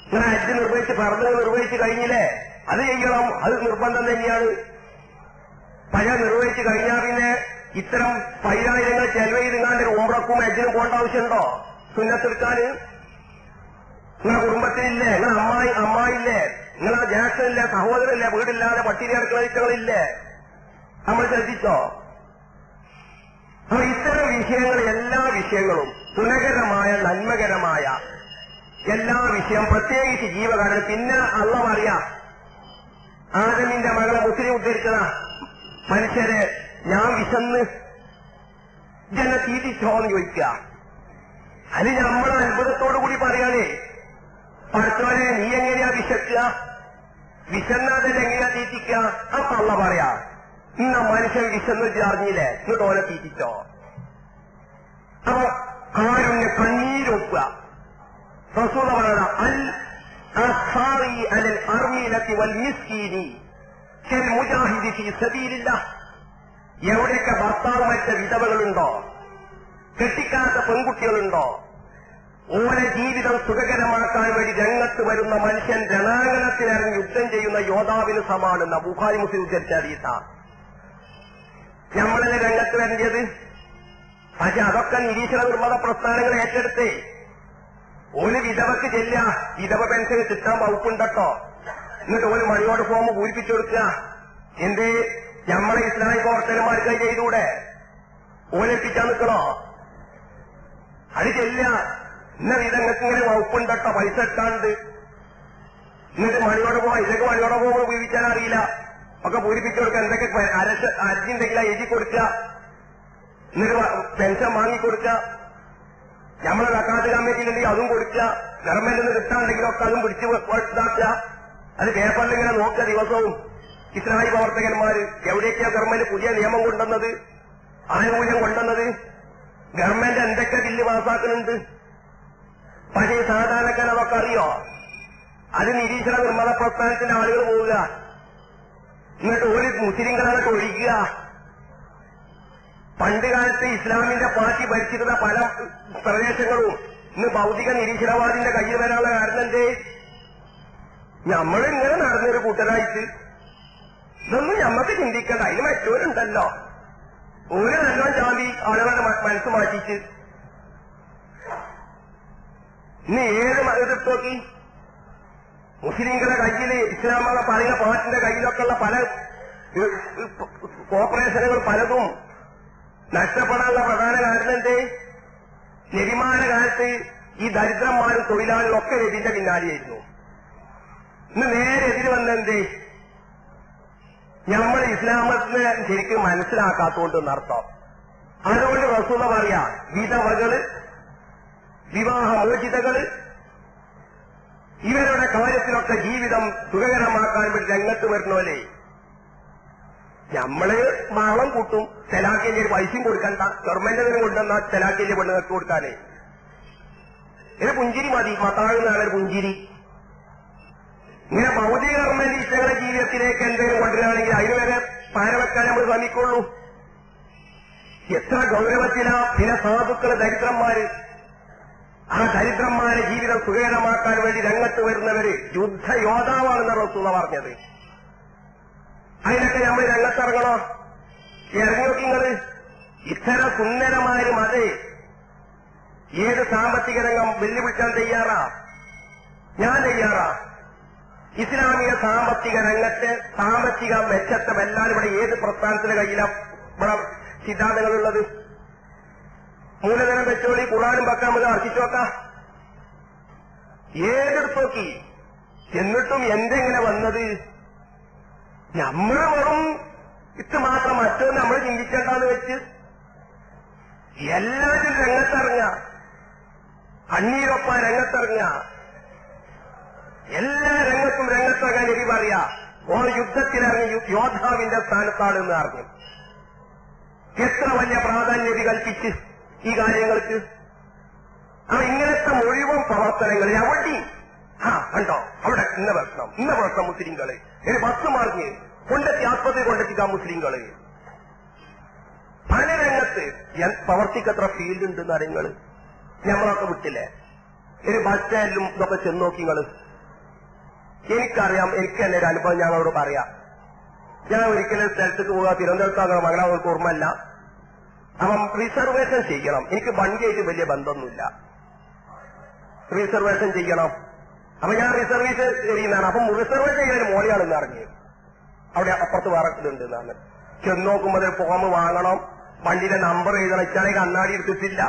ഇങ്ങനെ ഹജ്ജ് നിർവഹിച്ച് കഴിഞ്ഞില്ലേ? അത് ചെയ്യണം, അത് നിർബന്ധം തന്നെയാണ്. പഴയ നിർവഹിച്ച് കഴിഞ്ഞാൽ പിന്നെ ഇത്തരം 10,000 ചെലവ് ചെയ്തിങ്ങാണ്ട് ഉംറക്കും ഹജ്ജിനും പോകേണ്ട ആവശ്യമുണ്ടോ? സുന്നത്തെടുക്കാന് നിങ്ങളെ കുടുംബത്തിലില്ലേ? നിങ്ങളെ അമ്മായില്ലേ? നിങ്ങളെ ജ്യേഷ്ഠനില്ലേ? സഹോദരനില്ലേ? വീടില്ലാതെ പട്ടിണി അടുക്കളയില്ലേ? നമ്മൾ ശ്രദ്ധിച്ചോ? അപ്പൊ ഇത്തരം വിഷയങ്ങൾ, എല്ലാ വിഷയങ്ങളും ഗുണകരമായ നന്മകരമായ എല്ലാ വിഷയം, പ്രത്യേകിച്ച് ജീവകാരണം. പിന്നെ അള്ളാഹു പറയാ, ആദമിന്റെ മകളെ മുസ്ലിം ഉദ്ധരിച്ചത മനുഷ്യരെ ഞാൻ വിശന്ന് ജന തീറ്റിച്ചോന്ന് ചോദിക്കുക. അത് നമ്മളെ അത്ഭുതത്തോടു കൂടി പറയാനേ, പഠിച്ചവനെ നീ എങ്ങനെയാ വിശക്കുക? വിശന്നാതന്നെ എങ്ങനെയാ തീറ്റിക്കുക? അപ്പൊ അള്ളാഹു പറയാ, ഇന്ന മനുഷ്യൻ വിശന്ന് അറിഞ്ഞില്ലേ, എന്നിട്ട് ഓനെ തീറ്റിച്ചോ. അപ്പൊ കാരുണ്യ കണ്ണീരൊക്കുക. റസൂൽ പറയുക, അൽ അസ്സാരി അലൽ അർമീലത്തി വൽ മിസ്കീനി കൽ മുജാഹിദി ഫീ സബീലില്ലാഹ്. എവിടെയൊക്കെ ഭർത്താവ് മറ്റ വിധവകളുണ്ടോ, കെട്ടിക്കാത്ത പെൺകുട്ടികളുണ്ടോ, ഓരോ ജീവിതം സുഖകരമാക്കാൻ വേണ്ടി രംഗത്ത് വരുന്ന മനുഷ്യൻ രണാങ്കണത്തിലിറങ്ങി യുദ്ധം ചെയ്യുന്ന യോദ്ധാവിന് സമാണെന്ന ബുഖാരി മുസ്ലിം ഉദ്ധരിച്ച ഹദീസാണ്. നമ്മളെ രംഗത്ത് വരേണ്ടത്. പക്ഷെ അതൊക്കെ നിരീക്ഷണ നിർമ്മത പ്രസ്ഥാനങ്ങൾ ഏറ്റെടുത്തേ. ഒരു വിധവക്ക് ചെല്ല, വിധവ പെൻഷൻ കിട്ടാൻ വകുപ്പുണ്ടട്ടോ. എന്നിട്ട് ഒരു മണിയോട് ഫോം പൂരിപ്പിച്ചു കൊടുക്കുക. എന്തേ നമ്മളെ ഇസ്ലാമിക പ്രവർത്തകന്മാർക്ക് ചെയ്തൂടെ? ഓലേൽപ്പിച്ചാൻ നിൽക്കണോ? അത് ചെല്ല. ഇന്ന വിധങ്ങൾക്ക് ഇങ്ങനെ വകുപ്പുണ്ടട്ടോ, പൈസ ഇട്ടാണ്ട്. എന്നിട്ട് മണിയോടെ പോവാ, ഇതൊക്കെ മണിയോടെ പോകുമ്പോൾ പൂരിപ്പിച്ചാൽ അറിയില്ല. ഒക്കെ പൂരിപ്പിച്ചു കൊടുക്കുക. എന്തൊക്കെ അരിഞ്ഞുണ്ടെങ്കിൽ എഴുതി കൊടുക്കുക. എന്നിട്ട് പെൻഷൻ വാങ്ങിക്കൊടുക്കുക. നമ്മളെ സക്കാത്ത് കമ്മിറ്റിയിലുണ്ടെങ്കിൽ അതും കൊടുക്കുക. ഗവൺമെന്റിൽ നിന്ന് കിട്ടാണ്ടെങ്കിലും ഒക്കെ അതും പിടിച്ച് ഇതാക്കുക. അത് പേപ്പറിൽ ഇങ്ങനെ നോക്കുക ദിവസവും. ഇസ്ലാമിക പ്രവർത്തകന്മാര് എവിടേക്കാ ഗവൺമെന്റ് പുതിയ നിയമം കൊണ്ടുവന്നത്, ആനുകൂല്യം കൊണ്ടുവന്നത്, ഗവൺമെന്റ് എന്തൊക്കെ ബില്ല് പാസ്സാക്കുന്നുണ്ട്. പക്ഷേ സാധാരണക്കാർ അതൊക്കെ അറിയോ? അത് നിരീക്ഷണ നിർമ്മത പ്രസ്ഥാനത്തിന്റെ ആളുകൾ പോവുക. എന്നിട്ട് ഒരു മുസ്ലിങ്ങളെ ഒഴിക്കുക. പണ്ട് കാലത്ത് ഇസ്ലാമിന്റെ പാർട്ടി ഭരിച്ചിരുന്ന പല പ്രദേശങ്ങളും ഇന്ന് ഭൗതിക നിരീക്ഷണവാദിന്റെ കയ്യിൽ വരാനുള്ള കാരണം എന്തേ? നമ്മളിങ്ങനെ നടന്നൊരു കൂട്ടരായിട്ട് ഇതൊന്നും ഞമ്മക്ക് ചിന്തിക്കണ്ട. അതിന് മറ്റവരുണ്ടല്ലോ, ഒരു നല്ലോണം ചാമ്പി ആളുകളുടെ മനസ്സ് മാറ്റിച്ച്. ഇന്ന് ഏത് മതത്തിൽ നോക്കി മുസ്ലിങ്ങളുടെ കയ്യില് ഇസ്ലാമ പറയുന്ന പാർട്ടിന്റെ കയ്യിലൊക്കെ ഉള്ള പല കോർപ്പറേഷനുകൾ പലതും നഷ്ടപ്പെടാനുള്ള പ്രധാന കാരണം എന്തേ? നബിമാന കാലത്ത് ഈ ദരിദ്രന്മാരും തൊഴിലാളികളും ഒക്കെ നബിന്റെ പിന്നാലെയായിരുന്നു. ഇന്ന് നേരെ എതിര് വന്നെന്തേ? നമ്മൾ ഇസ്ലാമത്തിനെ ശരിക്കും മനസ്സിലാക്കാത്തോണ്ടെന്നർത്ഥം. അതുകൊണ്ട് റസൂല പറയാ, വിധവകള്, വിവാഹമോചിതകള്, ഇവരുടെ കാര്യത്തിലൊക്കെ ജീവിതം സുഖകരമാക്കാൻ വേണ്ടി രംഗത്ത് വരുന്നോലെ നമ്മള് മാളം കൂട്ടും. ചെലാക്കിന്റെ പൈസയും കൊടുക്കണ്ട, ഗവൺമെന്റിന് കൊണ്ടുവന്ന ചെലാക്കിന്റെ പെണ്ണുങ്ങൾക്ക് കൊടുക്കാനേ. ഇത് പുഞ്ചിരി മതി, മത്താഴുന്നാണ് ഒരു പുഞ്ചിരി. ഇങ്ങനെ ഭൗതിക ഗവൺമെന്റ് ഇഷ്ടങ്ങളുടെ ജീവിതത്തിലേക്ക് എന്തെങ്കിലും കൊണ്ടുവരികയാണെങ്കിൽ അതിനുവരെ പാരവെക്കാൻ നമ്മൾ ശ്രമിക്കുള്ളൂ. എത്ര ഗൗരവത്തിലാ പിന്നെ സാധുക്കള് ദരിദ്രന്മാര്. ആ ദരിദ്രന്മാരെ ജീവിതം സുഖകരമാക്കാൻ വേണ്ടി രംഗത്ത് വരുന്നവര് യുദ്ധയോദ്ധാവാണെന്ന് റസൂല പറഞ്ഞത്. അതിനൊക്കെ നമ്മൾ രംഗത്തിറങ്ങണോ? ഇറങ്ങിയോക്കിങ്ങള് ഇത്തരം സുന്ദരമാരും അതേ ഏത് സാമ്പത്തിക രംഗം വെല്ലുവിളിക്കാൻ തയ്യാറാ? ഞാൻ തയ്യാറാ. ഇസ്ലാമിക സാമ്പത്തിക രംഗത്തെ സാമ്പത്തിക മെച്ചത്വം എല്ലാവരും ഇവിടെ ഏത് പ്രസ്ഥാനത്തിന്റെ കയ്യിലാണ് ഇവിടെ സിദ്ധാന്തങ്ങളുള്ളത്? മൂലധനം വെച്ചോളി, ഖുർആനും പക്ക നമുക്ക് അർപ്പിച്ചു നോക്കാം. ഏതെടുത്ത് നോക്കി. എന്നിട്ടും എന്തെങ്ങനെ വന്നത്? നമ്മൾ വെറും ഇത് മാത്രം മറ്റൊന്ന് നമ്മൾ ചിന്തിക്കേണ്ടെന്ന് വെച്ച് എല്ലാവരും രംഗത്തിറങ്ങുക, കണ്ണീരൊപ്പാൻ രംഗത്തിറങ്ങുക, എല്ലാ രംഗത്തും രംഗത്തിറങ്ങാൻ നബി പറയാ. ഓർ യുദ്ധത്തിലിറങ്ങി യോദ്ധാവിന്റെ സ്ഥാനത്താണ് എന്ന് അറിഞ്ഞു. എത്ര വലിയ പ്രാധാന്യം നബി കൽപ്പിച്ച് ഈ കാര്യങ്ങൾക്ക്. ഇങ്ങനത്തെ മുഴുവൻ പ്രവർത്തനങ്ങൾ എവിടെ കണ്ടോ? അവിടെ ഇന്ന പ്രശ്നം മുസ്ലിങ്ങള് ഒരു ബസ് മാർഗി കൊണ്ടെത്തി ആസ്പത്രി കൊണ്ടെത്തിക്കാം മുസ്ലിങ്ങള്. പല രംഗത്ത് പ്രവർത്തിക്കത്ര ഫീൽഡ് ഉണ്ട് കാര്യങ്ങള് ഞമ്മളൊക്കെ വിട്ടില്ലേ? ഒരു ബസ് സ്റ്റാൻഡിലും ഇതൊക്കെ ചെന്ന് നോക്കിങ്ങള്. എനിക്കറിയാം, എനിക്ക് തന്നെ ഒരു അനുഭവം ഞങ്ങളോട് പറയാം. ഞാൻ ഒരിക്കലും സ്ഥലത്തേക്ക് പോകാൻ തിരുവനന്തപുരത്താകണം, മംഗളാപുരത്ത് ഓർമ്മല്ല. അപ്പം റിസർവേഷൻ ചെയ്യണം. എനിക്ക് വണ്ടിയായിട്ട് വലിയ ബന്ധമൊന്നുമില്ല. റിസർവേഷൻ ചെയ്യണം. അപ്പൊ ഞാൻ റിസർവേഷൻ ചെയ്യുന്നതാണ്. അപ്പം റിസർവേഷൻ ചെയ്യാൻ മോളിയാണെന്ന് അറിഞ്ഞു. അവിടെ അപ്പുറത്ത് വേറെ ഇതുണ്ട് എന്നാണ്. ചെന്ന് നോക്കുമ്പോൾ ഫോം വാങ്ങണം, വണ്ടിയുടെ നമ്പർ എഴുതണം. ഇച്ചാണെങ്കിൽ കണ്ണാടി എടുത്തിട്ടില്ല.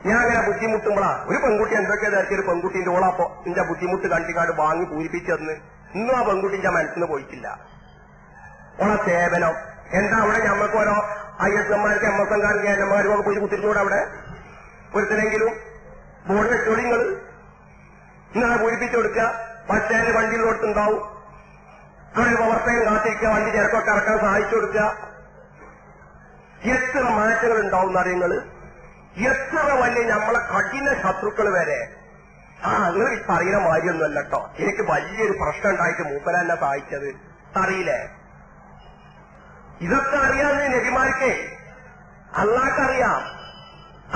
ഞാൻ അങ്ങനെ ബുദ്ധിമുട്ടുമ്പോഴാ ഒരു പെൺകുട്ടി എന്തൊക്കെ ഒരു പെൺകുട്ടിന്റെ ഓളാപ്പോ എന്റെ ബുദ്ധിമുട്ട് കണ്ടിക്കാണ്ട് വാങ്ങി പൂരിപ്പിച്ചെന്ന് ഇന്നും ആ പെൺകുട്ടിന്റെ മനസ്സിന് പോയിട്ടില്ല. ഓളെ സേവനം എന്താ? അവിടെ ഞമ്മക്ക് ഓരോ ISMമാർക്ക് MSMകാർക്ക് കേരളമാരും ഒക്കെ പോയി കുത്തിരിക്കൂടെ? അവിടെ ഒരുത്തനെങ്കിലും ബോർഡ് വെച്ചോളിങ്ങൾ ഇങ്ങനെ പൂരിപ്പിച്ചു കൊടുക്കുക. ബസ് സ്റ്റാൻഡ് വണ്ടിയിൽ കൊടുത്തുണ്ടാവും. അവിടെ പ്രവർത്തകൻ കാത്തിരിക്കുക, വണ്ടി തിരക്കൊക്കെ ഇറക്കാൻ സഹായിച്ചു കൊടുക്കുക. എത്ര മാറ്റങ്ങൾ ഉണ്ടാവും എന്നറിയങ്ങള്. എത്ര വലിയ നമ്മളെ കഠിന ശത്രുക്കൾ വരെ നിങ്ങൾ പറയുന്ന മാതിരിയൊന്നുമല്ല കേട്ടോ. എനിക്ക് വലിയൊരു പ്രശ്നം ഉണ്ടായിട്ട് മൂപ്പര എന്നെ സഹായിച്ചത് അറിയില്ലേ? ഇതൊക്കെ അറിയാവുന്ന നബിമാർക്കേ അള്ളാഹ്ക്കറിയാം.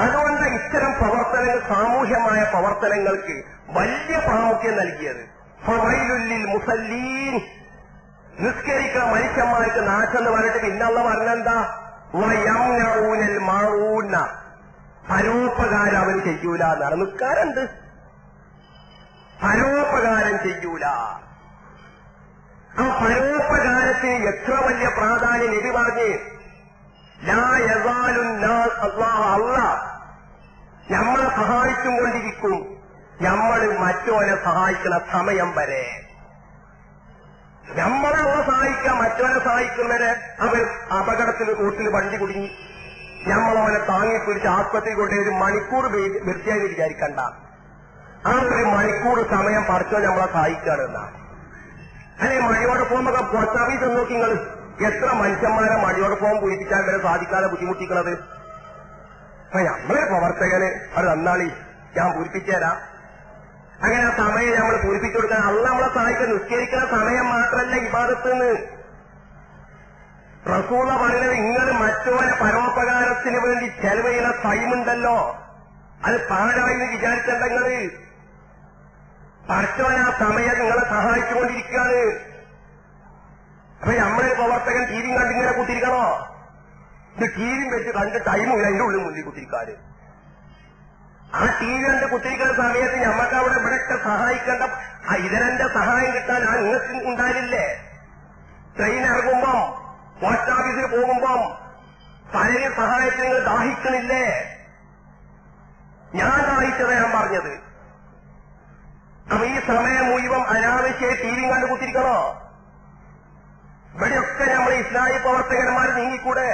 അതുകൊണ്ട് ഇത്തരം പ്രവർത്തനങ്ങൾ, സാമൂഹ്യമായ പ്രവർത്തനങ്ങൾക്ക് വലിയ പ്രാമുഖ്യം നൽകിയത്. ഫവൈലുൽ മുസല്ലീൻ, നിസ്കരിക്കുന്ന മനുഷ്യന്മാർക്ക് നാശം എന്ന് പറഞ്ഞിട്ട് പിന്നുള്ള പറഞ്ഞെന്താ, വയംനഊനൽ മഊന, പരോപകാരം അവർ ചെയ്യൂല എന്നാണ്. നിസ്കാരമുണ്ട്, പരോപകാരം ചെയ്യൂല. ആ പരോപകാരത്തിന് എത്ര വലിയ പ്രാധാന്യം നബി പറഞ്ഞ്, ലാ യസാലു നാസ്, അല്ലാഹ് നമ്മളെ സഹായിച്ചും കൊണ്ടിരിക്കും നമ്മൾ മറ്റോനെ സഹായിക്കുന്ന സമയം വരെ. നമ്മളെ സഹായിക്കാൻ മറ്റോനെ സഹായിക്കുന്നവരെ അവർ അപകടത്തിൽ റോട്ടിൽ വണ്ടി കുടുങ്ങി നമ്മളവനെ താങ്ങിപ്പിടിച്ച് ആസ്പത്രി കൊണ്ട് ഒരു മണിക്കൂർ വൃത്തിയായി വിചാരിക്കണ്ട. ആ ഒരു മണിക്കൂർ സമയം പഠിച്ചോ നമ്മളെ സഹായിക്കുകയാണെന്നാണ്. അല്ലെ മഴയോടെ പോകുമ്പോ പോസ്റ്റ് ഓഫീസ് നോക്കി നിങ്ങൾ എത്ര മനുഷ്യന്മാരെ മഴയോടെ പോകാൻ പൂരിപ്പിക്കാൻ വരെ സാധിക്കാതെ ബുദ്ധിമുട്ടിക്കുന്നത്. അപ്പൊ നമ്മളെ പ്രവർത്തകന് അത് നന്നാളി ഞാൻ പൂരിപ്പിച്ചു തരാം. അങ്ങനെ ആ സമയം നമ്മൾ പൂരിപ്പിച്ചു കൊടുക്കാൻ അള്ള നമ്മളെ സഹായിക്കാൻ നിസ്കരിക്കുന്ന സമയം മാത്രമല്ല ഇബാദത്ത്. റസൂല പറയുന്നത് നിങ്ങൾ മറ്റോനെ പരോപകാരത്തിന് വേണ്ടി ചെലവ് ചെയ്യുന്ന ടൈമുണ്ടല്ലോ, അത് പാഴായി എന്ന് വിചാരിച്ചിട്ടുണ്ടെങ്കിൽ പടച്ചോൻ ആ സമയം നിങ്ങളെ സഹായിച്ചുകൊണ്ടിരിക്കുകയാണ്. അപ്പൊ നമ്മളൊരു പ്രവർത്തകൻ ടിവിയും കണ്ടിങ്ങനെ കുത്തിരിക്കണോ? ഇത് ടിവിയും വെച്ച് കണ്ട് ടൈമില്ല അതിന്റെ ഉള്ളിൽ മുന്നിൽ കുത്തിരിക്കാറ്. ആ ടി വി കണ്ട് കുത്തിരിക്കുന്ന സമയത്ത് ഞമ്മക്ക് അവിടെ ഇവിടെയൊക്കെ സഹായിക്കേണ്ട ഇതരന്റെ സഹായം കിട്ടാൻ ആ നിങ്ങൾക്ക് ഉണ്ടായില്ലേ? ട്രെയിൻ ഇറങ്ങുമ്പം പോസ്റ്റ് ഓഫീസിൽ പോകുമ്പം പലരും സഹായത്തിന് നിങ്ങൾ ദാഹിക്കണില്ലേ? ഞാൻ ദാഹിച്ചത് ഞാൻ പറഞ്ഞത്. അപ്പൊ ഈ സമയം മുഴുവൻ അനാവശ്യമായി ടി വിയും കണ്ട് കുത്തിരിക്കണോ? ഇവിടെയൊക്കെ നമ്മൾ ഇസ്ലാമിക പ്രവർത്തകന്മാർ നീങ്ങിക്കൂടെ?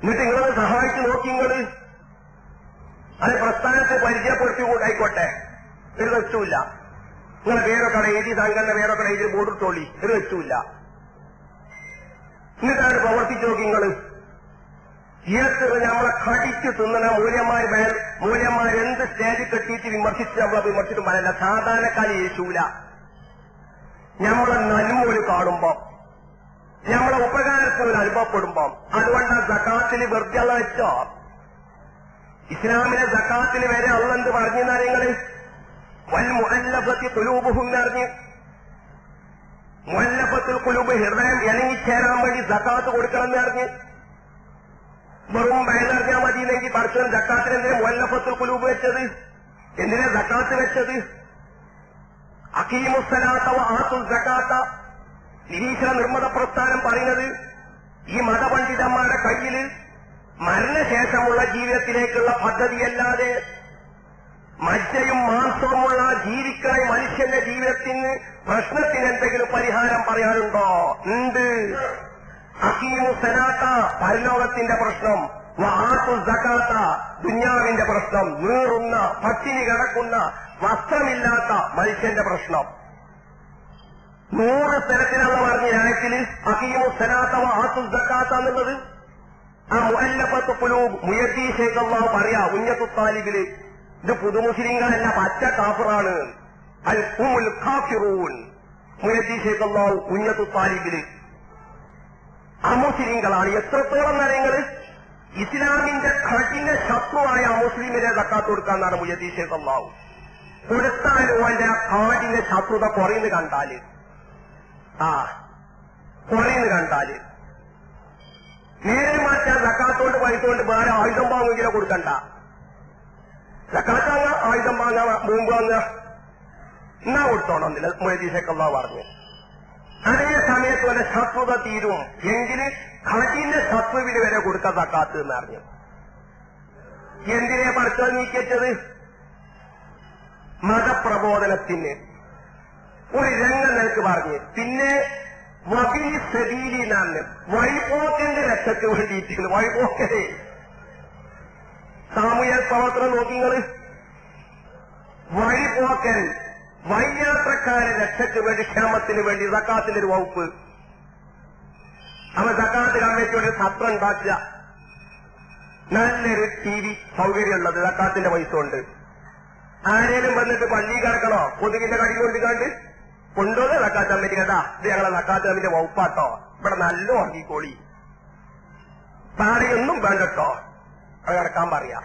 എന്നിട്ട് നിങ്ങളത് സഹായിച്ചു നോക്കി. നിങ്ങൾ അത് പ്രസ്ഥാനത്തെ പരിചയപ്പെടുത്തി ആയിക്കോട്ടെ, ഒരു വെച്ചുമില്ല. നിങ്ങളെ പേരൊക്കെ എഴുതി, സംഘടന പേരൊക്കെ എഴുതി ബോർഡിട്ടോളി, ഒരു വെച്ചുമില്ല. എന്നിട്ടാണ് പ്രവർത്തിച്ചു നോക്കി. നിങ്ങൾ ഈയത്ത് നമ്മളെ കടിച്ചു തിന്നണ മൂല്യന്മാർ എന്ത് സ്റ്റേജിൽ കെട്ടിയിട്ട് വിമർശിച്ച് നമ്മളെ വിമർശിച്ചിട്ട് പറയല്ല. സാധാരണക്കാരി യേശൂല. നമ്മളെ നന്മോല് കാണുമ്പോ, നമ്മളെ ഉപകാരത്തിന് അനുഭവപ്പെടുമ്പോ, അതുകൊണ്ട് സക്കാത്തിൽ വെറുതെ വെച്ചോ. ഇസ്ലാമിലെ സക്കാത്തിന് വരെ അള്ളെന്ത് പറഞ്ഞു നിങ്ങള് വൽ മുഅല്ലഫത്തി ഖുലൂബുഹും എന്നറിഞ്ഞ്, മുഅല്ലഫത്തുൽ ഖുലൂബ് ഹൃദയം ഇണങ്ങിച്ചേരാൻ വേണ്ടി സക്കാത്ത് കൊടുക്കണം എന്നറിഞ്ഞ്. വെറും ഭയന്നറിഞ്ഞാൽ മതിയെങ്കിൽ പടച്ചവൻ സക്കാത്തിന് എന്തിനാ മുഅല്ലഫത്തുൽ ഖുലൂബ് വെച്ചത്? എന്തിനാ സക്കാത്ത് വെച്ചത്? അഖീമുസ്സലാത്ത വആത്തുസ് സക്കാത്ത, നിരീശ്വര നിർമ്മത പ്രസ്ഥാനം പറയുന്നത് ഈ മതപണ്ഡിതന്മാരുടെ കയ്യിൽ മരണശേഷമുള്ള ജീവിതത്തിലേക്കുള്ള പദ്ധതിയല്ലാതെ മജ്ജയും മാംസവുമുള്ള ജീവിക്കുന്ന മനുഷ്യന്റെ ജീവിതത്തിന് പ്രശ്നത്തിന് എന്തെങ്കിലും പരിഹാരം പറയാനുണ്ടോ? ഉണ്ട്. അഖീമുസ്സലാത്ത പരലോകത്തിന്റെ പ്രശ്നം, വആത്തുസ് സക്കാത്ത ദുന്യാവിന്റെ പ്രശ്നം, നീറുന്ന പട്ടിണി കിടക്കുന്ന വസ്ത്രമില്ലാത്ത മനുഷ്യന്റെ പ്രശ്നം. 100 സ്ഥലത്തിനുള്ള പറഞ്ഞ രാജ്യത്തിൽ അഖീമുസ്സലാത്ത വആത്തുസ് സക്കാത്ത എന്നുള്ളത് ആ മുഅല്ലഫത്തു ഖുലൂബ് മുയദ്ദീൻ ശൈഖ് അല്ലാഹു പറയാ ഉന്നത്തു താലിബില്, ഇത് പുതുമുസ്ലിങ്ങളല്ല, പച്ച കാഫിറാണ്. അൽ ഹുമുൽ കാഫിറൂൻ. മുയദ്ദീൻ ശൈഖ് അല്ലാഹു ഉന്നത്തു താലിബില് അമുസ്ലിങ്ങളാണ്. എത്രത്തോളം കാര്യങ്ങൾ ഇസ്ലാമിന്റെ കഠിന ശത്രുവായ അമുസ്ലിമിനെ സക്കാത്ത് കൊടുക്കാന്നാണ് മുയദ്ദീൻ ശൈഖ് അല്ലാഹു. കൊടുത്താലും അവന്റെ ആ കാടിന്റെ ശത്രുത കുറയുന്നു കണ്ടാല്, കുറയുന്നു കണ്ടാല് നേരെ മാറ്റാൻ സക്കാത്തോണ്ട് പൈസ വേറെ ആയുധം വാങ്ങുകയോ കൊടുക്കണ്ട. സക്കാത്ത് വാങ്ങാം, ആയുധം വാങ്ങാം, ബോംബ് വാങ്ങുക, എന്നാ കൊടുത്തോണമെന്നില്ല മുയദ്ദീൻ ശൈഖ് അല്ലാഹു പറഞ്ഞു. അതേ സമയത്ത് വല്ല ശത്രുത തീരും എങ്കിൽ കഠിന ശത്രുവിന് വരെ കൊടുത്ത സക്കാത്ത് എന്നറിഞ്ഞു. എന്തിനെ പഠിച്ചത് നീക്കിച്ചത്? മതപ്രബോധനത്തിന് ഒരു രംഗം നിനക്ക് പറഞ്ഞ്. പിന്നെ വബീ സബീലിനാണ് വഴിപോക്കന്റെ രക്ഷയ്ക്ക് വേണ്ടിയിട്ട്. വഴിപോക്കരെ സാമൂഹ്യ പ്രവർത്തനം നോക്കിങ്ങള്. വഴിപോക്കൻ വഴിയാത്രക്കാരെ രക്ഷയ്ക്ക് വേണ്ടി, ക്ഷേമത്തിന് വേണ്ടി സക്കാത്തിന്റെ ഒരു വകുപ്പ്. അവൻ സക്കാത്ത് കമ്മിറ്റിയുടെ സത്രം ഉണ്ടാക്കുക. നല്ലൊരു TV സൗകര്യമുള്ളത് സക്കാത്തിന്റെ പൈസ കൊണ്ട്. ആരേലും വന്നിട്ട് പള്ളി കിടക്കണോ കൊതുകിന്റെ കടി കൊണ്ടിക്കാണ്ട് കൊണ്ടുവന്ന് സക്കാത്ത് കമ്മിറ്റി കേട്ടാ, ഇത് ഞങ്ങളെ സക്കാത്ത് കമ്മിറ്റി വകുപ്പാട്ടോ, ഇവിടെ നല്ല ഉറങ്ങിക്കോളി, പാടിയൊന്നും വേണ്ടട്ടോ, അത് കിടക്കാൻ പറയാ.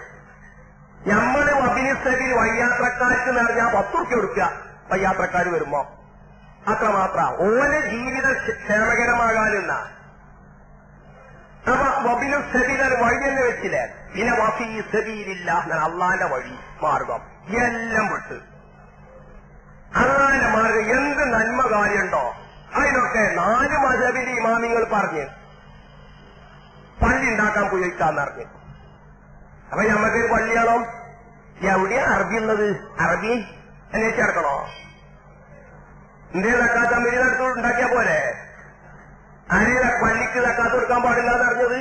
നമ്മള് വബിനിസബിൽ വയ്യാത്രക്കാർക്ക് എന്ന് പറഞ്ഞാൽ 10 ഉറുപ്പ്യ കൊടുക്കുക വയ്യാത്രക്കാർ വരുമ്പോ. അത്രമാത്ര ഓലെ ജീവിത ക്ഷേമകരമാകാനെന്ന. അപ്പൊ വബിനുസബിൽ വഴി തന്നെ വെച്ചില്ലേ. പിന്നെ വഫീ സബീലില്ല അള്ളാന്റെ വഴി മാർഗം എല്ലാം വിട്ട് അള്ളാന്റെ മാർഗം എന്ത് നന്മ കാര്യമുണ്ടോ അതിനൊക്കെ 4 മദ്ഹബിന്റെ ഇമാമിങ്ങൾ പറഞ്ഞ് പള്ളി ഉണ്ടാക്കാൻ ഉപയോഗിക്കാന്നറിഞ്ഞ്. അപ്പൊ ഞമ്മക്കൊരു പള്ളിയാണോ എവിടെയാ അറബി ഉള്ളത്? അറബി അന്വേഷിച്ചെടുക്കണോ? ഇന്ത്യയിൽ തക്കാത്ത അമീരി നടത്തു ഉണ്ടാക്കിയാ പോലെ. ആരെയും പള്ളിക്ക് തക്കാത്ത കൊടുക്കാൻ പാടില്ല എന്നറിഞ്ഞത്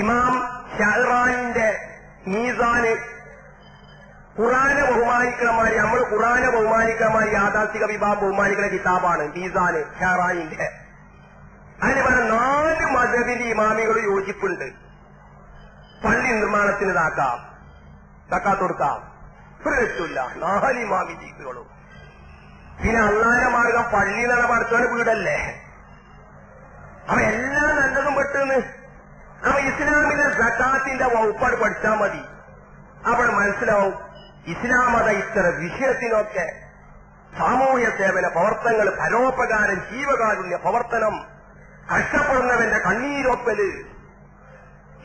ഇമാം ഷഹറാനിന്റെ മീസാന് ഖുറാനെ ബഹുമാനിക്കണമാരി. നമ്മൾ ഖുറാനെ ബഹുമാനിക്കണമാരി യാഥാസ്ഥിക വിഭാഗം ബഹുമാനിക്കുന്ന കിതാബാണ് മീസാന് ഷഹറാനിന്റെ. അതിന് പറഞ്ഞ 4 മദ്ഹബിന്റെ ഇമാമികൾ യോജിപ്പുണ്ട്. പള്ളി നിർമ്മാണത്തിന് തക്കാത്ത് കൊടുക്കാം. ഒരു തെറ്റില്ല. 4 ഇമാമി ജീസുകളും. പിന്നെ അള്ളാന്റെ മാർഗം പള്ളി നടപടുത്തോടെ വീടല്ലേ. അവ എല്ലാം നല്ലതും പെട്ടെന്ന് അവ ഇസ്ലാമിലെ സക്കാത്തിന്റെ വകുപ്പാട് പഠിച്ചാൽ മതി. അപ്പോൾ മനസ്സിലാവും ഇസ്ലാം മത ഇത്തരം വിഷയത്തിനൊക്കെ സാമൂഹ്യ സേവന പ്രവർത്തനങ്ങൾ, പരോപകാരം, ജീവകാരുണ്യ പ്രവർത്തനം, കഷ്ടപ്പെടുന്നവന്റെ കണ്ണീരൊപ്പല്,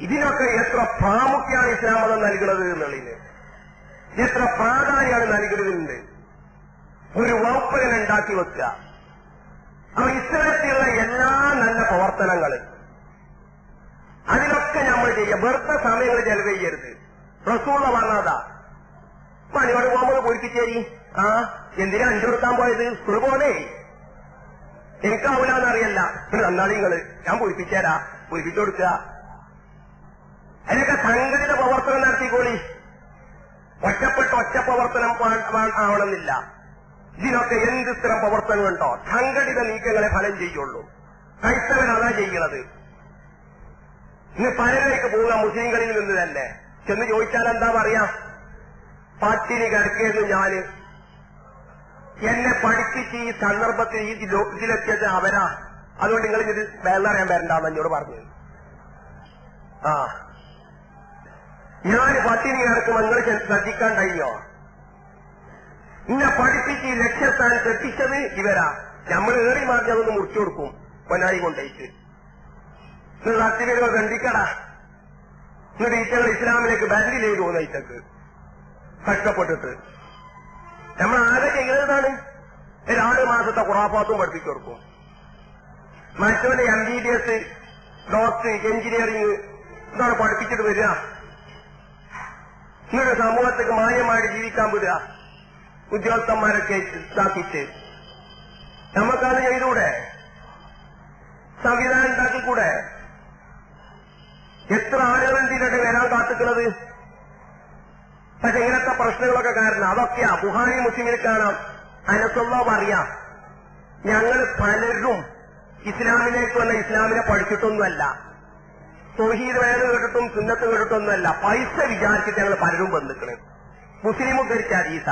ഇതിനൊക്കെ എത്ര പ്രാമുഖ്യമാണ് ഇസ്ലാം മതം നൽകുന്നത് എന്നുള്ളതിന്, എത്ര പ്രാധാന്യമാണ് നൽകുന്നതിനുണ്ട്. ഒരു വകുപ്പുകൾ ഉണ്ടാക്കി വെക്കുക. അപ്പൊ ഇത്തരത്തിലുള്ള എല്ലാ നല്ല പ്രവർത്തനങ്ങൾ അതിലൊക്കെ നമ്മൾ ചെയ്യുക. വെറുതെ സമയങ്ങൾ ചെലവ് ചെയ്യരുത്. റസൂള്ള പറഞ്ഞതാ പണിയോട് പോകുമ്പോൾ പൊരിപ്പിച്ചേരി. എന്തിനാ 5 കൊടുക്കാൻ പോയത്? സ്കൂൾ പോലെ എനിക്കാവൂലെന്നറിയല്ല. നന്നാളി നിങ്ങള് ഞാൻ പൊരിപ്പിച്ചേരാ, പൊരിപ്പിച്ചു കൊടുക്കുക. അതിനൊക്കെ സംഘടിത പ്രവർത്തനം നടത്തിക്കോളി. ഒറ്റ പ്രവർത്തനം ആവണമെന്നില്ല. ഇതിനൊക്കെ എന്ത് ഇത്തരം പ്രവർത്തനമുണ്ടോ സംഘടിത നീക്കങ്ങളെ ഫലം ചെയ്യുള്ളൂ. ക്രൈസ്തവൻ അതാ ചെയ്യണത്. ഇന്ന് പലരേക്ക് പോവുക മുസ്ലിങ്ങളിൽ നിന്ന് തന്നെ. ചെന്ന് ചോദിച്ചാൽ എന്താ പറയാ? പട്ടിണി കിടക്കുന്നു ഞാന്, എന്നെ പഠിപ്പിച്ച് ഈ സന്ദർഭത്തിൽ ഇതിലെത്തിയത് അവരാ, അതുകൊണ്ട് നിങ്ങൾ ഇത് വേളറിയാൻ വരണ്ടെന്ന് എന്നോട് പറഞ്ഞു. ഞാൻ പട്ടിണി കിടക്കുമ്പോൾ നിങ്ങൾ ശ്രദ്ധിക്കാൻ കഴിയോ? ഇന്നെ പഠിപ്പിച്ച് ഈ ലക്ഷ്യസ്ഥാനത്ത് എത്തിച്ചത് ഇവരാ. നമ്മൾ ഏറി മാറ്റി അതൊന്ന് മുറിച്ചു കൊടുക്കും പൊന്നായി കൊണ്ടേക്ക്. സർട്ടിഫിക്കറ്റുകൾ കണ്ടിക്കടാ. എന്നിട്ട് ഈറ്റകൾ ഇസ്ലാമിലേക്ക് ബാൻഡിലേക്ക് പോകുന്ന ഈറ്റക്ക് കഷ്ടപ്പെട്ടിട്ട് നമ്മൾ ആകെ ചെയ്യുന്നതാണ് 6 മാസത്തെ ഖുറാഫാത്തും പഠിപ്പിച്ചു കൊടുക്കും. മറ്റവന്റെ MBBS, ഡോക്ടർ, എഞ്ചിനീയറിംഗ് ഇതാണ് പഠിപ്പിച്ചിട്ട് വരിക. ഇന്നൊരു സമൂഹത്തേക്ക് മാന്യമായിട്ട് ജീവിക്കാൻ വിടുക. ഉദ്യോഗസ്ഥന്മാരൊക്കെ ഇതാക്കിയിട്ട് നമുക്കത് ചെയ്തുകൂടെ? സംവിധാനം ഉണ്ടാക്കിക്കൂടെ? എത്ര ആളുകളുണ്ട് ഇതിലൂടെ വരാൻ കാത്തിക്കുന്നത്? പക്ഷെ ഇങ്ങനത്തെ പ്രശ്നങ്ങളൊക്കെ കാരണം അതൊക്കെയാ ബുഹാരി മുസ്ലിമിൽ കാണാം. അനസുള്ള പറയാം, ഞങ്ങൾ പലരും ഇസ്ലാമിലേക്ക് വന്ന ഇസ്ലാമിനെ പഠിച്ചിട്ടൊന്നുമല്ല, തൗഹീദ് വേദം കേട്ടിട്ടും സുന്നത്ത് കേട്ടിട്ടൊന്നുമല്ല, പൈസ വിചാരിച്ചിട്ട് ഞങ്ങൾ പലരും വന്നിക്കണ്. മുസ്ലിം ഉദ്ധരിച്ച ഹദീസ.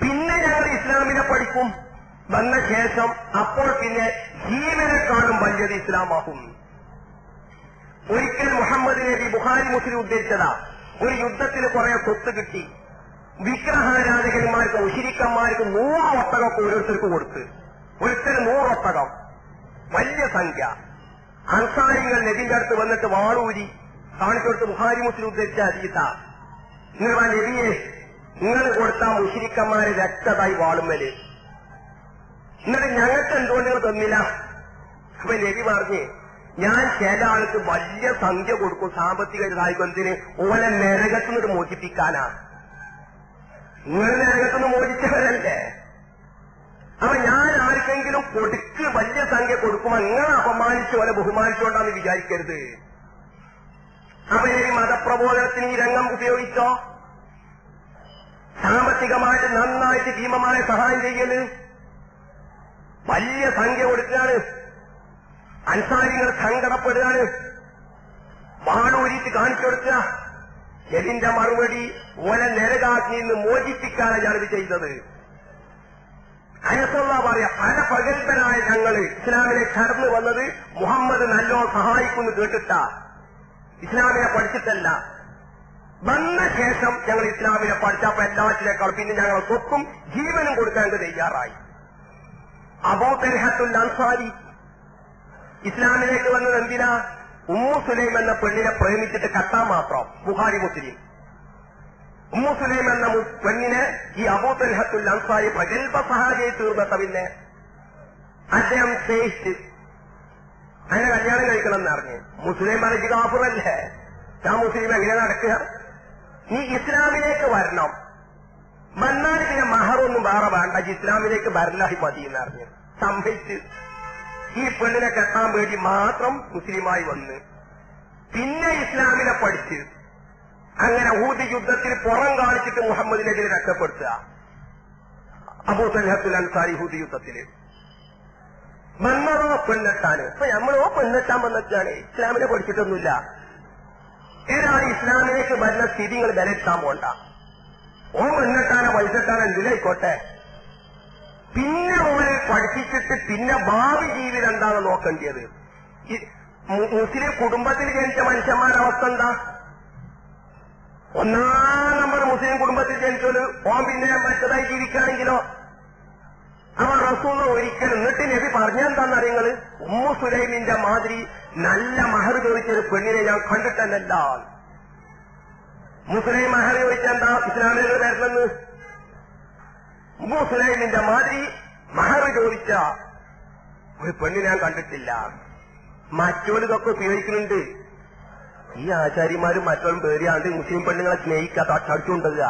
പിന്നെ ഞങ്ങൾ ഇസ്ലാമിനെ പഠിക്കും വന്ന ശേഷം, അപ്പോൾ പിന്നെ ജീവനെക്കാളും വലിയത് ഇസ്ലാമാകും. ഒരിക്കൽ മുഹമ്മദ് നബി ബുഖാരി മുസ്ലിം ഉദ്ധരിച്ചതാ, ഒരു യുദ്ധത്തിന് കുറെ സ്വത്ത് കിട്ടി. വിഗ്രഹാരാധകന്മാർക്ക് മുശ്രിക്കന്മാർക്ക് 100 ഒട്ടകമൊക്കെ ഓരോരുത്തർക്ക് കൊടുത്ത്. ഒരുത്തര് 100 ഒട്ടകം, വലിയ സംഖ്യ. അൻസാരികൾ നബിന്റെ അടുത്ത് വന്നിട്ട് വാളൂരി കാണിച്ചു കൊടുത്ത് ബുഖാരി മുസ്ലിം ഉദ്ധരിച്ച ഹദീസ. നിങ്ങൾ നബിയെ, നിങ്ങൾ കൊടുത്ത മുശ്രിക്കന്മാര് രക്തതായി വാളുമ്മല്, എന്നിട്ട് ഞങ്ങൾക്ക് എന്തുകൊണ്ട് നിങ്ങൾ തന്നില്ല? അപ്പൊ നബി പറഞ്ഞ്, ഞാൻ ചില ആൾക്ക് വലിയ സംഖ്യ കൊടുക്കും സാമ്പത്തിക സഹായിക്കുന്നതിന്, ഓലെ നരകത്തുനിന്ന് മോചിപ്പിക്കാനാ. നിങ്ങൾ നരകത്തുനിന്ന് മോചിച്ചവരല്ലേ? അപ്പൊ ഞാൻ ആർക്കെങ്കിലും കൊടുക്ക് വലിയ സംഖ്യ കൊടുക്കുമ്പോ നിങ്ങൾ അപമാനിച്ച് ഓലെ ബഹുമാനിച്ചുകൊണ്ടാന്ന് വിചാരിക്കരുത്. അപ്പൊ ഈ മതപ്രബോധനത്തിന് ഈ രംഗം ഉപയോഗിച്ചോ? സാമ്പത്തികമായിട്ട് നന്നായിട്ട് ഭീമമായ സഹായം ചെയ്യല്, വലിയ സംഖ്യ കൊടുക്കുകയാണ്. അൻസാരികൾ സങ്കടപ്പെടുകയാണ്, വാളൂരിച്ച് കാണിച്ചു കൊടുക്കുക. ഇതിന്റെ മറുപടി ഓലെ നരകാഗ്നിയിൽ നിന്ന് മോചിപ്പിക്കാനാണ് ഞാനിത് ചെയ്തത്. അനസുള്ള പറയാ, പല പ്രഗത്ഭരായ ഞങ്ങള് ഇസ്ലാമിനെ കടന്നു വന്നത് മുഹമ്മദ് നല്ലോ സഹായിക്കുന്നു കേട്ടിട്ടാ. ഇസ്ലാമിനെ പഠിച്ചിട്ടല്ല. വന്ന ശേഷം ഞങ്ങൾ ഇസ്ലാമിനെ പഠിച്ചപ്പോ എല്ലാറ്റിനേക്കാൾ പിന്നെ ഞങ്ങൾ സ്വത്തും ജീവനും കൊടുക്കാൻ തയ്യാറായി. അബൂ തൽഹത്തുൽ അൻസാരി ഇസ്ലാമിലേക്ക് വന്നത് എന്തിനാ? ഉമ്മു സുലൈം എന്ന പെണ്ണിനെ പ്രേമിച്ചിട്ട് കത്താൻ മാത്രം. ബുഖാരി മുസ്ലിം. ഉമ്മു സുലൈം എന്ന പെണ്ണിനെ ഈ അബൂ തൽഹത്തുൽ അൻസാരി പ്രഗൽഭ സഹായിയായി തീർന്നിട്ട പിന്നെ അദ്ദേഹം സ്നേഹിച്ച് അങ്ങനെ കല്യാണം കഴിക്കണമെന്ന് അറിഞ്ഞ് മുസ്ലിം പറഞ്ഞ് കാഫിറല്ലേ, ഞാൻ മുസ്ലിം എങ്ങനെ നടക്കുക? നീ ഇസ്ലാമിലേക്ക് വരണം, വന്നാൽ പിന്നെ മഹറൊന്നും വേറെ വേണ്ട, ഇസ്ലാമിലേക്ക് വരലായി മതി എന്നറിഞ്ഞ് സമ്മതിച്ച് ഈ പെണ്ണിനെ കെട്ടാൻ വേണ്ടി മാത്രം മുസ്ലിമായി വന്ന് പിന്നെ ഇസ്ലാമിനെ പഠിച്ച് അങ്ങനെ ഊദ് യുദ്ധത്തിൽ പുറം കാണിച്ചിട്ട് മുഹമ്മദിനെതിരെ രക്ഷപ്പെടുത്തുക. അബൂ തൽഹത്തുൽ അൻസാരി ഊദ് യുദ്ധത്തില് വന്നതോ പെണ്ണെട്ടാണ്. ഇപ്പൊ നമ്മളോ പെണ്ണെട്ടാൻ വന്നിട്ടാണ്, ഇസ്ലാമിനെ പഠിച്ചിട്ടൊന്നുമില്ല. ഏതാണ് ഇസ്ലാമിലേക്ക് വരുന്ന സ്ഥിതികൾ വിലയിരുത്താൻ പോണ്ട. ഓ പെണ്ണെട്ടാനോ പൈസട്ടാനോ എന്തിനായിക്കോട്ടെ, പിന്നെ ഓനെ പഠിപ്പിച്ചിട്ട് പിന്നെ ഭാവി ജീവിതം എന്താണ് നോക്കേണ്ടത്. മുസ്ലിം കുടുംബത്തിൽ ജനിച്ച മനുഷ്യന്മാരുടെ അവസ്ഥ എന്താ? ഒന്നാം നമ്പർ മുസ്ലിം കുടുംബത്തിൽ ജനിച്ചോല് ഓൻ പിന്നെ മറ്റതായി ജീവിക്കുകയാണെങ്കിലോ അവൻ റസൂൽ ഒരിക്കലും എന്നിട്ട് നബി പറഞ്ഞെന്താന്നറിയങ്ങള്, ഉമ്മു സുലൈമിന്റെ മാതിരി നല്ല മഹർ ചോദിച്ചൊരു പെണ്ണിനെ ഞാൻ കണ്ടിട്ടല്ല. മുസ്ലിം മഹർ ചോദിച്ചെന്താ ഇസ്ലാമിൽ വരണമെന്ന്? ഉമ്മു സുലൈമിന്റെ മാതിരി മഹർ ചോദിച്ച ഒരു പെണ്ണിനെ ഞാൻ കണ്ടിട്ടില്ല. മറ്റോലിതൊക്കെ ഉപയോഗിക്കുന്നുണ്ട്. ഈ ആചാര്യമാരും മറ്റോളും പേടിയാണ്ട് മുസ്ലിം പെണ്ണുങ്ങളെ സ്നേഹിക്കാത്ത അടിച്ചുകൊണ്ടുക.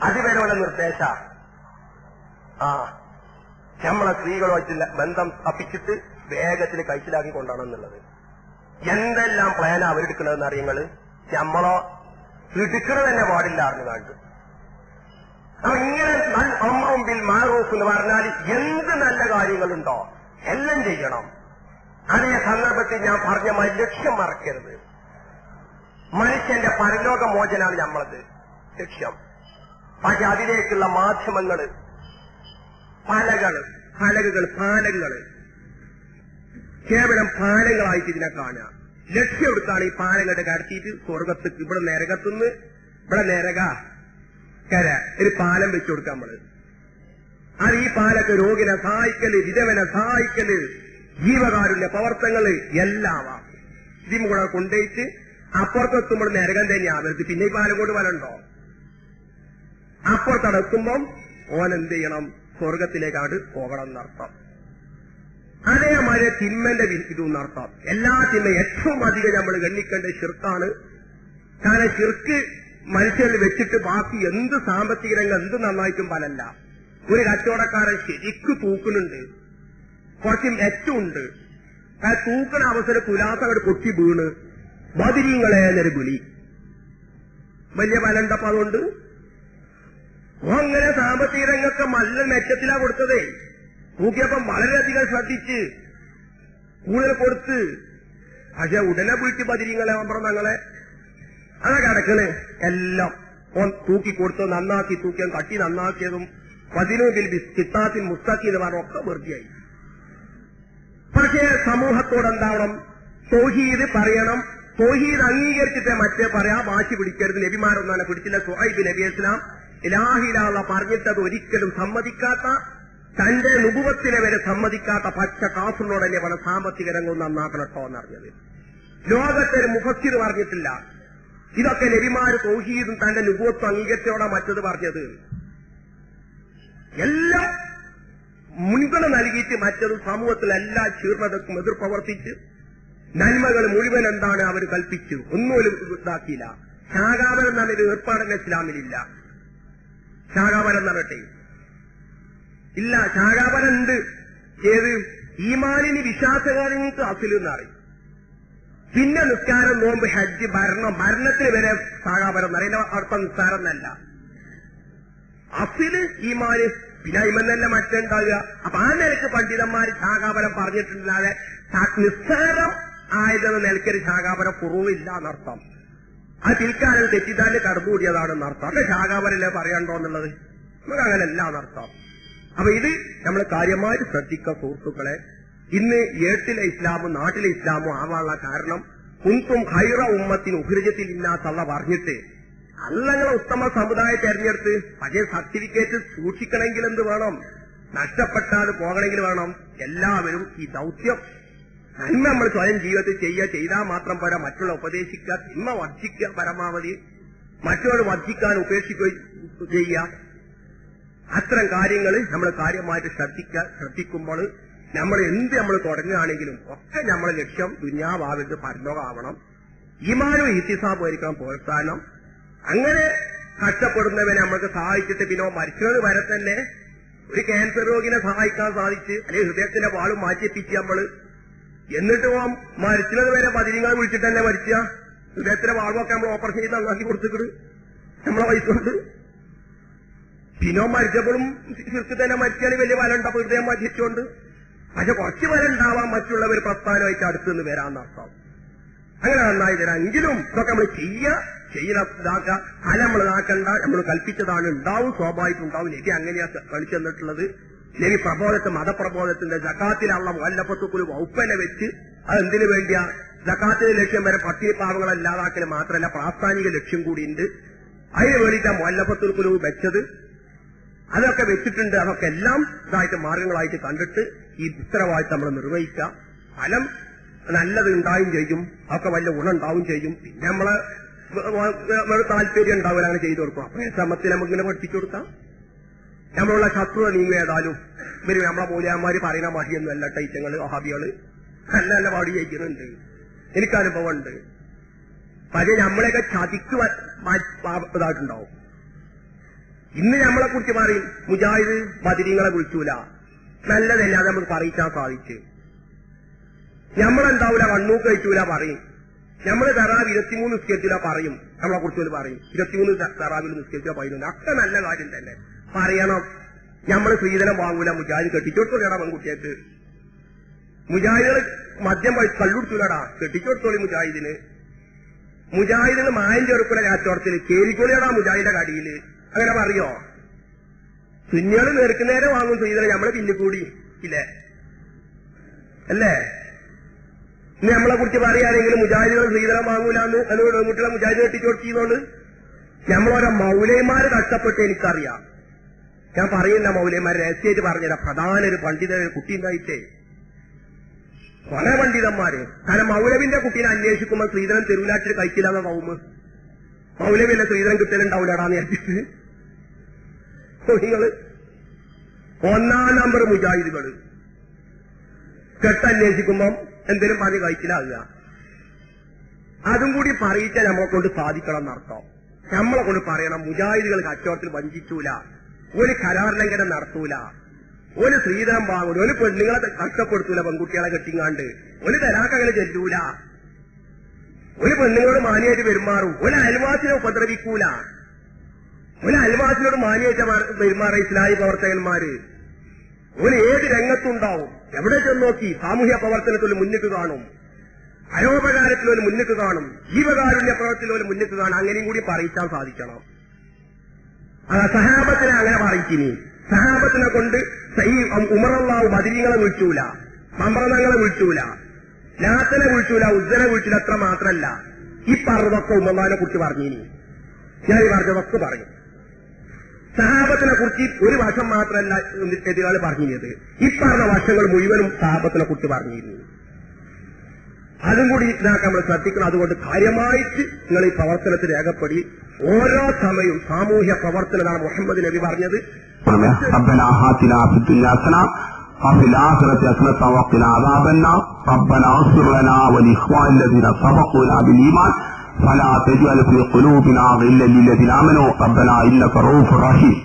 അതുവരെയുള്ള നിർദ്ദേശ നമ്മളെ സ്ത്രീകളുമായിട്ടുള്ള ബന്ധം അപ്പിച്ചിട്ട് വേഗത്തിൽ കഴിച്ചിലാക്കി കൊണ്ടാണെന്നുള്ളത്. എന്തെല്ലാം പ്ലാനാ അവരെടുക്കണതെന്ന് അറിയങ്ങള്. നമ്മളോ എടുക്കണത് തന്നെ പാടില്ല അറിഞ്ഞുകാണ്ട്. അപ്പൊ ഇങ്ങനെ അമ്രും ബിൽ മഅറൂഫ് എന്ന് പറഞ്ഞാൽ എന്ത് നല്ല കാര്യങ്ങളുണ്ടോ എല്ലാം ചെയ്യണം. അതേ സന്ദർഭത്തിൽ ഞാൻ പറഞ്ഞ ലക്ഷ്യം മറക്കരുത്. മനുഷ്യന്റെ പരലോക മോചനാണ് നമ്മളത് ലക്ഷ്യം. പക്ഷെ അതിലേക്കുള്ള മാധ്യമങ്ങള് പാലങ്ങൾ കേവലം പാലങ്ങളായിട്ട് ഇതിനെ കാണുക. ലക്ഷ്യം എടുത്താണ് ഈ പാലങ്ങളുടെ കടത്തിയിട്ട് സ്വർഗത്തേക്ക് ഇവിടെ നരകത്തുനിന്ന് ഇവിടെ നരക കര ഒരു പാലം വെച്ചു കൊടുക്കാം നമ്മള്. അത് ഈ പാലൊക്കെ രോഗിനെ സഹായിക്കല്, വിധവനെ സഹായിക്കല്, ജീവകാരുണ്യ പ്രവർത്തനങ്ങള് എല്ലാവാ ഇതിം കൂടെ കൊണ്ടുപോയിട്ട് അപ്പുറത്തെത്തുമ്പോൾ നരകം തന്നെയാവരുത്. പിന്നെ ഈ പാലം കൊണ്ട് വരണ്ടോ? അപ്പുറത്തടക്കുമ്പം ഓൻ എന്ത് ചെയ്യണം? സ്വർഗത്തിലേക്കാണ്ട് പോകണം എന്നർത്ഥം. അതേമാതിരി തിന്മന്റെ ഇതെന്നർത്ഥം. എല്ലാ തിന്മ ഏറ്റവും അധികം നമ്മൾ ഗണ്ണിക്കേണ്ട ശിർക്കാണ്. കാരണം ശിർക്ക് മനുഷ്യരിൽ വെച്ചിട്ട് ബാക്കി എന്ത് സാമ്പത്തിക രംഗം എന്ത് നന്നായിട്ടും ഫലല്ല. ഒരു കച്ചവടക്കാരൻ ശരിക്ക് തൂക്കുന്നുണ്ട്, കുറച്ച് മെറ്റുണ്ട്. ആ തൂക്കണ അവസരം തുലാസങ്ങൾ പൊട്ടി വീണ് ബദിരീങ്ങളെ എന്നൊരു വിളി വലിയ ഫലണ്ടപ്പോ അതുകൊണ്ട് അങ്ങനെ സാമ്പത്തിക രംഗത്തെ നല്ല മെച്ചത്തിലാ കൊടുത്തതേ. തൂക്കിയപ്പം വളരെയധികം ശ്രദ്ധിച്ച് കൂടുതൽ കൊടുത്ത്. പക്ഷെ ഉടനെ വീട്ടിൽ ബദിരീങ്ങളെ പറഞ്ഞങ്ങളെ അതൊക്കെ അടക്കണേ എല്ലാം തൂക്കിക്കൊടുത്ത് നന്നാക്കി തൂക്കിയ കട്ടി നന്നാക്കിയതും പതിനൂതിൽ കിത്താത്തിൽ മുസ്താക്കി എന്ന് പറഞ്ഞ ഒക്കെ വെറുതെയായി. പക്ഷേ സമൂഹത്തോടെന്താവണം? തൗഹീദ് പറയണം. തൗഹീദ് അംഗീകരിച്ചിട്ട് മറ്റേ പറയാ. വാശി പിടിക്കരുത്. നബിമാരൊന്നാണ് പിടിച്ചില്ല. സുഹൈബ് നബി ഇസ്ലാം ഇലാഹിലാള്ള പറഞ്ഞിട്ടത് ഒരിക്കലും സമ്മതിക്കാത്ത, തന്റെ നുബുവത്തിനെ വരെ സമ്മതിക്കാത്ത പച്ച കാഫിറിനോട് തന്നെ പല സാമ്പത്തിക രംഗം നന്നാക്കണട്ടോ എന്നറിഞ്ഞത്. ലോകത്തെ ഒരു മുഫസ്സിർ പറഞ്ഞിട്ടില്ല. ഇതൊക്കെ നബിമാര് തൗഹീദും തന്റെ നുബുവത്തും അംഗീകരിച്ചോടാ മറ്റത് പറഞ്ഞത്. എല്ലാം മുൻഗണന നൽകിയിട്ട് മറ്റത് സമൂഹത്തിൽ എല്ലാ ചീർണതക്കും എതിർ പ്രവർത്തിച്ച് നന്മകൾ മുഴുവൻ എന്താണ് അവർ കൽപ്പിച്ചു. ഒന്നും ഇതാക്കിയില്ല. ശാഖാപരം എന്ന് പറഞ്ഞൊരു ഏർപ്പാടന്നെ ഇസ്ലാമിലില്ല. ശാഖാപരം നടട്ടെ ഇല്ല. ശാഖാപരം ഉണ്ട്. ഏത്? ഈമാനിന് വിശ്വാസകാരങ്ങൾക്ക് അസിലെന്ന് അറിയും. പിന്നെ നിസ്കാരം, നോമ്പ്, ഹജ്ജ്, ഭരണത്തിന് വരെ ശാഖാപരം അറിയില്ല. അർത്ഥം നിസ്കാരം എന്നല്ല. അസില് ഈമാന്. പിന്നെ ഇമെന്നല്ല മറ്റുണ്ടാകുക. അപ്പൊ ആ നിലക്ക് പണ്ഡിതന്മാര് ശാഖാപരം പറഞ്ഞിട്ടുണ്ടാതെ നിസ്സാരം ആയതെന്ന് നിലക്കൊരു ശാഖാപരം കുറവില്ല എന്നർത്ഥം. അത് പിൽക്കാലം തെറ്റിദ്ധാരിൽ കടന്നുകൂടിയതാണെന്ന് അർത്ഥം. അത് ശാഖാപരല്ലേ പറയണ്ടോ എന്നുള്ളത് നമുക്ക് അങ്ങനെയല്ല എന്നർത്ഥം. അപ്പൊ ഇത് നമ്മൾ കാര്യമായിട്ട് ശ്രദ്ധിക്കുക സുഹൃത്തുക്കളെ. ഇന്ന് ഏട്ടിലെ ഇസ്ലാമും നാട്ടിലെ ഇസ്ലാമും ആവാനുള്ള കാരണം കുന്തും ഖൈറ ഉമ്മത്തിന് ഉഖ്രിജത്തിൽ ഇന്നാത്തള്ള പറഞ്ഞിട്ട് അല്ലങ്ങളെ ഉത്തമ സമുദായം തെരഞ്ഞെടുത്ത് പക്ഷേ സർട്ടിഫിക്കറ്റ് സൂക്ഷിക്കണമെങ്കിൽ എന്ത് വേണം? നഷ്ടപ്പെട്ടാൽ പോകണമെങ്കിൽ വേണം. എല്ലാവരും ഈ ദൗത്യം നന്മ നമ്മൾ സ്വയം ജീവിതത്തിൽ ചെയ്താൽ മാത്രം പോരാ. മറ്റുള്ള ഉപദേശിക്കുക, തിന്മ വർജിക്കുക, പരമാവധി മറ്റുള്ളവർ വർജിക്കാൻ ഉപേക്ഷിക്കുക ചെയ്യുക. അത്തരം കാര്യങ്ങൾ നമ്മൾ കാര്യമായിട്ട് ശ്രദ്ധിക്കുമ്പോൾ നമ്മൾ എന്ത് നമ്മൾ തുടങ്ങുകയാണെങ്കിലും ഒക്കെ നമ്മളെ ലക്ഷ്യം ദുനിയാവാവരുത്, പരലോകമാവണം. ഈമാനും ഇഹ്തിസാബും ആയിരിക്കണം പ്രോത്സാഹനം. അങ്ങനെ കഷ്ടപ്പെടുന്നവനെ നമ്മൾക്ക് സഹായിച്ചിട്ട് പിന്നെ മരിക്കുന്നത് വരെ തന്നെ ഒരു ക്യാൻസർ രോഗിനെ സഹായിക്കാൻ സാധിച്ച് അല്ലെങ്കിൽ ഹൃദയത്തിന്റെ വാളും മാറ്റിപ്പിച്ച് നമ്മള് എന്നിട്ട് മരിക്കുന്നത് വരെ പതിരിങ്ങൾ വിളിച്ചിട്ട് തന്നെ മരിക്കുക. ഹൃദയത്തിന്റെ വാൾവൊക്കെ നമ്മൾ ഓപ്പറേഷൻ ചെയ്ത് നന്നാക്കി കൊടുത്തിട്ട് നമ്മളെ പൈസ കൊണ്ട് പിന്നെ മരിച്ചപ്പോഴും ശിർക്ക് തന്നെ മരിച്ചാൽ വലിയ വല ഉണ്ടാവും ഹൃദയം മരിച്ചുകൊണ്ട്. പക്ഷെ കുറച്ച് വരെ ഉണ്ടാവാൻ മറ്റുള്ളവർ പ്രസ്ഥാനമായിട്ട് അടുത്തുനിന്ന് വരാന്നർത്ഥം. അങ്ങനെ നന്നായി തരാം. എങ്കിലും ഇതൊക്കെ നമ്മൾ ഇതാക്കുക. അല നമ്മൾ ഇതാക്കണ്ട, നമ്മൾ കൽപ്പിച്ചതാണ്, ഉണ്ടാവും, സ്വാഭാവികം ഉണ്ടാവും. നബി അങ്ങനെയാ കളിച്ചു തന്നിട്ടുള്ളത്. നബി മതപ്രബോധത്തിന്റെ ജക്കാത്തിലുള്ള വല്ലപ്പത്തുക്കുരു വകുപ്പനെ വെച്ച് അതെന്തിനു വേണ്ടിയാ? ജക്കാത്തിന്റെ ലക്ഷ്യം വരെ പട്ടിണി പാവങ്ങളെ ഇല്ലാതാക്കൽ മാത്രമല്ല, പ്രാസ്ഥാനിക ലക്ഷ്യം കൂടിയുണ്ട്. അതിന് വേണ്ടിയിട്ടാണ് വല്ലപ്പത്തുക്കുരു വെച്ചത്. അതൊക്കെ വെച്ചിട്ടുണ്ട്. അതൊക്കെ എല്ലാം ഇതായിട്ട് മാർഗങ്ങളായിട്ട് കണ്ടിട്ട് ഈ ഉത്തരവാദിത്തം നമ്മൾ നിർവഹിക്കുക. ഫലം നല്ലത് ഉണ്ടാവും ചെയ്യും, അതൊക്കെ വലിയ ഗുണമുണ്ടാവും ചെയ്യും. പിന്നെ നമ്മളെ താല്പര്യം ഉണ്ടാവില്ല അങ്ങനെ ചെയ്തു കൊടുക്കും. അപ്പൊ ശ്രമത്തിൽ നമുക്കിങ്ങനെ പഠിപ്പിച്ചു കൊടുക്കാം. നമ്മളുള്ള ശത്രുത നീങ്ങേതാലും ഇവര് നമ്മളെ മൂല്യന്മാര് പറയുന്ന മഹിയൊന്നും അല്ല. ടൈറ്റങ്ങള് വഹാബികള് നല്ല നല്ല പാടി ജയിക്കുന്നുണ്ട്, എനിക്കനുഭവമുണ്ട്. പക്ഷേ നമ്മളെയൊക്കെ ചതിക്ക് ഇതായിട്ടുണ്ടാവും. ഇന്ന് നമ്മളെ കുറിച്ച് പറയും മുജാഹിദ് ബദരീങ്ങളെ വിളിച്ചൂല, നല്ലതല്ലാതെ നമുക്ക് പറയിക്കാൻ സാധിച്ചു. നമ്മളെന്താവൂല, കണ്ണൂക്ക് കഴിച്ചൂല പറയും. നമ്മൾ തറാവ് 23 നിസ്കരിച്ചില്ല പറയും, നമ്മളെ കുറിച്ച് പറയും 23 തറാവിൽ നിസ്കരിച്ചാൽ പറയുന്നു. ഒക്കെ നല്ല കാര്യം തന്നെ പറയണം. നമ്മൾ സ്ത്രീധനം വാങ്ങൂല, മുജാഹിദ് കെട്ടിച്ചോടുത്തോളിയടാ പെൺകുട്ടിയേക്ക്. മുജാഹിദുകൾ മദ്യം കള്ളുടിച്ചൂലടാ, കെട്ടിച്ചോടുത്തോളി മുജാഹിദിന്. മുജാഹിദിന് മായം ചെറുക്കുന്ന രാച്ചോടത്തിൽ കേരിക്കോളിയടാ മുജാഹിദിന്റെ കടിയില്. അങ്ങനെ പറയോ? സുന്നികൾ നേർക്കുന്നേരെ വാങ്ങും സ്ത്രീധനം, നമ്മളെ പിന്നിക്കൂടി ഇല്ലേ അല്ലേ? ഇനി നമ്മളെ കുറിച്ച് പറയുകയാണെങ്കിലും മുജാഹിദുകൾ സ്ത്രീധനം വാങ്ങൂലെന്ന് എന്നോട് പെൺകുട്ടികളെ മുജാഹിദ് കെട്ടിച്ചോടിച്ചതുകൊണ്ട് നമ്മളോരോ മൗലൈമാര് കഷ്ടപ്പെട്ട് എനിക്കറിയാം. ഞാൻ പറയുന്ന മൗലൈമാര് രഹസ്യമായിട്ട് പറഞ്ഞുതരാം. പ്രധാന ഒരു പണ്ഡിത കുട്ടി ഉണ്ടായിട്ടേ കുറെ പണ്ഡിതന്മാര്. കാരണം മൗലവിന്റെ കുട്ടീനെ അന്വേഷിക്കുമ്പോൾ സ്ത്രീധനം തെരുവിലാച്ചിട്ട് കഴിക്കില്ലാന്ന കൗമ്. മൗലവിന്റെ സ്ത്രീധനം കിട്ടലുണ്ടാവൂലടാന്ന് വിചാരിച്ചിട്ട് നിങ്ങള് 1-ാം നമ്പർ മുജാഹിദുകള് കെട്ടന്വേഷിക്കുമ്പം എന്തെങ്കിലും പറഞ്ഞ് കഴിച്ചിലാകുക. അതും കൂടി പറയിച്ചാൽ നമ്മളെ കൊണ്ട് സാധിക്കണം എന്നർത്ഥം. നമ്മളെ കൊണ്ട് പറയണം മുജാഹിദുകൾ കച്ചവടത്തിൽ വഞ്ചിച്ചൂല, ഒരു കരാർ ലംഘനം നടത്തൂല, ഒരു സ്ത്രീധനം വാങ്ങൂല, ഒരു പെണ്ണുങ്ങളെ കഷ്ടപ്പെടുത്തൂല, പെൺകുട്ടികളെ കെട്ടിങ്ങാണ്ട് ഒരു തരാക്കങ്ങനെ ചെല്ലൂല, ഒരു പെണ്ണുങ്ങളോട് മാന്യമായിട്ട് പെരുമാറും, ഒരു അയൽവാസിനെ ഉപദ്രവിക്കൂല, ഒരു അയൽവാസിനോട് മാന്യമായിട്ട് പെരുമാറ ഇസ്ലാഹി പ്രവർത്തകന്മാര്. ഒരു ഏത് രംഗത്തുണ്ടാവും, എവിടെ ചെന്ന് നോക്കി സാമൂഹ്യ പ്രവർത്തനത്തിൽ മുന്നിട്ട് കാണും, പരോപകാരത്തിൽ മുന്നിട്ട് കാണും, ജീവകാരുണ്യ പ്രവർത്തനത്തിൽ മുന്നിട്ട് കാണും. അങ്ങനെയും കൂടി പറയിക്കാൻ സാധിക്കണം. സഹാബത്തിനെ അങ്ങനെ പറയിച്ചിനി. സഹാബത്തിനെ കൊണ്ട് ഈ ഉമറല്ലാഹു ബദരീങ്ങളെ വിളിച്ചൂല, മമ്രതങ്ങളെ വിളിച്ചൂല, ലാത്തനെ വിളിച്ചൂല, ഉസ്സനെ വിളിച്ചൂല. അത്ര മാത്രമല്ല ഈ പറഞ്ഞതൊക്കെ ഉമ്മമാനെ കുറിച്ച് പറഞ്ഞിനി. ഞാൻ ഈ പറഞ്ഞതൊക്കെ പറയും. സഹാബത്തിനെ കുറിച്ച് ഒരു വശം മാത്രമല്ല എതിരാള് പറഞ്ഞിരുന്നത്, ഈ പറഞ്ഞ വശങ്ങൾ മുഴുവനും സഹാബത്തിനെ കുറിച്ച് പറഞ്ഞിരുന്നു. അതും കൂടി ഇതാക്കാൻ നമ്മൾ ശ്രദ്ധിക്കണം. അതുകൊണ്ട് കാര്യമായിട്ട് നിങ്ങൾ ഈ പ്രവർത്തനത്തിൽ രേഖപ്പെടി. ഓരോ സമയവും സാമൂഹ്യ പ്രവർത്തനമാണ് മുഹമ്മദ് നബി പറഞ്ഞത്. ربنا آتنا في الدنيا حسنة وفي الآخرة حسنة وقنا عذاب النار ربنا اغفر لنا ولإخواننا الذين سبقونا بالإيمان فلا تجعل في قلوبنا غلا للذين آمنوا ربنا إنك رؤوف رحيم.